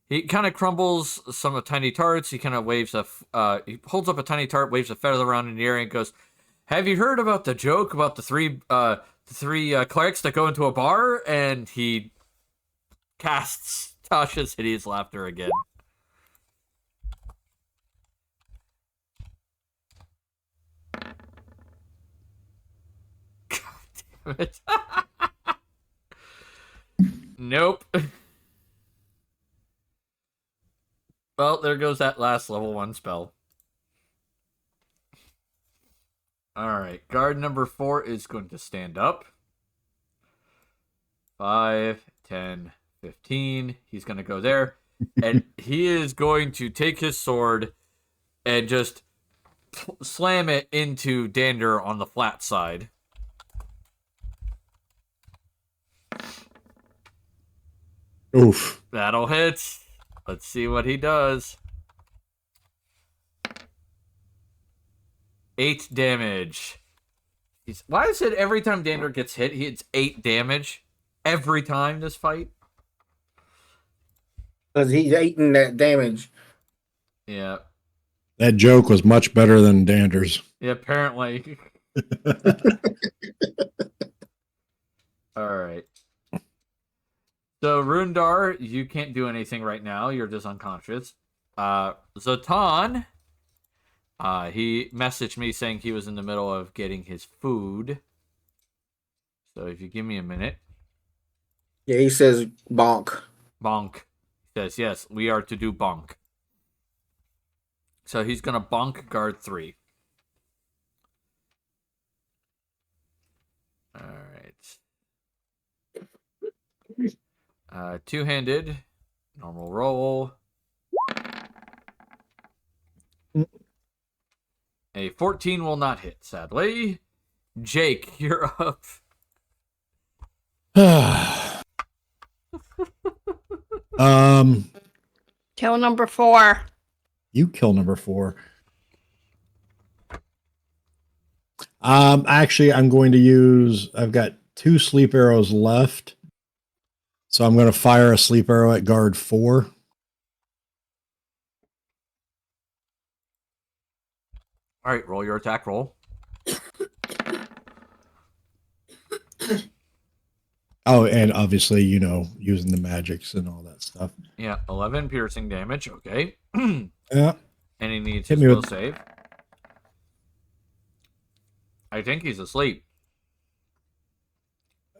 he kind of crumbles some tiny tarts. He kind of waves he holds up a tiny tart, waves a feather around in the air, and goes, "Have you heard about the joke about the three clerics that go into a bar?" And he casts Tasha's hideous laughter again. God damn it! Nope. Well, there goes that last level 1 spell. Alright, guard number 4 is going to stand up. 5, 10, 15. He's going to go there. And he is going to take his sword and just slam it into Dander on the flat side. Oof. That'll hit. Let's see what he does. 8 damage. Why is it every time Dander gets hit, he hits 8 damage? Every time this fight? Because he's eating that damage. Yeah. That joke was much better than Dander's. Yeah, apparently. Alright. So, Rundar, you can't do anything right now. You're just unconscious. Zatan, he messaged me saying he was in the middle of getting his food. So, if you give me a minute. Yeah, he says bonk. Bonk. He says, yes, we are to do bonk. So, he's going to bonk guard 3. Alright. Two-handed, normal roll. A 14 will not hit, sadly. Jake, you're up. Kill number 4. You kill number 4. Actually, I'm going to use, I've got 2 sleep arrows left. So I'm going to fire a sleep arrow at guard 4. All right, roll your attack roll. Oh, and obviously, you know, using the magics and all that stuff. Yeah, 11 piercing damage. Okay. Yeah. And he needs Hit his me will with- save. I think he's asleep.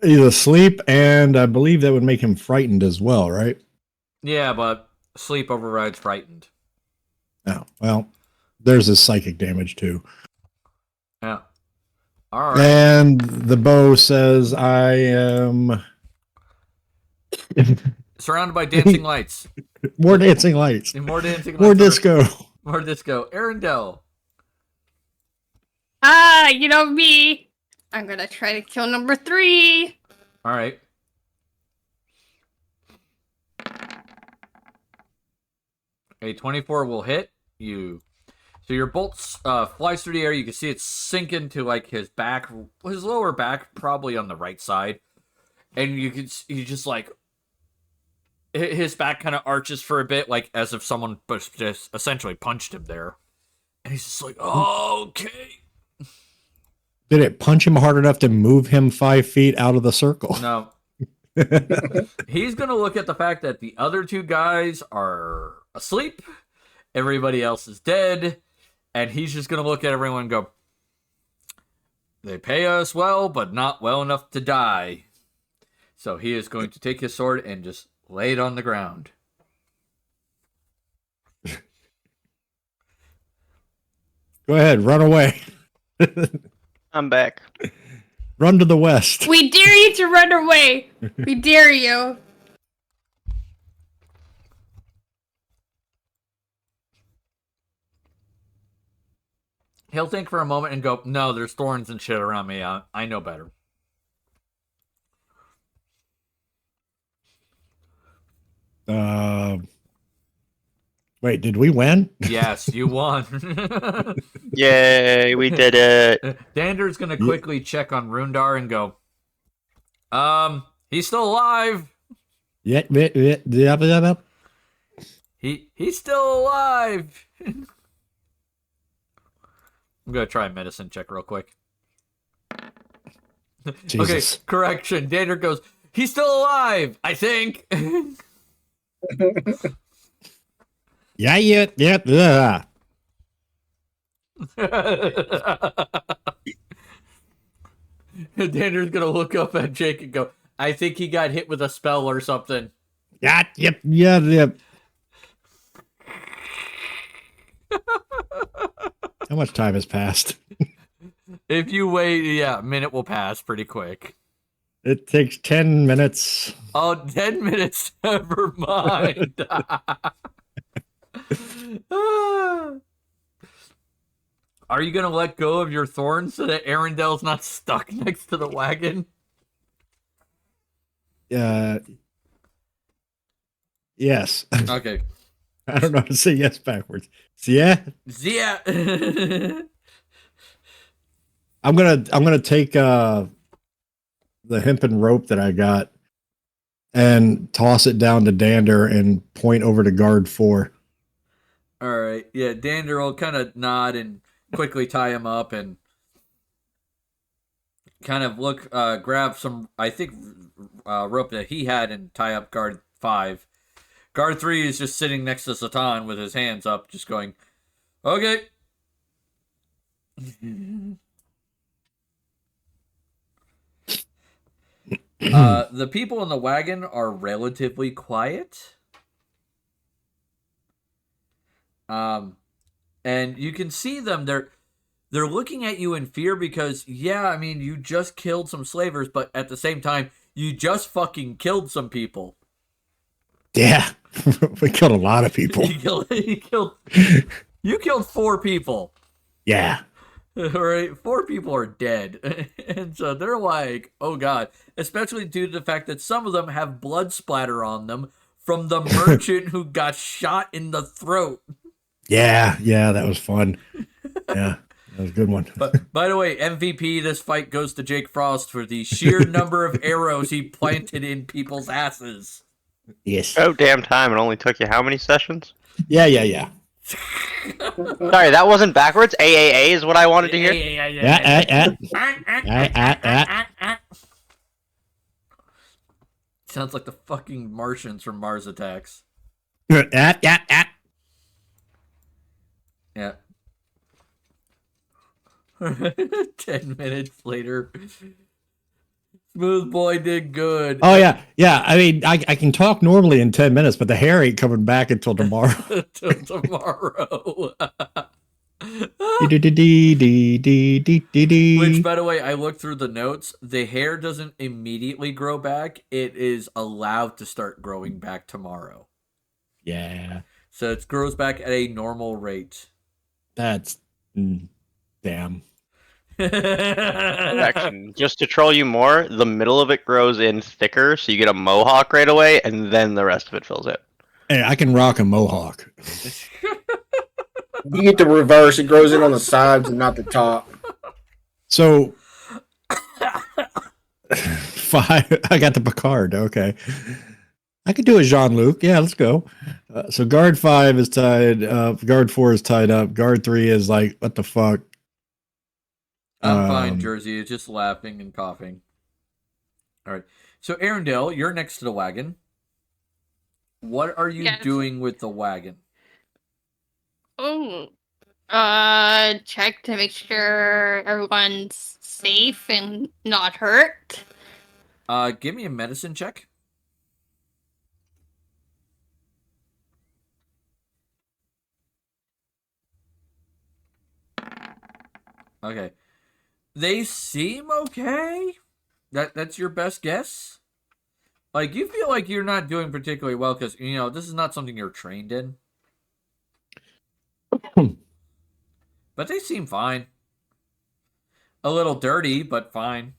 He's asleep, and I believe that would make him frightened as well, right? Yeah, but sleep overrides frightened. Oh, well, there's his psychic damage too. Yeah. All right. And the bow says I am Surrounded by dancing lights. more dancing lights. More dancing lights. More disco. More disco. Arendelle. You know me. I'm gonna try to kill number 3. All right. A 24 will hit you. So your bolt flies through the air. You can see it sink into like his back, his lower back, probably on the right side. And you just like his back kind of arches for a bit, like as if someone just essentially punched him there. And he's just like, oh, okay. Did it punch him hard enough to move him 5 feet out of the circle? No. He's going to look at the fact that the other two guys are asleep. Everybody else is dead. And he's just going to look at everyone and go, they pay us well, but not well enough to die. So he is going to take his sword and just lay it on the ground. Go ahead, run away. I'm back. Run to the west. We dare you to run away. We dare you. He'll think for a moment and go, no, there's thorns and shit around me. I know better. Wait, did we win? Yes, you won. Yay, we did it. Dander's going to quickly check on Rundar and go, he's still alive. Yeah. He's still alive. I'm going to try a medicine check real quick. Jesus. Okay, correction. Dander goes, he's still alive, I think. Yeah. Dander's going to look up at Jake and go, I think he got hit with a spell or something. Yep. How much time has passed? If you wait, a minute will pass pretty quick. It takes 10 minutes. Oh, 10 minutes. Never mind. Are you going to let go of your thorns so that Arundel's not stuck next to the wagon? Yes. Okay. I don't know how to say yes backwards. Yeah. I'm gonna take the hempen rope that I got and toss it down to Dander and point over to guard 4. All right. Yeah, Dander will kind of nod and quickly tie him up and kind of grab some, I think, rope that he had and tie up guard 5. Guard 3 is just sitting next to Satan with his hands up, just going, okay. The people in the wagon are relatively quiet. And you can see them, they're looking at you in fear because, you just killed some slavers, but at the same time, you just fucking killed some people. Yeah. We killed a lot of people. You killed 4 people. Yeah. All right, 4 people are dead. And so they're like, oh God. Especially due to the fact that some of them have blood splatter on them from the merchant who got shot in the throat. Yeah, that was fun. Yeah, that was a good one. But by the way, MVP this fight goes to Jake Frost for the sheer number of arrows he planted in people's asses. Yes. Oh, damn time. It only took you how many sessions? Yeah. Sorry, that wasn't backwards. AAA is what I wanted to hear. Sounds like the fucking Martians from Mars Attacks. Yeah. 10 minutes later. Smooth boy did good. Oh, yeah. I mean, I can talk normally in 10 minutes, but the hair ain't coming back until tomorrow. Until tomorrow. Which, by the way, I looked through the notes. The hair doesn't immediately grow back. It is allowed to start growing back tomorrow. Yeah. So it grows back at a normal rate. That's damn. Actually, just to troll you more, the middle of it grows in thicker, so you get a mohawk right away, and then the rest of it fills it. Hey, I can rock a mohawk. You get the reverse; it grows in on the sides and not the top. So, 5. I got the Picard. Okay, I could do a Jean-Luc. Yeah, let's go. So guard 5 is tied up. Guard 4 is tied up. Guard 3 is like, what the fuck? I'm fine, Jersey. It's just laughing and coughing. All right. So, Arendelle, you're next to the wagon. What are you doing with the wagon? Oh, check to make sure everyone's safe and not hurt. Give me a medicine check. Okay. They seem okay. That's your best guess? Like, you feel like you're not doing particularly well because, you know, this is not something you're trained in. But they seem fine. A little dirty, but fine.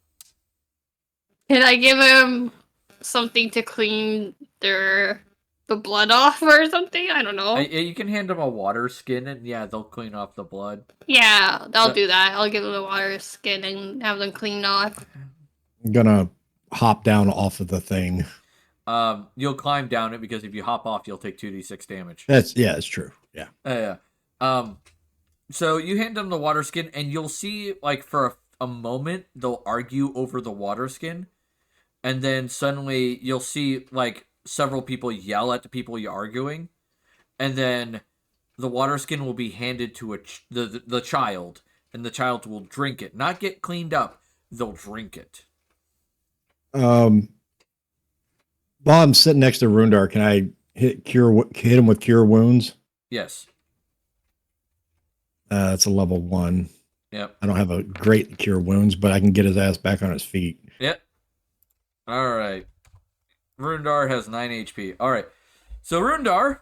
Can I give him something to clean the blood off or something? I don't know. You can hand them a water skin and yeah, they'll clean off the blood. Yeah, I'll do that. I'll give them a water skin and have them cleaned off. I'm gonna hop down off of the thing. You'll climb down it because if you hop off, you'll take 2d6 damage. That's true. Yeah. Yeah. So you hand them the water skin, and you'll see, like, for a moment, they'll argue over the water skin, and then suddenly you'll see, like, several people yell at the people you're arguing, and then the water skin will be handed to the child, and the child will drink it. Not get cleaned up. They'll drink it. While I'm sitting next to Rundar, can I hit him with cure wounds? Yes. That's a level 1. Yep. I don't have a great cure wounds, but I can get his ass back on his feet. Yep. All right. Rundar has 9 HP. All right. So Rundar.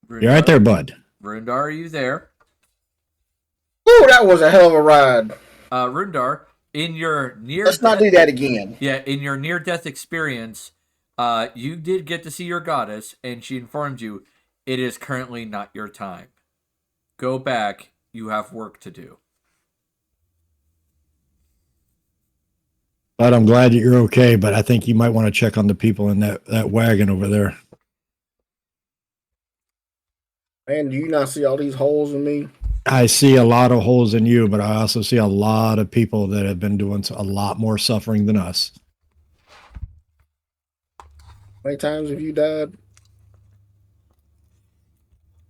You're right there, bud. Rundar, are you there? Ooh, that was a hell of a ride. Rundar, in your near Let's not do that again. Yeah, in your near-death experience, you did get to see your goddess, and she informed you it is currently not your time. Go back. You have work to do. But I'm glad that you're okay, but I think you might want to check on the people in that wagon over there. Man, do you not see all these holes in me? I see a lot of holes in you, but I also see a lot of people that have been doing a lot more suffering than us. How many times have you died?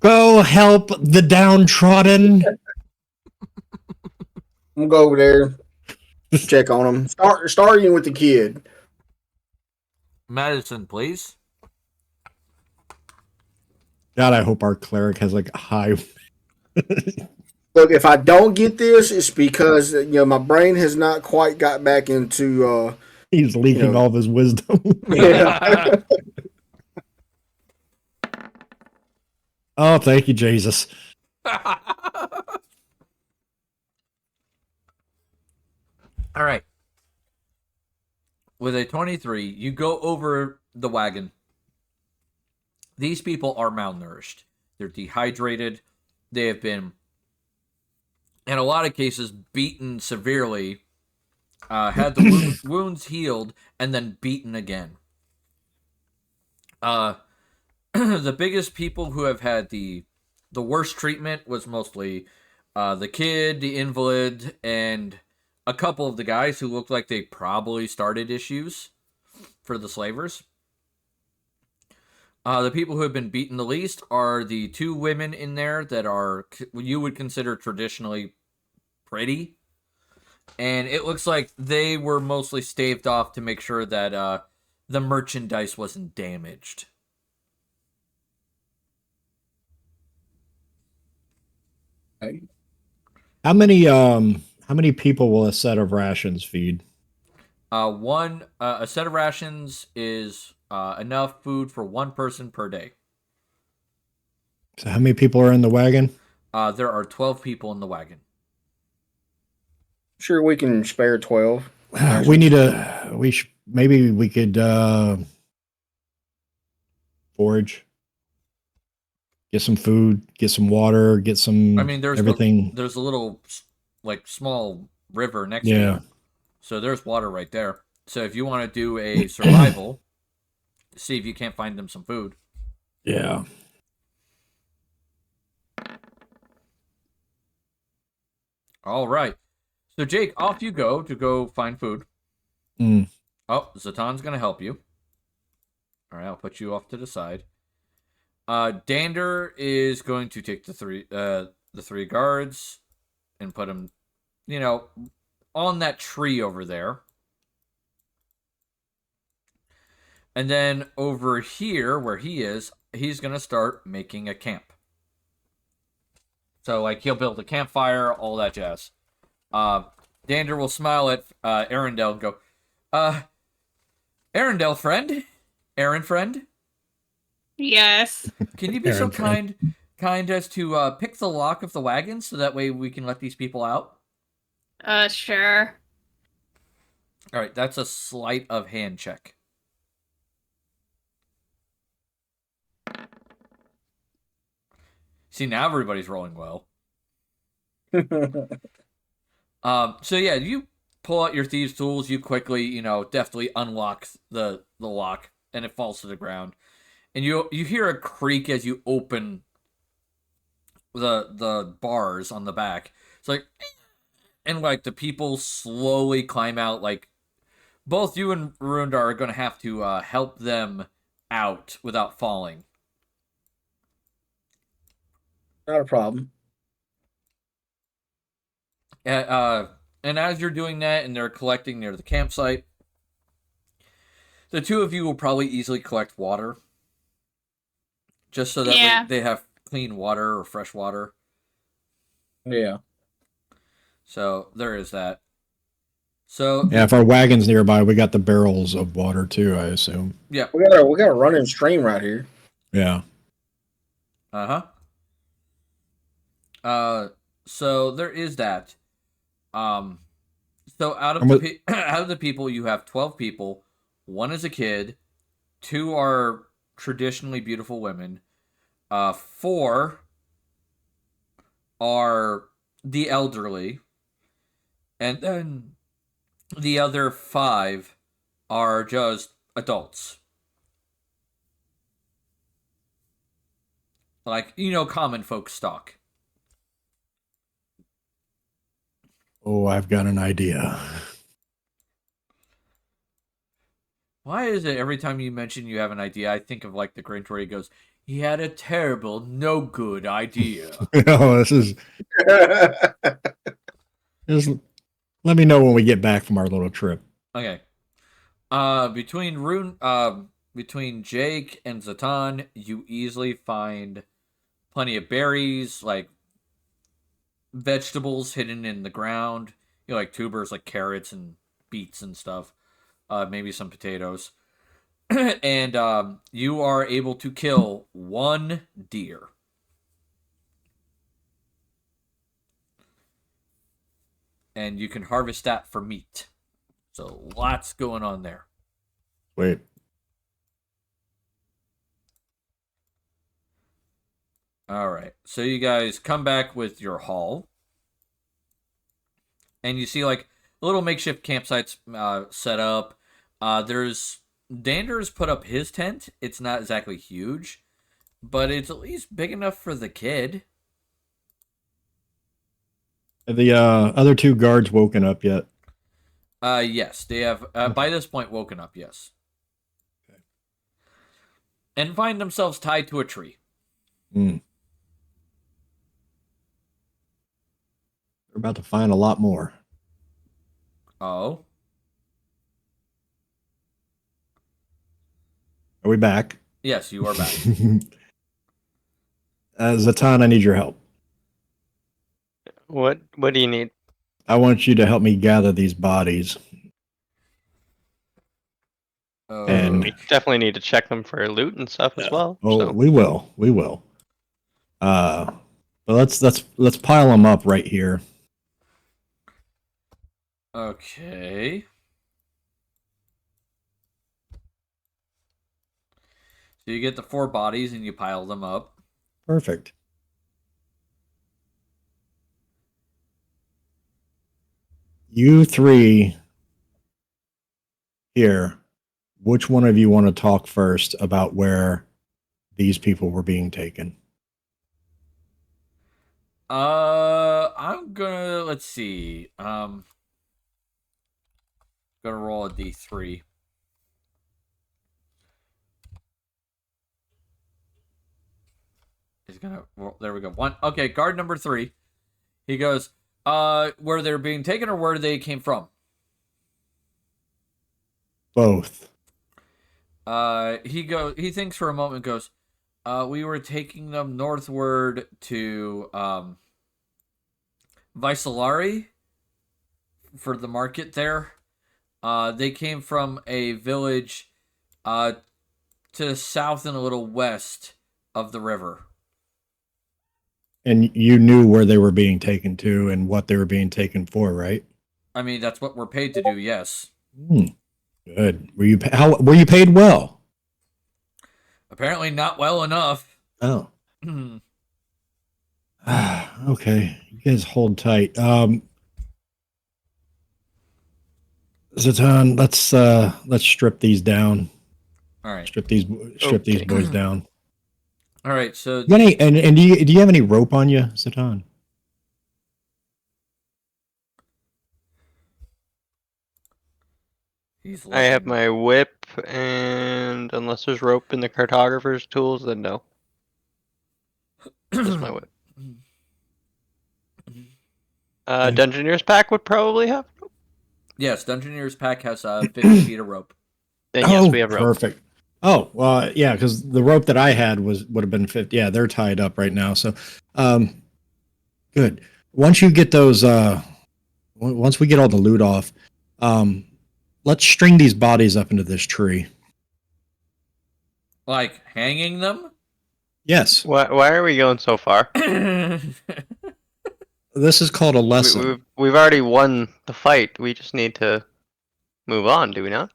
Go help the downtrodden. I'm gonna go over there, check on him. Starting with the kid. Medicine, please. God, I hope our cleric has like a high. Look, if I don't get this, it's because my brain has not quite got back into. He's leaking all of his wisdom. Yeah. Oh, thank you, Jesus. All right. With a 23, you go over the wagon. These people are malnourished. They're dehydrated. They have been, in a lot of cases, beaten severely, had the wounds healed, and then beaten again. The biggest people who have had the worst treatment was mostly the kid, the invalid, and a couple of the guys who looked like they probably started issues for the slavers. The people who have been beaten the least are the 2 women in there that are you would consider traditionally pretty. And it looks like they were mostly staved off to make sure that the merchandise wasn't damaged. How many people will a set of rations feed? A set of rations is enough food for 1 person per day. So how many people are in the wagon? There are 12 people in the wagon. Sure, we can spare 12. We need maybe we could forage, get some food, get some water, get some. I mean, there's everything. There's a little like small river next to it, so there's water right there So if you want to do a survival, see if you can't find them some food. Yeah. All right. So Jake, off you go to go find food. Mm. Oh, Zatan's gonna help you. All right, I'll put you off to the side. Dander is going to take the three guards and put them, on that tree over there. And then over here, where he is, he's gonna start making a camp. So, he'll build a campfire, all that jazz. Dander will smile at Arendelle and go, Arendelle friend? Aaron friend? Yes. Can you be so kind as to pick the lock of the wagon so that way we can let these people out? Sure. All right, that's a sleight of hand check. See, now everybody's rolling well. So yeah, you pull out your thieves' tools. You quickly, deftly unlock the lock, and it falls to the ground. And you hear a creak as you open the bars on the back. It's like, and the people slowly climb out. Both you and Rundar are going to have to help them out without falling. Not a problem. And as you're doing that and they're collecting near the campsite, the two of you will probably easily collect water. Just so that way they have clean water or fresh water. Yeah. So there is that. So yeah, if our wagon's nearby, we got the barrels of water too, I assume. Yeah. We got a running stream right here. Yeah. So there is that. So out of the people, you have 12 people. 1 is a kid. 2 are traditionally beautiful women. 4 are the elderly. And then the other 5 are just adults. Common folk stock. Oh, I've got an idea. Why is it every time you mention you have an idea, I think of the Grinch where he goes, he had a terrible, no good idea. This is... Just let me know when we get back from our little trip. Okay. Between Jake and Zatan, you easily find plenty of berries, vegetables hidden in the ground. Tubers like carrots and beets and stuff. Maybe some potatoes. And you are able to kill 1 deer. And you can harvest that for meat. So lots going on there. Wait. All right. So you guys come back with your haul. And you see little makeshift campsites set up. Dander's put up his tent. It's not exactly huge, but it's at least big enough for the kid. Have the other 2 guards woken up yet? Yes, they have by this point woken up, yes. Okay. And find themselves tied to a tree. We're about to find a lot more. Oh. Are we back? Yes, you are back. Zatan, I need your help. What do you need? I want you to help me gather these bodies. And we definitely need to check them for loot and stuff as well. Oh, so. we will. But let's pile them up right here. Okay. So you get the 4 bodies and you pile them up. Perfect. You 3 here, which one of you want to talk first about where these people were being taken? I'm gonna, let's see. Gonna roll a D3. He's gonna roll, there we go. One. Okay, guard number 3. He goes, where they're being taken or where they came from? Both. He thinks for a moment and goes, we were taking them northward to Visalari for the market there. They came from a village to the south and a little west of the river. And you knew where they were being taken to and what they were being taken for, right? I mean, that's what we're paid to do, yes. Good. Were you paid well? Apparently not well enough. Oh. Okay. You guys hold tight. Zatan, let's strip these down. All right. Strip these boys down. All right, so Do you have any rope on you, Zatan? I have my whip, and unless there's rope in the cartographer's tools, then no. Just my whip. Dungeoneer's pack would probably have rope. Yes, Dungeoneer's pack has 50 feet of rope. Then yes, we have rope. Perfect. Oh, well, yeah, because the rope that I had would have been 50. Yeah, they're tied up right now. So, good. Once you get those, once we get all the loot off, let's string these bodies up into this tree. Like hanging them? Yes. Why are we going so far? This is called a lesson. We've already won the fight. We just need to move on, do we not?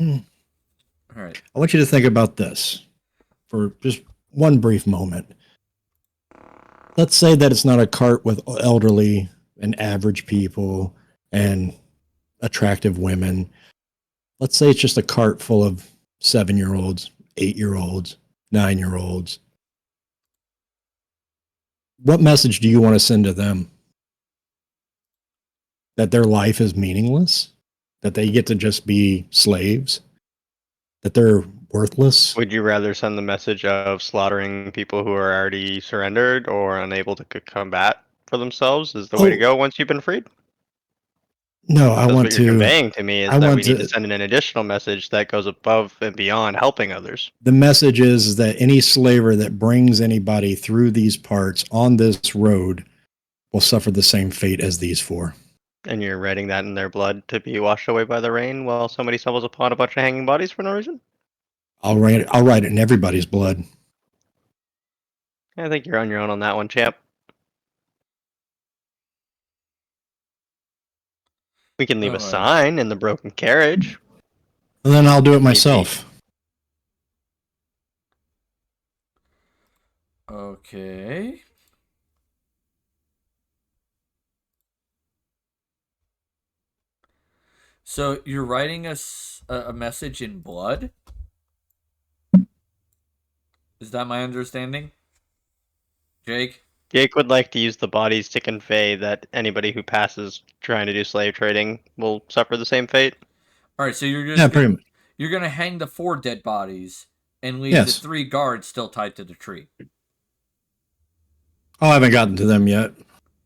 All right. I want you to think about this for just one brief moment. Let's say that it's not a cart with elderly and average people and attractive women. Let's say it's just a cart full of 7-year-olds, 8-year-olds, 9-year-olds. What message do you want to send to them? That their life is meaningless? That they get to just be slaves? That they're worthless? Would you rather send the message of slaughtering people who are already surrendered or unable to combat for themselves is the way to go once you've been freed? No, I want what you're to. conveying to me is I that we want need to send an additional message that goes above and beyond helping others. The message is that any slaver that brings anybody through these parts on this road will suffer the same fate as these 4. And you're writing that in their blood to be washed away by the rain while somebody stumbles upon a bunch of hanging bodies for no reason? I'll write it in everybody's blood. I think you're on your own on that one, champ. We can leave a sign in the broken carriage. And then I'll do it myself. Okay. So you're writing us a message in blood? Is that my understanding? Jake? Jake would like to use the bodies to convey that anybody who passes trying to do slave trading will suffer the same fate. All right, so you're just pretty much. You're gonna hang the 4 dead bodies and leave Yes. the 3 guards still tied to the tree. Oh, I haven't gotten to them yet.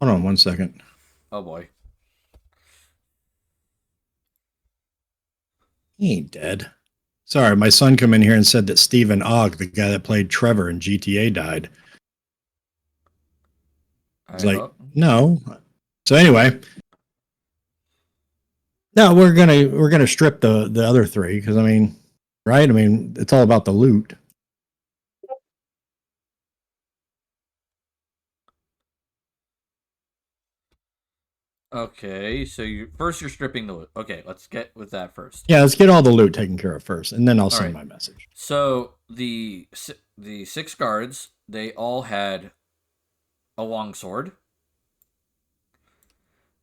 Hold on 1 second. Oh boy. He ain't dead. Sorry, my son come in here and said that Stephen Ogg, the guy that played Trevor in GTA, died. It's like, no. So anyway, no, we're gonna strip the other 3 because I mean, right? I mean, it's all about the loot. Okay, so you're stripping the loot. Okay, let's get with that first. Yeah, let's get all the loot taken care of first, and then I'll send right. my message. So the 6 guards, they all had a longsword.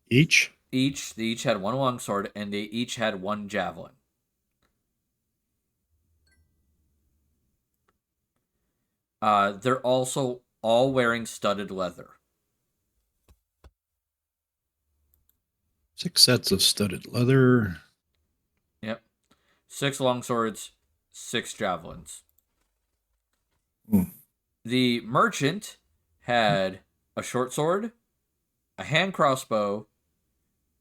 Each? They each had 1 longsword, and they each had 1 javelin. They're also all wearing studded leather. 6 sets of studded leather. Yep. 6 longswords, 6 javelins. Hmm. The merchant had a short sword, a hand crossbow,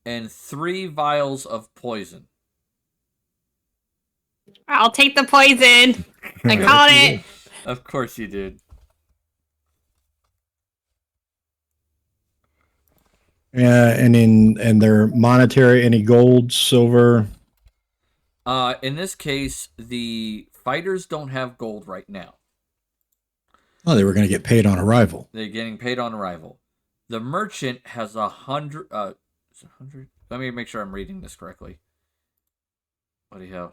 and 3 vials of poison. I'll take the poison. I caught it. Of course you did. And their monetary, any gold, silver? In this case, the fighters don't have gold right now. Oh, they were going to get paid on arrival. They're getting paid on arrival. The merchant has 100. Is it 100? Let me make sure I'm reading this correctly. What do you have?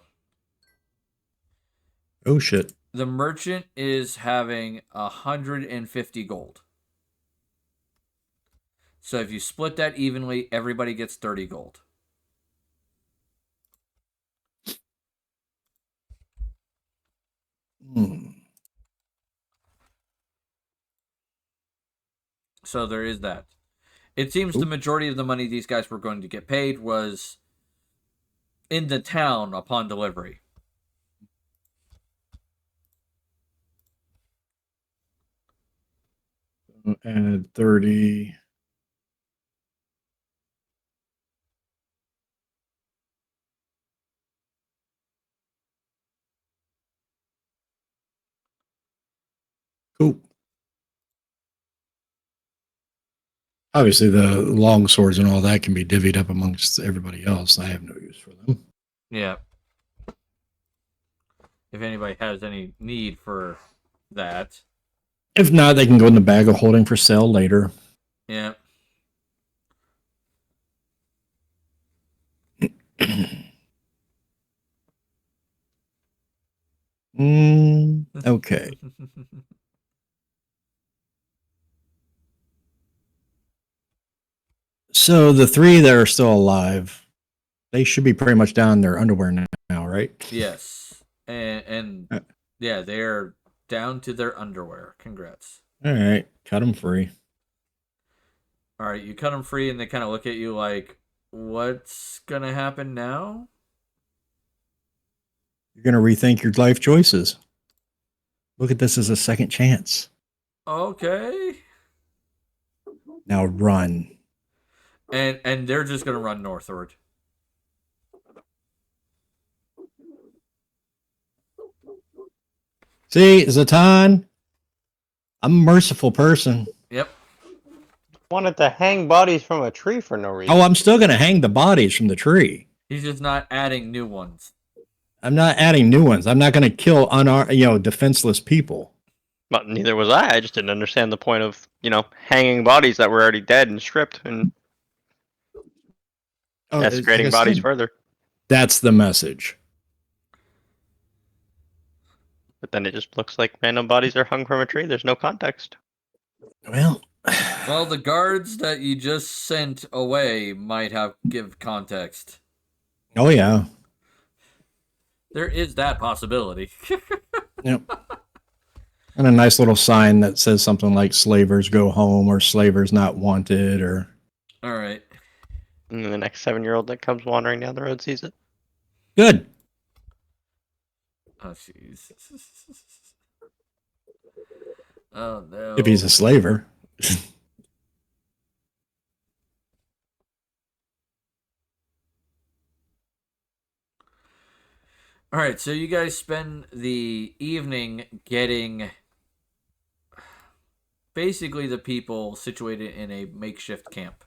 Oh shit! The merchant is having 150 gold. So if you split that evenly, everybody gets 30 gold. So there is that. It seems the majority of the money these guys were going to get paid was in the town upon delivery. Add 30. Cool. Obviously, the long swords and all that can be divvied up amongst everybody else. I have no use for them. Yeah. If anybody has any need for that. If not, they can go in the bag of holding for sale later. Yeah. Okay. So the 3 that are still alive, they should be pretty much down in their underwear now, right? Yes. And yeah, they're down to their underwear. Congrats. All right. Cut them free. All right. You cut them free and they kind of look at you like, what's going to happen now? You're going to rethink your life choices. Look at this as a second chance. Okay. Now run. And they're just going to run northward. See, Zatan, I'm a merciful person. Yep. Wanted to hang bodies from a tree for no reason. Oh, I'm still going to hang the bodies from the tree. He's just not adding new ones. I'm not adding new ones. I'm not going to kill defenseless people. But neither was I. I just didn't understand the point of, hanging bodies that were already dead and stripped and desecrating bodies further. That's the message. But then it just looks like random bodies are hung from a tree. There's no context. Well, the guards that you just sent away might give context. Oh, yeah. There is that possibility. Yep. And a nice little sign that says something like slavers go home or slavers not wanted or... All right. And the next 7-year-old that comes wandering down the road sees it. Good. Oh, jeez. Oh, no. If he's a slaver. All right, so you guys spend the evening getting basically the people situated in a makeshift camp.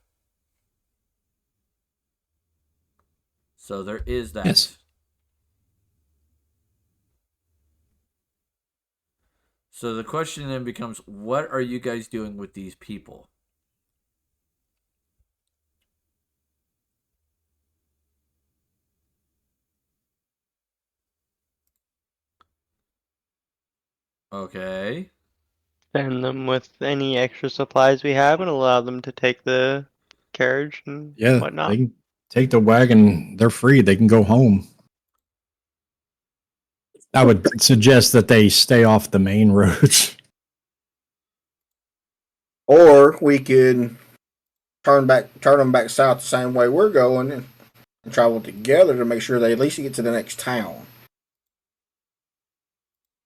So there is that. Yes. So the question then becomes, what are you guys doing with these people? Okay. Send them with any extra supplies we have and allow them to take the carriage and whatnot. They can take the wagon. They're free. They can go home. I would suggest that they stay off the main roads. Or we could turn them back south the same way we're going and travel together to make sure they at least get to the next town.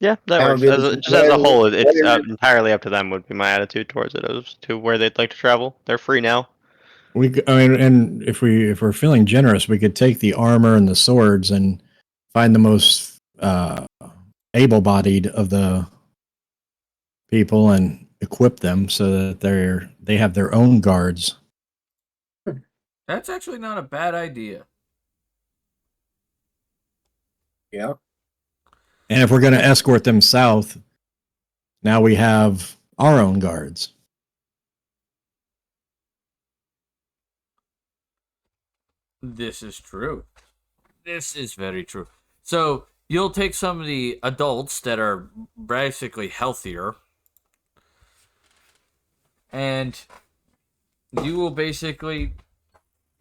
Yeah, that works. Just as a whole, it's entirely up to them. Would be my attitude towards it as to where they'd like to travel. They're free now. And if we're feeling generous, we could take the armor and the swords and find the most able-bodied of the people and equip them so that they have their own guards. That's actually not a bad idea. Yeah. And if we're going to escort them south, now we have our own guards. This is true. This is very true. So you'll take some of the adults that are basically healthier, and you will basically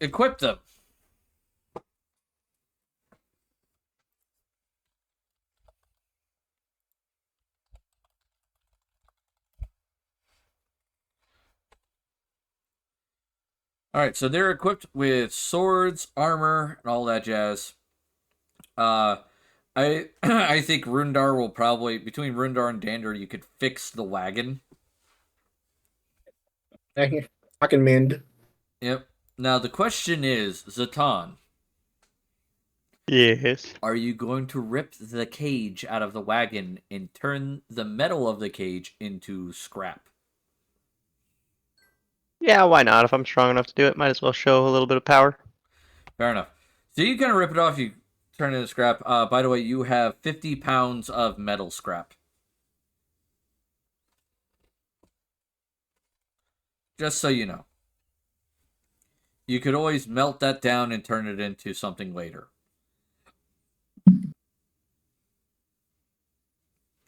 equip them. All right, so they're equipped with swords, armor, and all that jazz. I I think Rundar will probably, between Rundar and Dander, you could fix the wagon. I can mend. Yep. Now the question is, Zatan. Yes. Are you going to rip the cage out of the wagon and turn the metal of the cage into scrap? Yeah, why not? If I'm strong enough to do it, might as well show a little bit of power. Fair enough. So you kind of rip it off, you turn it into scrap. By the way, you have 50 pounds of metal scrap. Just so you know. You could always melt that down and turn it into something later.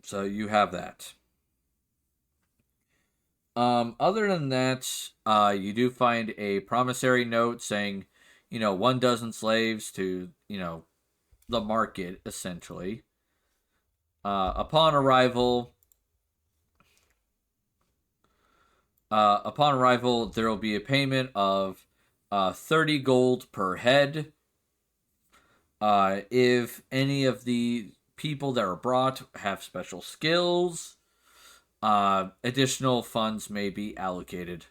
So you have that. Other than that, you do find a promissory note saying, 1 dozen slaves to, the market, essentially. Upon arrival, there will be a payment of 30 gold per head. If any of the people that are brought have special skills, additional funds may be allocated.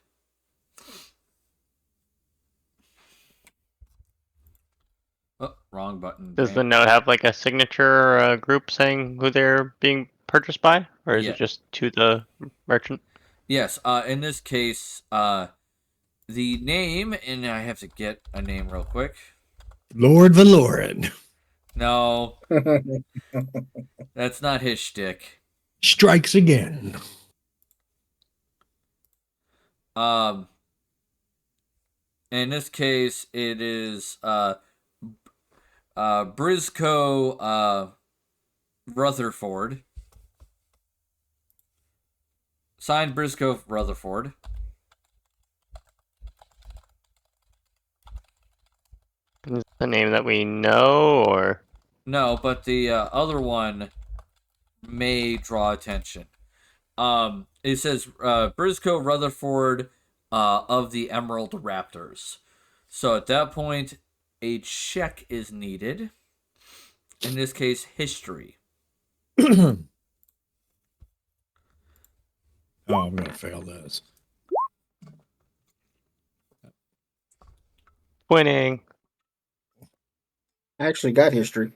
Oh, wrong button. Does the note have like a signature or a group saying who they're being purchased by? Or is it just to the merchant? Yes, in this case, the name, and I have to get a name real quick. Lord Valoran. No. That's not his shtick. Strikes again. In this case, it is Briscoe Rutherford. Signed, Briscoe Rutherford. Is the name that we know, or? No, but the other one may draw attention. It says Briscoe Rutherford of the Emerald Raptors. So at that point, a check is needed. In this case, history. Oh, I'm going to fail this. Winning. I actually got history.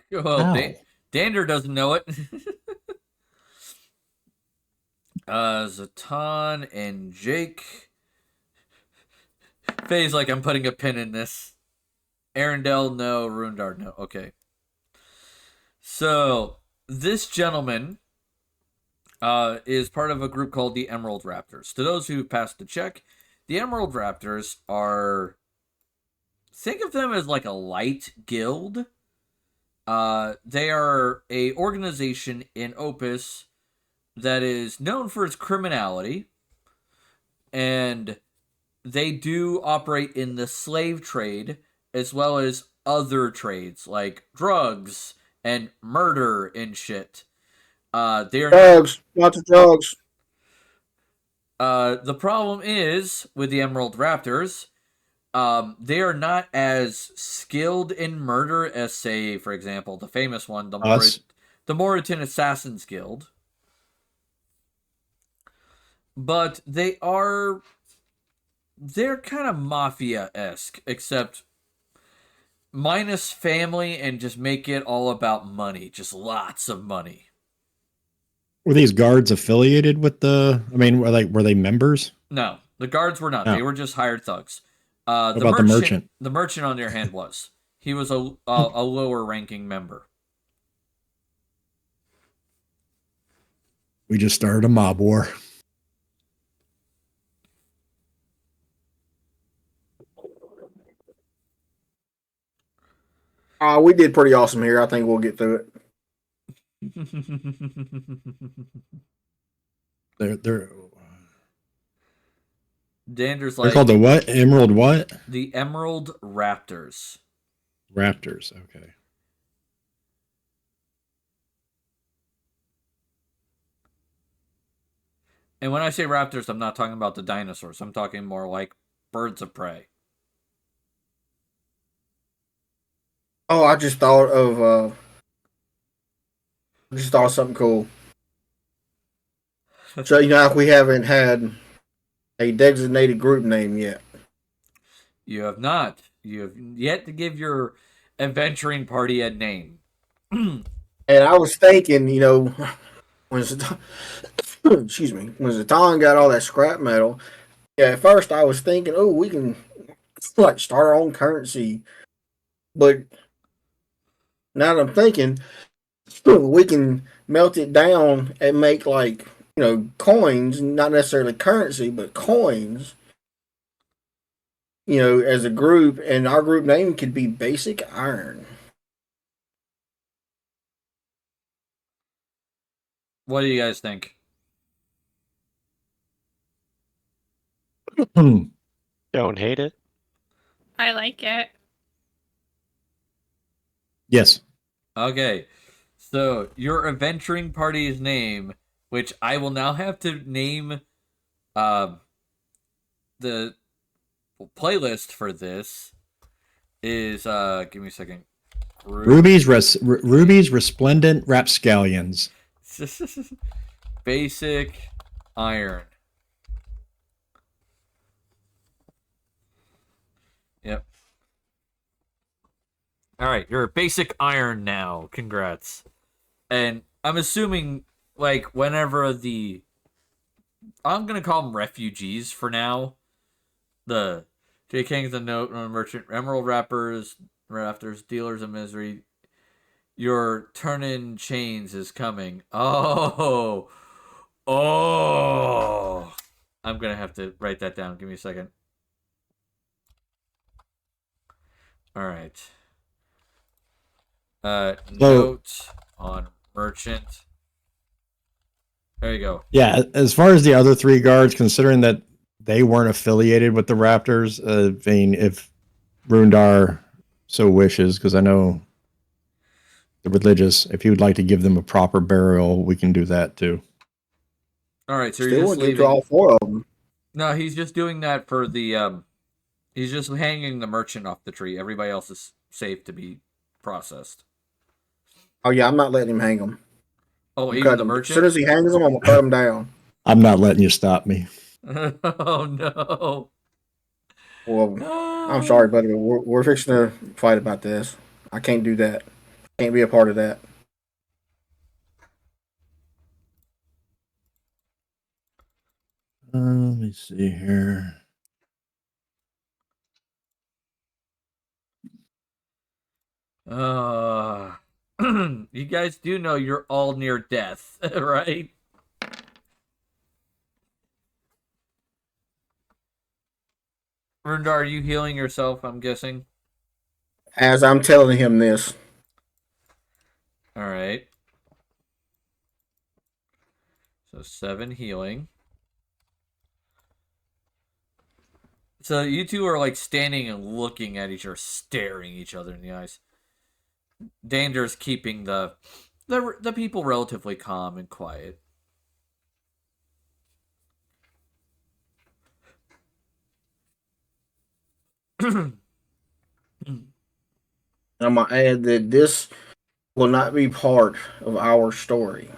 Well, Dander doesn't know it. Zatan and Jake. Faye's like, I'm putting a pin in this. Arendelle, no. Rundar, no. Okay. So, this gentleman is part of a group called the Emerald Raptors. To those who passed the check, the Emerald Raptors are... Think of them as like a light guild. They are a organization in Opus that is known for its criminality, and they do operate in the slave trade as well as other trades like drugs and murder and shit. They are Drugs, lots of drugs. The problem is with the Emerald Raptors, they are not as skilled in murder as, say, for example, the famous one, the Moritan Assassins Guild. But they're kind of mafia-esque, except minus family and just make it all about money. Just lots of money. Were these guards affiliated with the? I mean, were they members? No, the guards were not. No. They were just hired thugs. What about the merchant? The merchant, on the other hand, was. He was a lower-ranking member. We just started a mob war. We did pretty awesome here. I think we'll get through it. They're Dander's like, they're called the what? Emerald what? The Emerald Raptors. Raptors. Okay. And when I say raptors, I'm not talking about the dinosaurs. I'm talking more like birds of prey. Oh, I just thought of something cool. So we haven't had a designated group name yet. You have not. You have yet to give your adventuring party a name. And I was thinking, when excuse me, when Zatan got all that scrap metal, at first I was thinking, oh, we can start our own currency. But now that I'm thinking, we can melt it down and make coins, not necessarily currency, but coins. As a group, and our group name could be Basic Iron. What do you guys think? Don't hate it. I like it. Yes. Okay. So, your adventuring party's name, which I will now have to name the playlist for this, is give me a second. Ruby's Resplendent Rapscallions. Basic Iron. Yep. All right, you're a Basic Iron now. Congrats. And I'm assuming, whenever I'm going to call them refugees for now. The J. King's the Note, Merchant, Emerald Rafters, Dealers of Misery. Your Turn-in Chains is coming. Oh. I'm going to have to write that down. Give me a second. All right. Note on Merchant. There you go. Yeah, as far as the other three guards, considering that they weren't affiliated with the Raptors, I mean, if Rundar so wishes, because I know the religious, if he would like to give them a proper burial, we can do that too. All right, so Still you're just leaving all four of them. No, he's just doing that for the he's just hanging the merchant off the tree. Everybody else is safe to be processed. Oh yeah, I'm not letting him hang them. Oh, even the merchant? As soon as he hangs them, I'm gonna cut him down. I'm not letting you stop me. Oh no. Well, no. I'm sorry, buddy, but we're fixing to fight about this. I can't do that. Can't be a part of that. Let me see here. You guys do know you're all near death, right? Rundar, are you healing yourself, I'm guessing? As I'm telling him this. Alright. So 7 healing. So you two are like standing and looking at each other, staring each other in the eyes. Dander's keeping the people relatively calm and quiet. I'm gonna add that this will not be part of our story.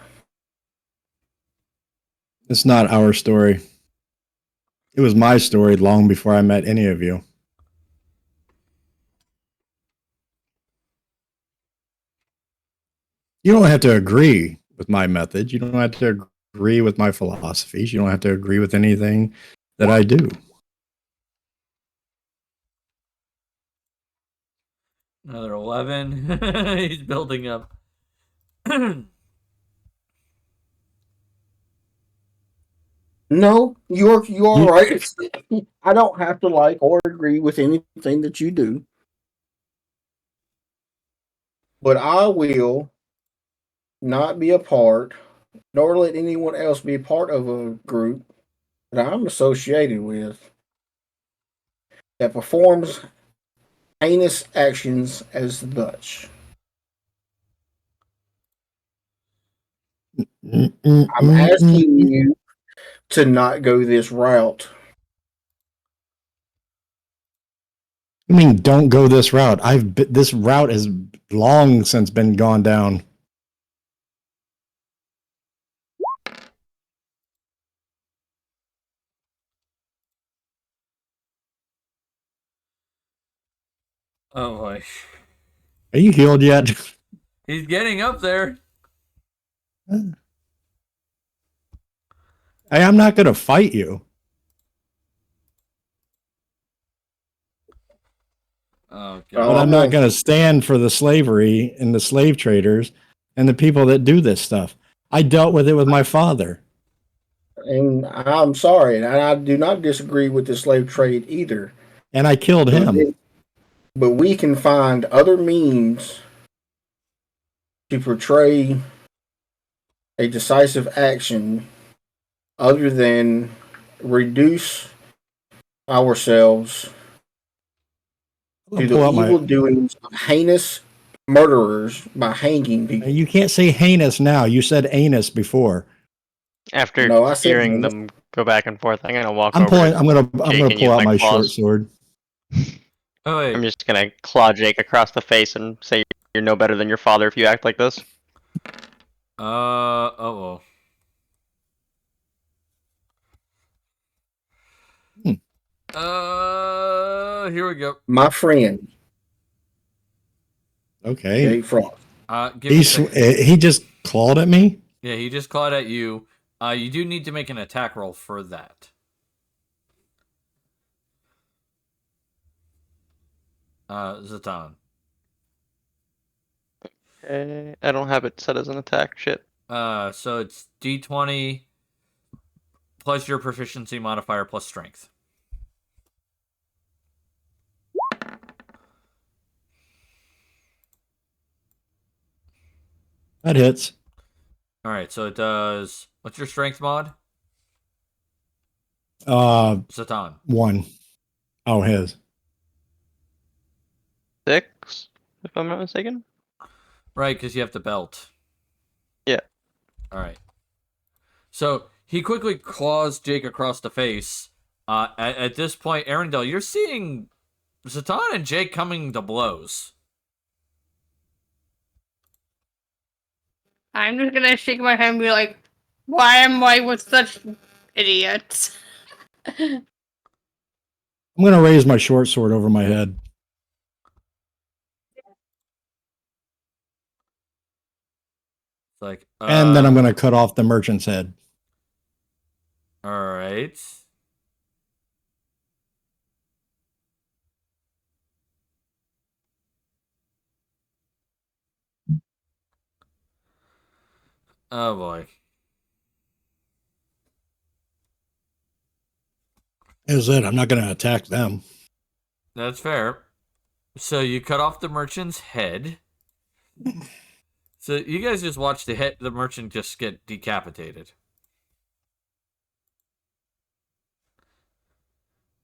It's not our story. It was my story long before I met any of you. You don't have to agree with my methods. You don't have to agree with my philosophies. You don't have to agree with anything that I do. Another 11. He's building up. No, you're right. I don't have to like or agree with anything that you do. But I will not be a part, nor let anyone else be a part of a group that I'm associated with that performs heinous actions as such. I'm asking you to not go this route. I mean, don't go this route. This route has long since been gone down. Oh boy. Are you healed yet? He's getting up there. I'm not going to fight you. Oh, God. But I'm not going to stand for the slavery and the slave traders and the people that do this stuff. I dealt with it with my father. And I'm sorry, and I do not disagree with the slave trade either. And I killed him. But we can find other means to portray a decisive action other than reduce ourselves to the evil doings of heinous murderers by hanging people. You can't say heinous now. You said anus before. After hearing them go back and forth, I'm gonna walk over. I'm gonna pull out my short sword. Oh, wait. I'm just gonna claw Jake across the face and say you're no better than your father if you act like this. Oh. Here we go. My friend. Okay. Jake Frost. He just clawed at me? Yeah, he just clawed at you. You do need to make an attack roll for that. Zatan. Okay, I don't have it set as an attack. Shit. So it's D20 plus your proficiency modifier plus strength. That hits. All right, so it does. What's your strength mod? Zatan. 1. Oh, his. 6, if I'm not mistaken. Right, because you have the belt. Yeah. All right. So he quickly claws Jake across the face. At this point, Arendelle, you're seeing Zatan and Jake coming to blows. I'm just gonna shake my head and be like, why am I with such idiots? I'm gonna raise my short sword over my head. Like, and then I'm gonna cut off the merchant's head. All right. Oh boy. Is it? I'm not gonna attack them. That's fair. So you cut off the merchant's head. So you guys just watch the merchant just get decapitated.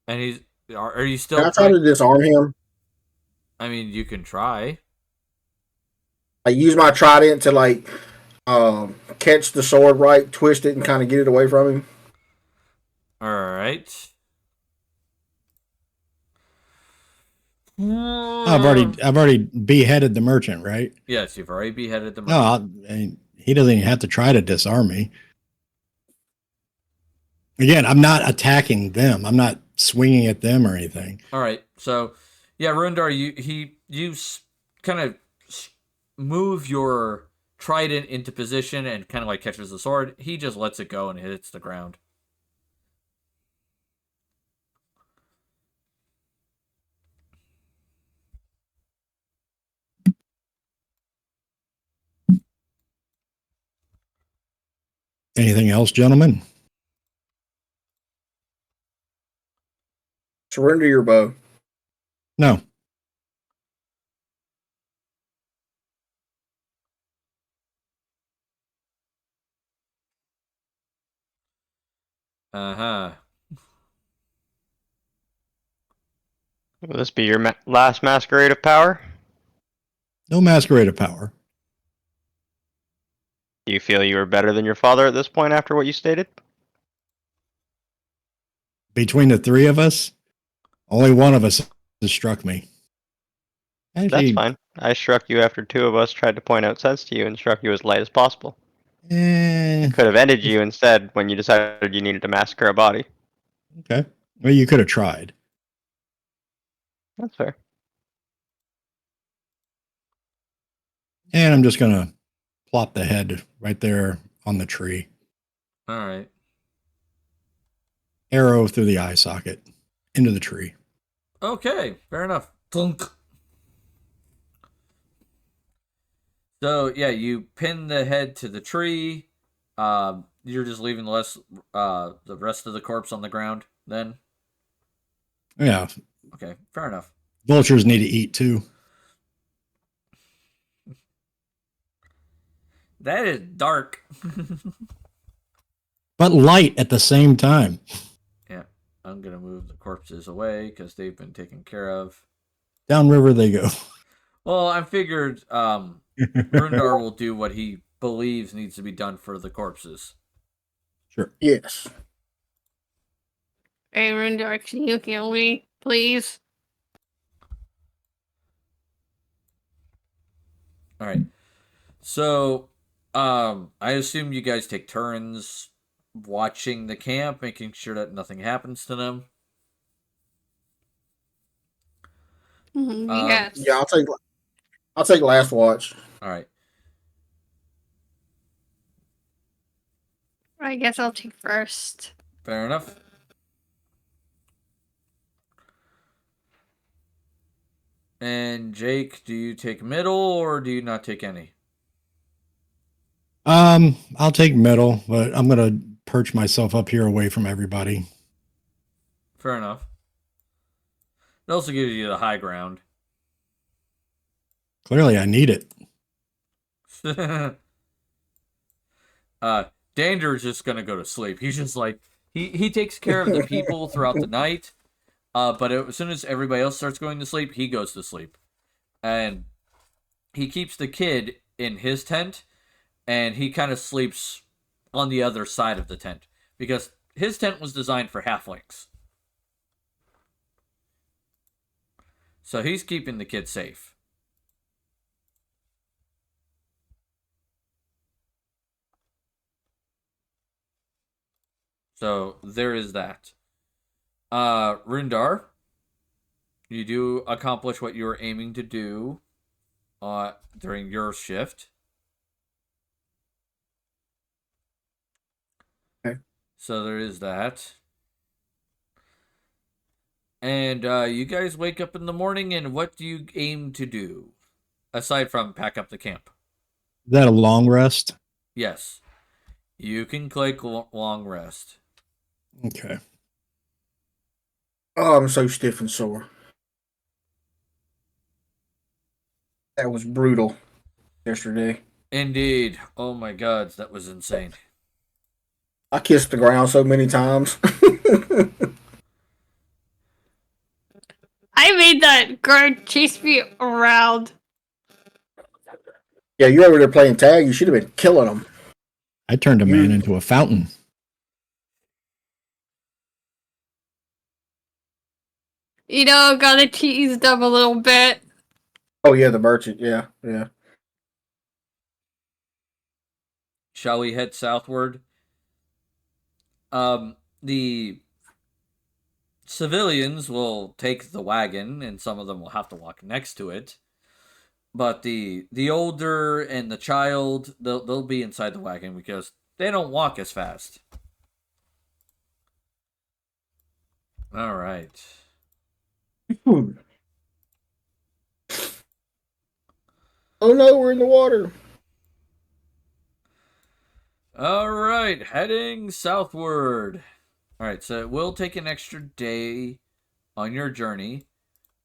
And Are you still? Can I try to disarm him? I mean, you can try. I use my trident to like catch the sword right, twist it, and kind of get it away from him. All right. I've already beheaded the merchant, right? Yes, you've already beheaded the merchant. No, he doesn't even have to try to disarm me. Again, I'm not attacking them. I'm not swinging at them or anything. All right. So, yeah, Rundar, you kind of move your trident into position and kind of like catches the sword. He just lets it go and hits the ground. Anything else, gentlemen? Surrender your bow. No. Uh-huh. Will this be your last masquerade of power? No masquerade of power. Do you feel you are better than your father at this point after what you stated? Between the three of us, only one of us has struck me. That's fine. I struck you after two of us tried to point out sense to you and struck you as light as possible. Could have ended you instead when you decided you needed to massacre a body. Okay. Well, you could have tried. That's fair. And I'm just going to plop the head right there on the tree. All right. Arrow through the eye socket into the tree. Okay, fair enough. Thunk. So yeah, you pin the head to the tree. You're just leaving the rest of the corpse on the ground then? Yeah. Okay, fair enough. Vultures need to eat too. That is dark. But light at the same time. Yeah, I'm going to move the corpses away because they've been taken care of. Downriver they go. Well, I figured Rundar will do what he believes needs to be done for the corpses. Sure. Yes. Hey, Rundar, can you heal me, please? All right. So, I assume you guys take turns watching the camp, making sure that nothing happens to them. Yes. Yeah, I'll take last watch. All right. I guess I'll take first. Fair enough. And Jake, do you take middle or do you not take any? I'll take middle, but I'm gonna perch myself up here away from everybody. Fair enough. It also gives you the high ground. Clearly, I need it. Danger is just gonna go to sleep. He's just like he takes care of the people throughout the night. But as soon as everybody else starts going to sleep, he goes to sleep. And he keeps the kid in his tent, and he kind of sleeps on the other side of the tent. Because his tent was designed for halflings. So he's keeping the kid safe. So there is that. Rundar, you do accomplish what you were aiming to do during your shift. Okay. So there is that. And you guys wake up in the morning, and what do you aim to do? Aside from pack up the camp. Is that a long rest? Yes. You can click long rest. Okay. Oh, I'm so stiff and sore. That was brutal yesterday. Indeed. Oh my god, that was insane. I kissed the ground so many times. I made that guard chase me around. Yeah, you over there playing tag. You should have been killing them. I turned a man into a fountain. You know, gotta tease them a little bit. Oh yeah, the merchant. Yeah. Shall we head southward? The civilians will take the wagon, and some of them will have to walk next to it. But the older and the child, they'll be inside the wagon because they don't walk as fast. All right. Oh no, we're in the water. All right, heading southward. All right, so it will take an extra day on your journey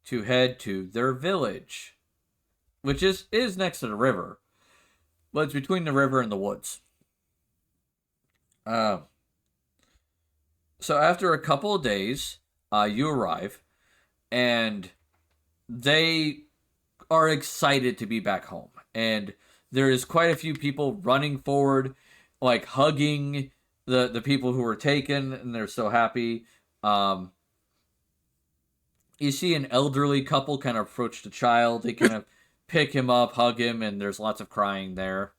to head to their village, which is next to the river, but it's between the river and the woods. So after a couple of days, you arrive, and they are excited to be back home. And there is quite a few people running forward, like hugging the people who were taken, and they're so happy. You see an elderly couple kind of approach the child. They kind of pick him up, hug him, and there's lots of crying there.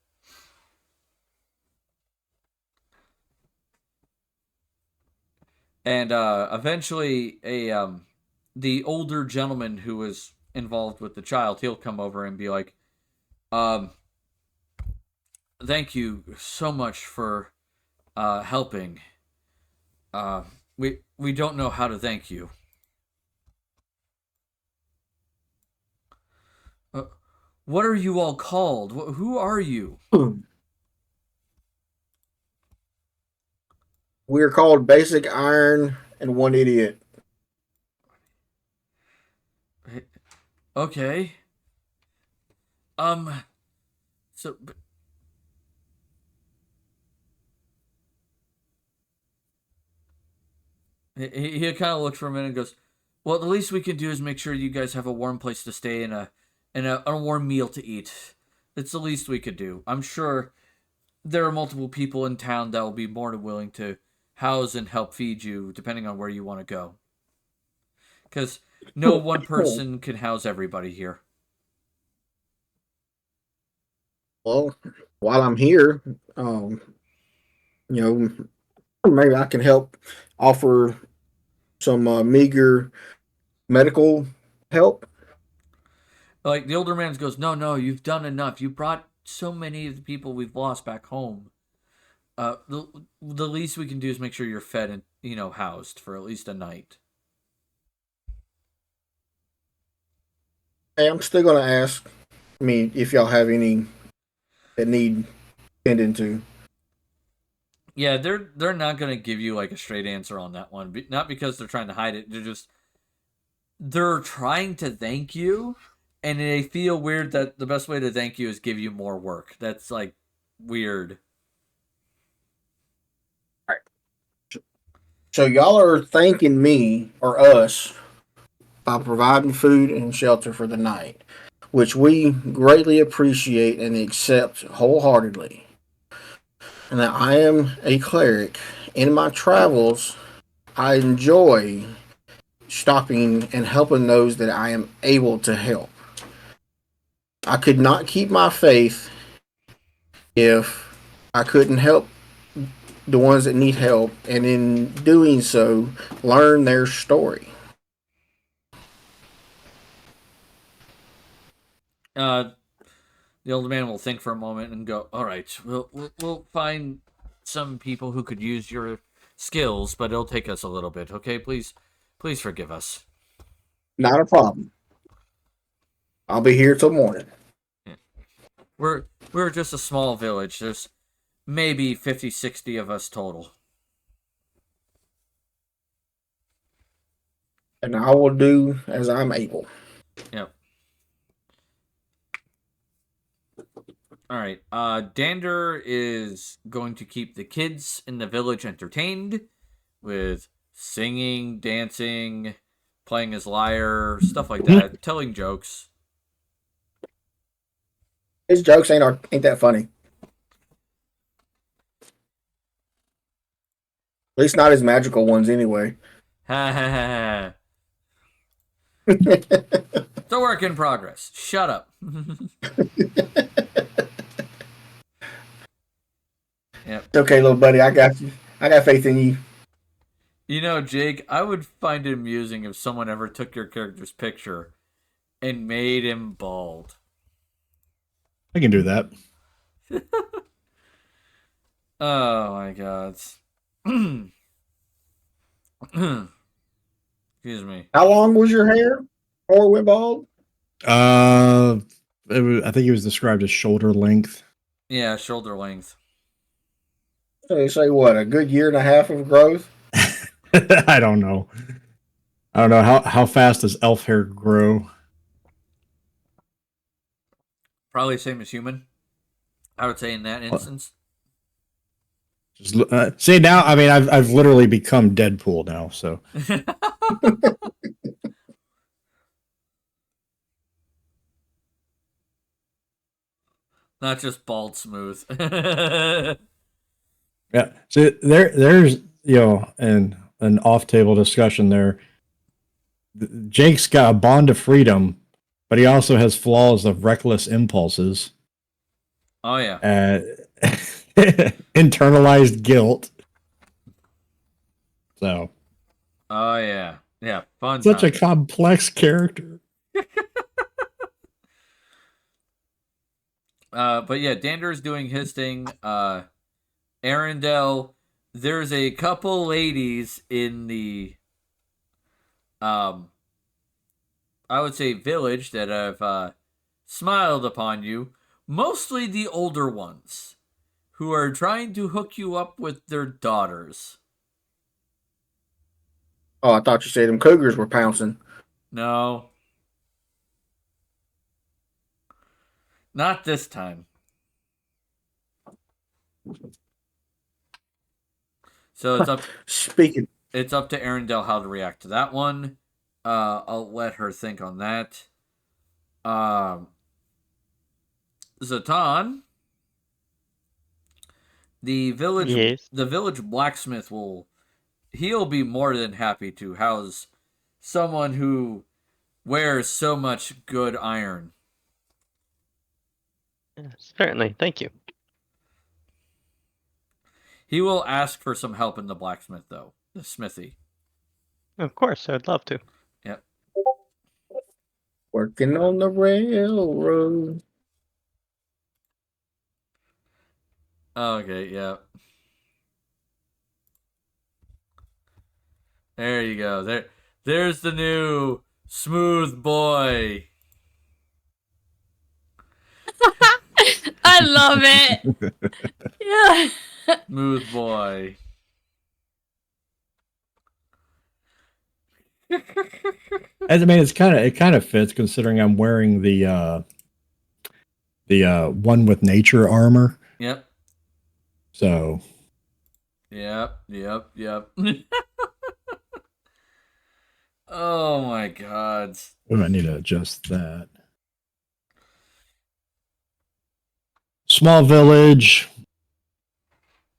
And eventually, the older gentleman who was involved with the child, he'll come over and be like, thank you so much for helping. We don't know how to thank you. What are you all called? Who are you? We're called Basic Iron and One Idiot. Okay. So he kind of looks for a minute and goes, well, the least we can do is make sure you guys have a warm place to stay and a warm meal to eat. It's the least we could do. I'm sure there are multiple people in town that will be more than willing to house and help feed you, depending on where you want to go. Because no one person can house everybody here. Well, while I'm here, maybe I can help offer some meager medical help. Like, the older man goes, no, you've done enough. You brought so many of the people we've lost back home. The least we can do is make sure you're fed and, housed for at least a night. Hey, I'm still going to ask, if y'all have any that need tending to. Yeah, they're not going to give you, like, a straight answer on that one. Not because they're trying to hide it. They're trying to thank you, and they feel weird that the best way to thank you is give you more work. That's, like, weird. All right. So y'all are thanking me, or us, by providing food and shelter for the night, which we greatly appreciate and accept wholeheartedly. And that I am a cleric. In my travels, I enjoy stopping and helping those that I am able to help. I could not keep my faith if I couldn't help the ones that need help, and in doing so, learn their story. The older man will think for a moment and go, all right, we'll find some people who could use your skills, but it'll take us a little bit, okay? Please forgive us. Not a problem. I'll be here till morning. Yeah. We're just a small village. There's maybe 50, 60 of us total. And I will do as I'm able. Yep. All right. Dander is going to keep the kids in the village entertained with singing, dancing, playing his lyre, stuff like that, telling jokes. His jokes ain't that funny. At least not his magical ones, anyway. Ha ha ha. It's a work in progress. Shut up. Yep. It's okay, little buddy. I got you. I got faith in you. You know, Jake, I would find it amusing if someone ever took your character's picture and made him bald. I can do that. Oh my god. Excuse me. How long was your hair before it went bald? I think it was described as shoulder length. Yeah, shoulder length. So they say what, a good year and a half of growth? I don't know. I don't know how fast does elf hair grow. Probably the same as human. I would say in that instance. Just, see now, I mean, I've literally become Deadpool now. So not just bald smooth. yeah. So there's an off-table discussion there. Jake's got a bond of freedom, but he also has flaws of reckless impulses. Oh yeah. Internalized guilt. So. Oh yeah. Yeah. Fun. Such a complex character. But yeah, Dander's doing his thing. Arendelle, there's a couple ladies in the I would say village that have smiled upon you, mostly the older ones, who are trying to hook you up with their daughters. Oh, I thought you said them cougars were pouncing. No. Not this time. So it's up. It's up to Arendelle how to react to that one. I'll let her think on that. Zatan, the village blacksmith he'll be more than happy to house someone who wears so much good iron. Certainly, thank you. He will ask for some help in the blacksmith, though. The smithy. Of course, I'd love to. Yep. Working on the railroad. Okay, yeah. There you go. There's the new smooth boy. I love it. Yeah. Smooth boy. I mean, it kind of fits considering I'm wearing the one with nature armor. Yep. So. Yep. Oh my god. I need to adjust that. Small village.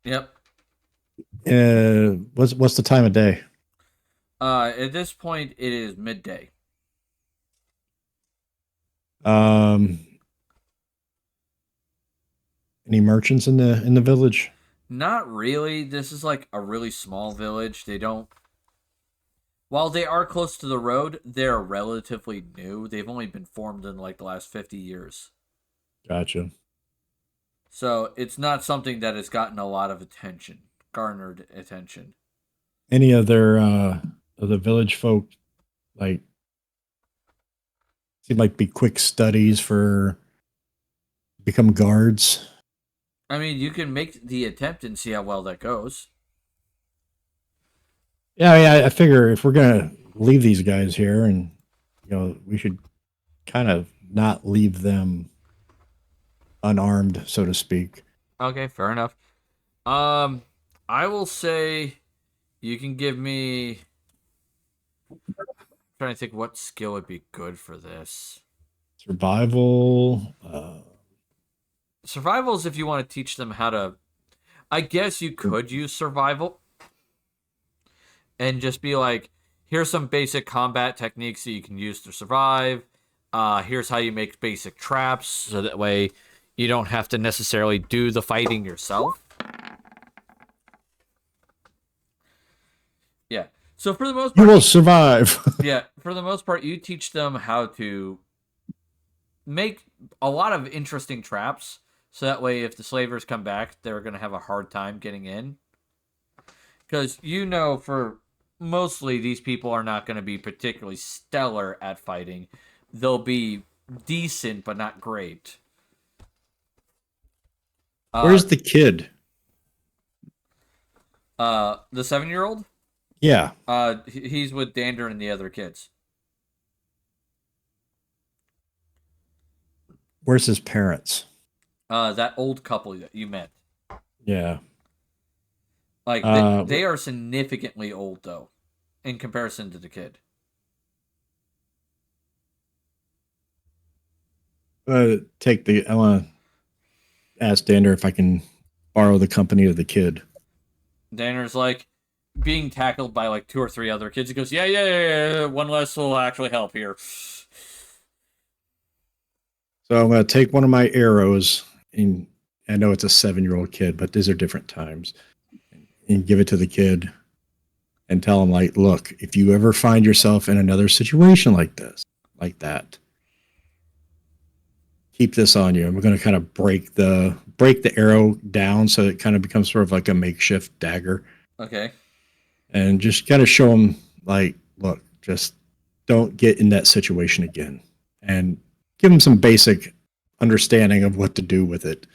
Yep. What's the time of day? At this point, it is midday. Any merchants in the village? Not really. This is like a really small village. While they are close to the road, they're relatively new. They've only been formed in like the last 50 years. Gotcha. So it's not something that has gotten a lot of garnered attention. Any of the village folk seem like be quick studies for become guards? I mean, you can make the attempt and see how well that goes. Yeah, I figure if we're gonna leave these guys here, and we should kind of not leave them unarmed, so to speak. Okay, fair enough. I will say you can give me. trying to think what skill would be good for this. Survival. Survival is if you want to teach them how to. I guess you could use survival and just be like, here's some basic combat techniques that you can use to survive. Here's how you make basic traps, so that way you don't have to necessarily do the fighting yourself. Yeah. So for the most part, you will survive. yeah, for the most part, you teach them how to make a lot of interesting traps, so that way if the slavers come back, they're going to have a hard time getting in. Because for mostly these people are not going to be particularly stellar at fighting. They'll be decent, but not great. Where's the kid? The 7-year-old? Yeah. He's with Dander and the other kids. Where's his parents? That old couple that you met. Yeah. Like, they are significantly old, though, in comparison to the kid. I want to ask Dander if I can borrow the company of the kid. Danner's like being tackled by like 2 or 3 other kids. He goes, yeah. One less will actually help here. So I'm going to take one of my arrows, and I know it's a 7-year-old kid, but these are different times, and give it to the kid and tell him, like, look, if you ever find yourself in another situation like that, keep this on you. And we're going to kind of break the arrow down so it kind of becomes sort of like a makeshift dagger. Okay. And just kind of show them, like, look, just don't get in that situation again. And give them some basic understanding of what to do with it.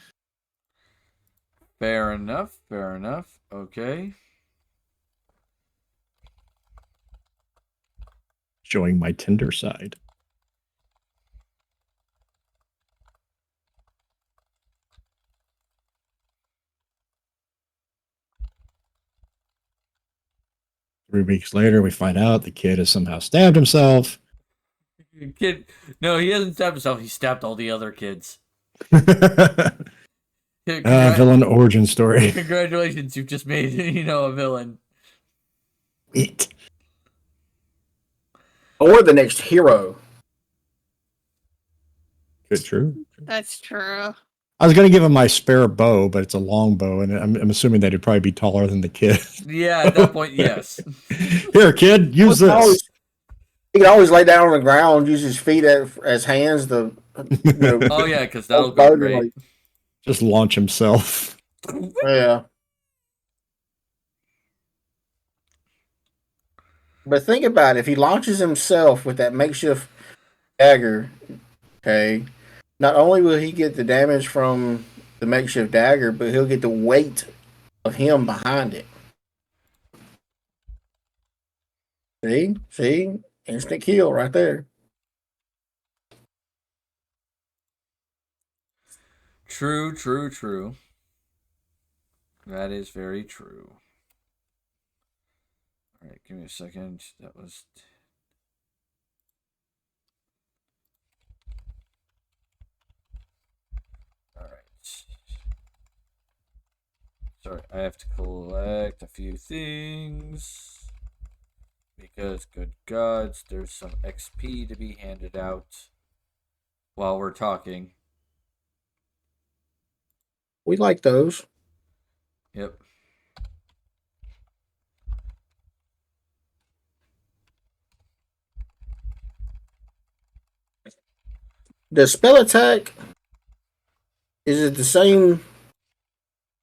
Fair enough. Okay. Showing my Tinder side. Three weeks later, we find out the kid has somehow stabbed himself. Kid, no, he hasn't stabbed himself. He stabbed all the other kids. Villain origin story. Congratulations, you've just made a villain. It. Or the next hero. Good, true. That's true. I was going to give him my spare bow, but it's a long bow, and I'm assuming that he'd probably be taller than the kid. Yeah, at that point, yes. Here, kid, use this. He can always lay down on the ground, use his feet as hands. Oh yeah, because that'll go great. Just launch himself. Yeah. But think about it. If he launches himself with that makeshift dagger, okay, not only will he get the damage from the makeshift dagger, but he'll get the weight of him behind it. See? Instant kill right there. True. That is very true. All right, give me a second. That was... All right. Sorry, I have to collect a few things. Because, good gods, there's some XP to be handed out while we're talking. We like those. Yep. The spell attack, is it the same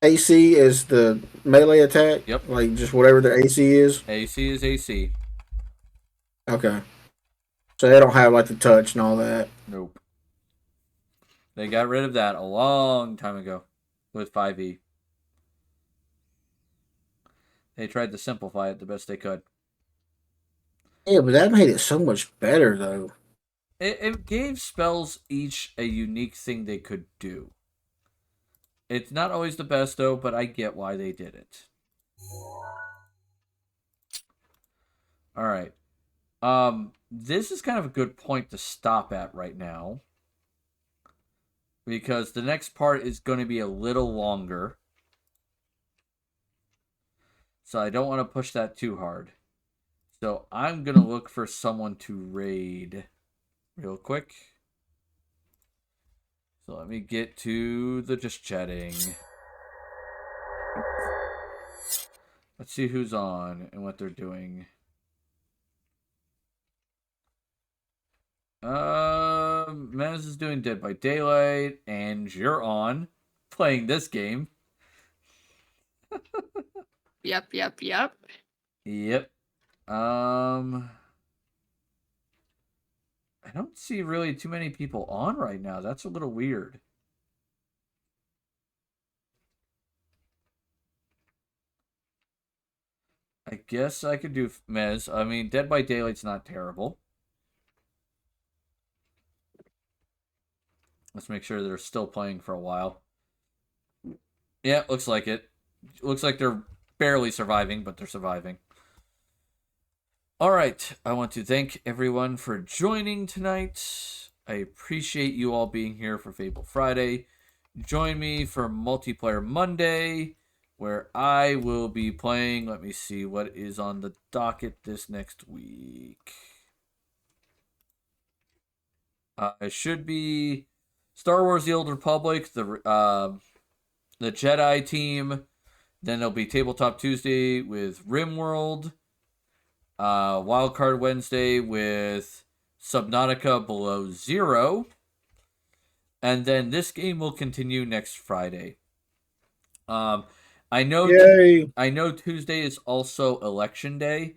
AC as the melee attack? Yep. Like just whatever the AC is? AC is AC. Okay. So they don't have like the touch and all that. Nope. They got rid of that a long time ago with 5e. They tried to simplify it the best they could. Yeah, but that made it so much better though. It gave spells each a unique thing they could do. It's not always the best though, but I get why they did it. Alright. this is kind of a good point to stop at right now, because the next part is going to be a little longer. So I don't want to push that too hard. So I'm going to look for someone to raid real quick. So let me get to the just chatting. Let's see who's on and what they're doing. Mez is doing Dead by Daylight, and you're on playing this game. Yep. Yep. I don't see really too many people on right now. That's a little weird. I guess I could do Mez. I mean, Dead by Daylight's not terrible. Let's make sure they're still playing for a while. Yeah, looks like it. Looks like they're barely surviving, but they're surviving. All right. I want to thank everyone for joining tonight. I appreciate you all being here for Fable Friday. Join me for Multiplayer Monday, where I will be playing. Let me see what is on the docket this next week. It should be Star Wars: The Old Republic, the Jedi team. Then there'll be Tabletop Tuesday with RimWorld. Wildcard Wednesday with Subnautica Below Zero. And then this game will continue next Friday. I know Tuesday is also Election Day.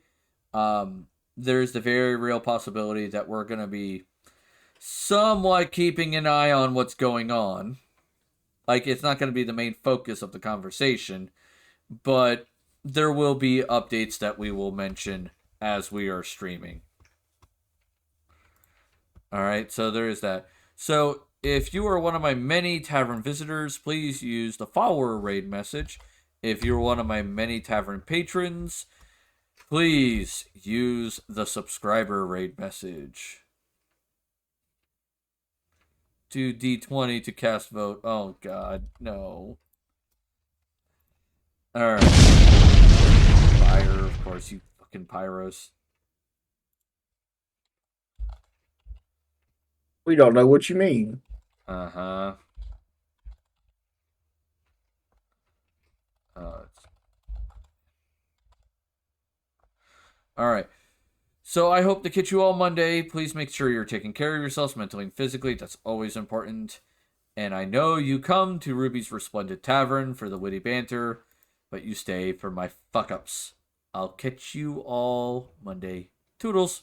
There's the very real possibility that we're going to be somewhat keeping an eye on what's going on. Like, it's not going to be the main focus of the conversation, but there will be updates that we will mention as we are streaming. Alright, so there is that. So, if you are one of my many tavern visitors, please use the follower raid message. If you're one of my many tavern patrons, please use the subscriber raid message. Do D20 to cast vote. Oh god, no. Alright. Fire, of course, you fucking pyros. We don't know what you mean. Uh-huh. Alright. So I hope to catch you all Monday. Please make sure you're taking care of yourselves mentally and physically. That's always important. And I know you come to Ruby's Resplendent Tavern for the witty banter, but you stay for my fuck-ups. I'll catch you all Monday. Toodles!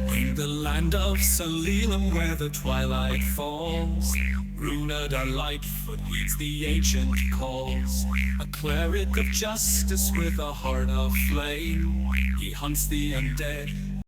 In the land of Salilam, where the twilight falls, Runada Lightfoot leads the ancient calls. A cleric of justice with a heart of flame, he hunts the undead